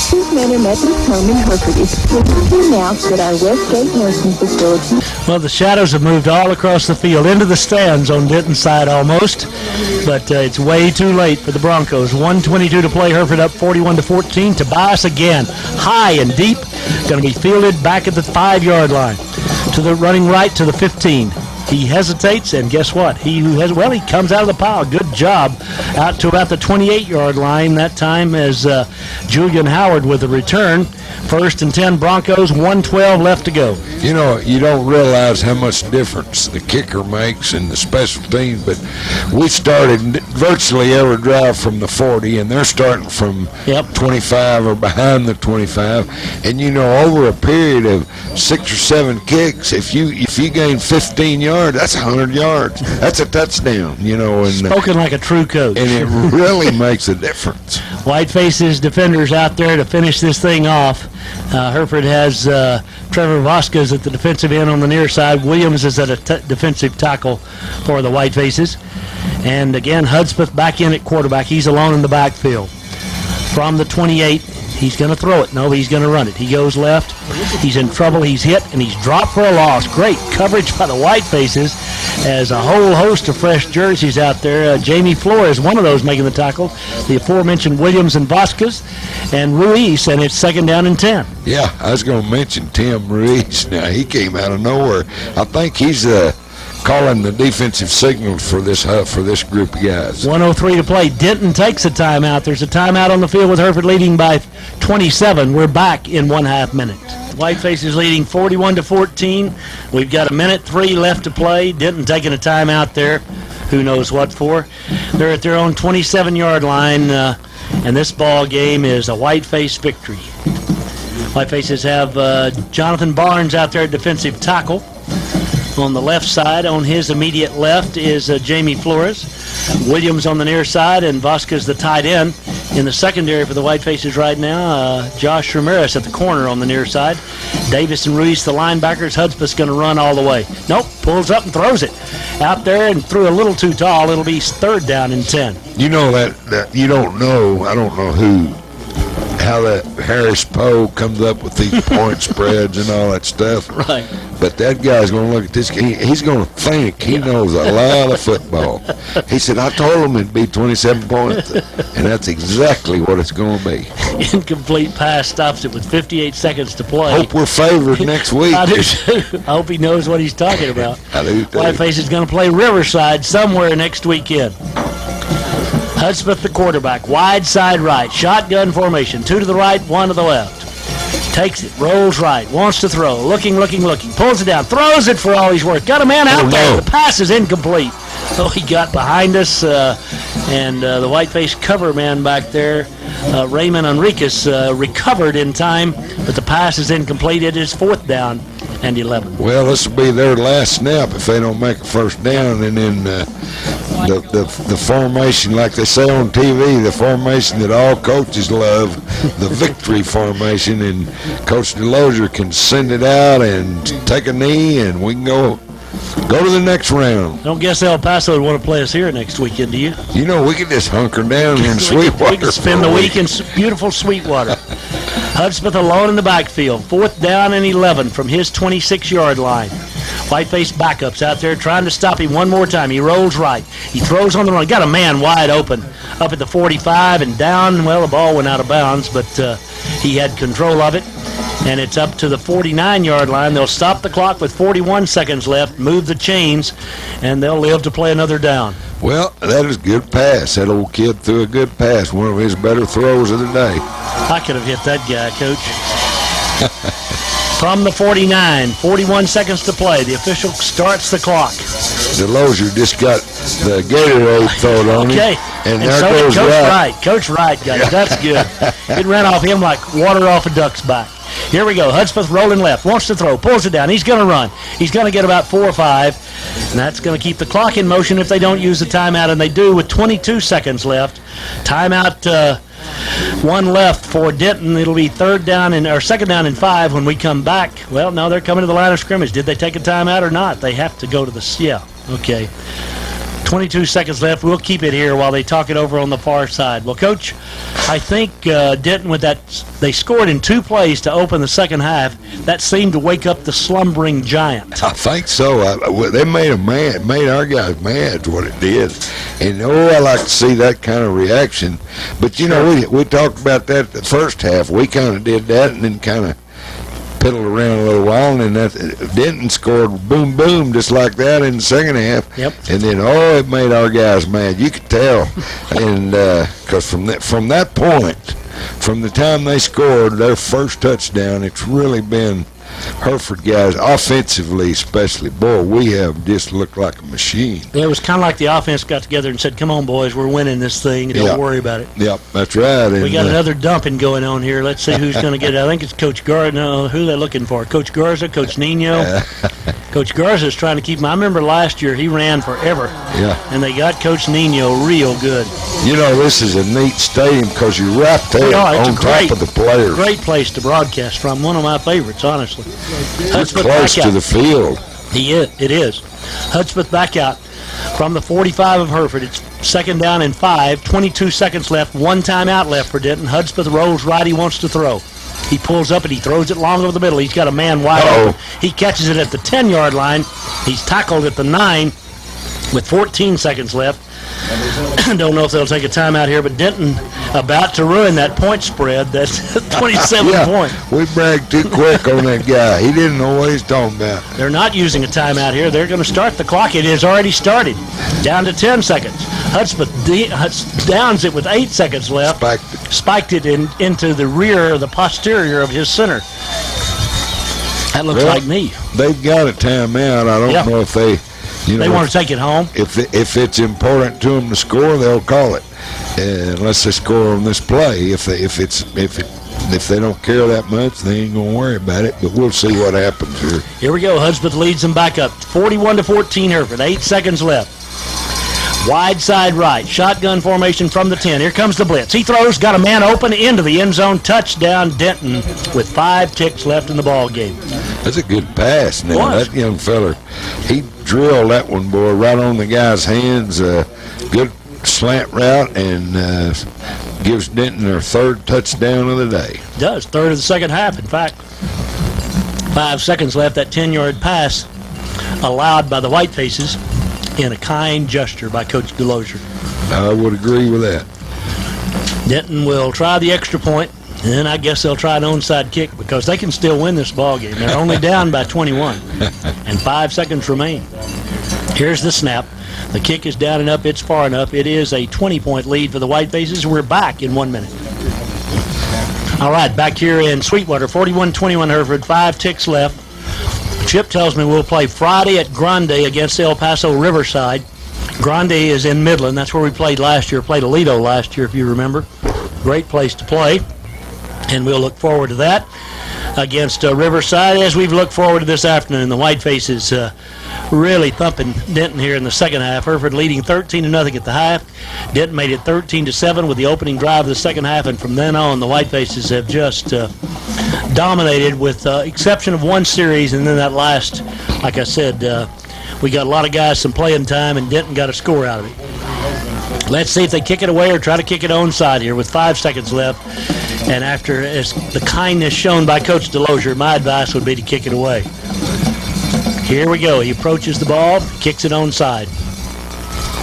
This Manor Methodist Home in Hereford is pleased to announce that our Westgate Nursing Facility. Well, the shadows have moved all across the field, into the stands on Denton's side almost, but it's way too late for the Broncos. 1:22 to play, Hereford up 41-14. Tobias again, high and deep, going to be fielded back at the 5-yard line. To the running right to the 15. He hesitates, and guess what? He comes out of the pile. Good job. Out to about the 28-yard line that time as Julian Howard with the return. First and 10 Broncos, 1:12 left to go. You know, you don't realize how much difference the kicker makes in the special teams, but we started virtually every drive from the 40, and they're starting from 25 or behind the 25. And, you know, over a period of 6 or 7 kicks, if you gain 15 yards, that's 100 yards. That's a touchdown, you know. And spoken like a true coach. And it really makes a difference. Whitefaces defenders out there to finish this thing off. Hereford has Trevor Vasquez at the defensive end on the near side. Williams is at a defensive tackle for the Whitefaces. And again, Hudspeth back in at quarterback. He's alone in the backfield. From the 28, he's going to throw it. No, he's going to run it. He goes left. He's in trouble. He's hit, and he's dropped for a loss. Great coverage by the Whitefaces as a whole host of fresh jerseys out there. Jamie Flores, one of those making the tackle. The aforementioned Williams and Vasquez and Ruiz, and it's second down and 10. Yeah, I was going to mention Tim Ruiz. Now, he came out of nowhere. I think he's calling the defensive signals for this group of guys. 1:03 to play. Denton takes a timeout. There's a timeout on the field with Hereford leading by 27. We're back in 1/2 minute. Whitefaces leading 41-14. We've got 1:03 left to play. Denton taking a timeout there. Who knows what for. They're at their own 27-yard line, and this ball game is a Whiteface victory. Whitefaces have Jonathan Barnes out there at defensive tackle. On the left side, on his immediate left, is Jamie Flores. Williams on the near side, and Vasquez the tight end. In the secondary for the Whitefaces right now, Josh Ramirez at the corner on the near side. Davis and Ruiz, the linebackers. Hudspeth's going to run all the way. Nope, pulls up and throws it. Out there and threw a little too tall. It'll be third down and 10. You know that you don't know, I don't know how that Harris Poe comes up with these point spreads and all that stuff. Right. But that guy's going to look at this. He's going to think he knows a lot of football. He said, I told him it'd be 27 points. And that's exactly what it's going to be. Incomplete pass stops it with 58 seconds to play. Hope we're favored next week. I do too. I hope he knows what he's talking about. I do too. Whiteface is going to play Riverside somewhere next weekend. Hudspeth, the quarterback, wide side right, shotgun formation, 2 to the right, 1 to the left. Takes it, rolls right, wants to throw, looking, pulls it down, throws it for all he's worth. Got a man out there. The pass is incomplete. Oh, he got behind us, and the white-faced cover man back there, Raymond Enriquez, recovered in time, but the pass is incomplete. It is 4th down and 11. Well, this will be their last snap if they don't make a first down, and then the formation, like they say on TV, the formation that all coaches love, the victory formation, and Coach DeLozier can send it out and take a knee, and we can go to the next round. Don't guess El Paso would want to play us here next weekend, do you? You know, we could just hunker down here in Sweetwater. We could spend the week in beautiful Sweetwater. Hudspeth alone in the backfield. 4th down and 11 from his 26-yard line. White-faced backups out there trying to stop him one more time. He rolls right. He throws on the run. Got a man wide open up at the 45 and down. Well, the ball went out of bounds, but he had control of it. And it's up to the 49-yard line. They'll stop the clock with 41 seconds left, move the chains, and they'll live to play another down. Well, that is a good pass. That old kid threw a good pass, one of his better throws of the day. I could have hit that guy, Coach. From the 49, 41 seconds to play. The official starts the clock. DeLozier just got the Gatorade thrown on him. Okay. And there so goes Wright. Coach Wright got it. That's good. It ran off him like water off a duck's back. Here we go. Hudspeth rolling left. Wants to throw. Pulls it down. He's going to run. He's going to get about 4 or 5. And that's going to keep the clock in motion if they don't use the timeout. And they do with 22 seconds left. Timeout 1 left for Denton. It'll be 2nd down and 5 when we come back. Well, no, they're coming to the line of scrimmage. Did they take a timeout or not? They have to go to the, yeah, okay. 22 seconds left. We'll keep it here while they talk it over on the far side. Well, Coach, I think Denton, with that, they scored in 2 plays to open the second half. That seemed to wake up the slumbering giant. I think so. They made them mad, made our guys mad is what it did. And, I like to see that kind of reaction. But, you know, we talked about that the first half. We kind of did that and then kind of piddled around a little while, and then Denton scored boom, boom, just like that in the second half. Yep. And then, it made our guys mad. You could tell. And because from that point, from the time they scored their first touchdown, it's really been Hereford guys, offensively especially. Boy, we have just looked like a machine. It was kind of like the offense got together and said, come on, boys, we're winning this thing. Don't worry about it. Yep, that's right. We got another dumping going on here. Let's see who's going to get it. I think it's Coach Garza. No, who are they looking for? Coach Garza, Coach Nino. Coach Garza is trying to keep him. I remember last year he ran forever. Yeah. And they got Coach Nino real good. You know, this is a neat stadium because you're right there on top of the players. Great place to broadcast from. One of my favorites, honestly. It's close to the field. It is. Hudspeth back out from the 45 of Hereford. It's 2nd down and 5. 22 seconds left. 1 timeout left for Denton. Hudspeth rolls right. He wants to throw. He pulls up and he throws it long over the middle. He's got a man wide open. He catches it at the 10-yard line. He's tackled at the 9 with 14 seconds left. Don't know if they'll take a timeout here, but Denton about to ruin that point spread. That's 27 points. We bragged too quick on that guy. He didn't know what he's talking about. They're not using a timeout here. They're going to start the clock. It has already started. Down to 10 seconds. Hudspeth downs it with 8 seconds left. Spiked it into the rear, the posterior of his center. That looks like me. They've got a timeout. I don't know if they... they want to take it home. If it's important to them to score, they'll call it, unless they score on this play. If they don't care that much, they ain't gonna worry about it. But we'll see what happens here. Here we go. Hudspeth leads them back up, 41-14. Hereford. 8 seconds left. Wide side right, shotgun formation from the 10. Here comes the blitz. He throws, got a man open into the end zone. Touchdown, Denton, with 5 ticks left in the ball game. That's a good pass. Now that young fella, he drilled that one, boy, right on the guy's hands. Good slant route, and gives Denton their 3rd touchdown of the day. Does 3rd of the second half, in fact. 5 seconds left. That 10-yard pass allowed by the Whitefaces in a kind gesture by Coach DeLozier. I would agree with that. Denton will try the extra point, and then I guess they'll try an onside kick because they can still win this ball game. They're only down by 21, and 5 seconds remain. Here's the snap. The kick is down and up. It's far enough. It is a 20-point lead for the White Faces. We're back in 1 minute. All right, back here in Sweetwater, 41-21 Hereford, 5 ticks left. Chip tells me we'll play Friday at Grande against El Paso Riverside. Grande is in Midland. That's where we played last year. Played Aledo last year, if you remember. Great place to play, and we'll look forward to that against Riverside, as we've looked forward to this afternoon. The White Faces really thumping Denton here in the second half. Hereford leading 13-0 at the half. Denton made it 13-7 with the opening drive of the second half, and from then on, the White Faces have just dominated, with exception of one series, and then that last, like I said, we got a lot of guys some playing time, and Denton got a score out of it. Let's see if they kick it away or try to kick it onside here with 5 seconds left. And after the kindness shown by Coach DeLozier, my advice would be to kick it away. Here we go. He approaches the ball, kicks it onside.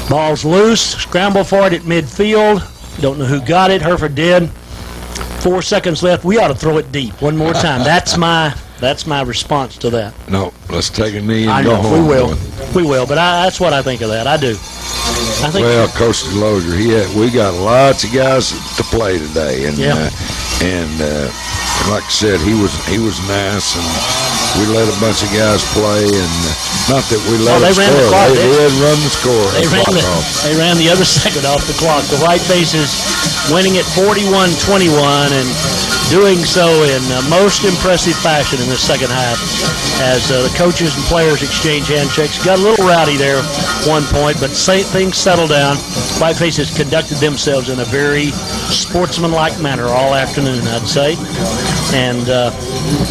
Ball's loose. Scramble for it at midfield. Don't know who got it. Hereford did. 4 seconds left. We ought to throw it deep one more time. That's my response to that. No, let's take a knee and I go know, home. We will, but that's what I think of that. I do. I think. Well, Coach DeLozier, we got lots of guys to play today, and like I said, he was nice, and we let a bunch of guys play, and not that we let them score. They did run the score. They ran the other second off the clock. The White Faces winning it 41-21, and doing so in most impressive fashion in the second half, as the coaches and players exchange handshakes. Got a little rowdy there at one point, but things settled down. White Faces conducted themselves in a very sportsmanlike manner all afternoon, I'd say. And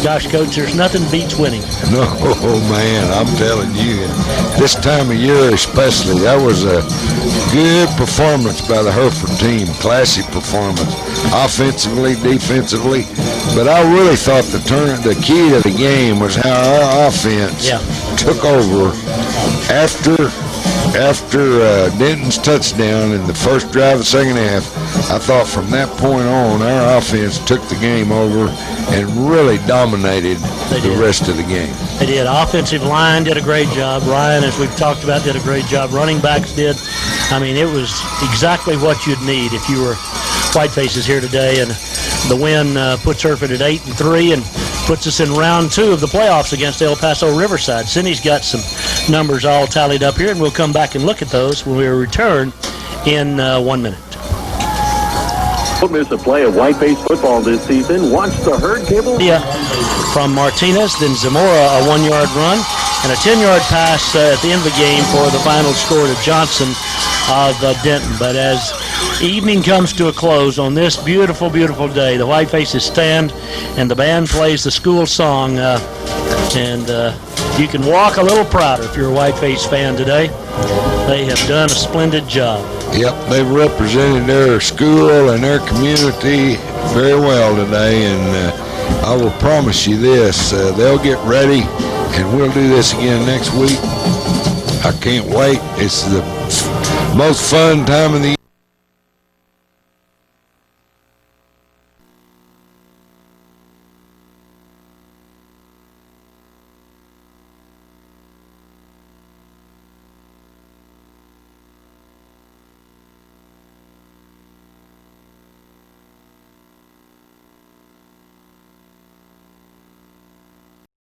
gosh, Coach, there's nothing beats winning. No, man, I'm telling you, this time of year especially, that was a good performance by the Hereford team, classy performance, offensively, defensively. But I really thought the key to the game was how our offense took over after Denton's touchdown in the first drive of the second half. I thought from that point on, our offense took the game over and really dominated the rest of the game. They did. Offensive line did a great job. Ryan, as we've talked about, did a great job. Running backs did. I mean, it was exactly what you'd need if you were White Faces here today. And the win puts Hereford at 8-3 and puts us in round 2 of the playoffs against El Paso Riverside. Cindy's got some numbers all tallied up here, and we'll come back and look at those when we return in 1 minute. Don't miss a play of White Face football this season. Watch the herd cable. From Martinez, then Zamora a 1-yard run, and a 10-yard pass at the end of the game for the final score to Johnson of Denton. But as evening comes to a close on this beautiful, beautiful day, the White Faces stand, and the band plays the school song, and you can walk a little prouder if you're a White Face fan today. They have done a splendid job. Yep, they've represented their school and their community very well today, and I will promise you this, they'll get ready, and we'll do this again next week. I can't wait. It's the most fun time of the year.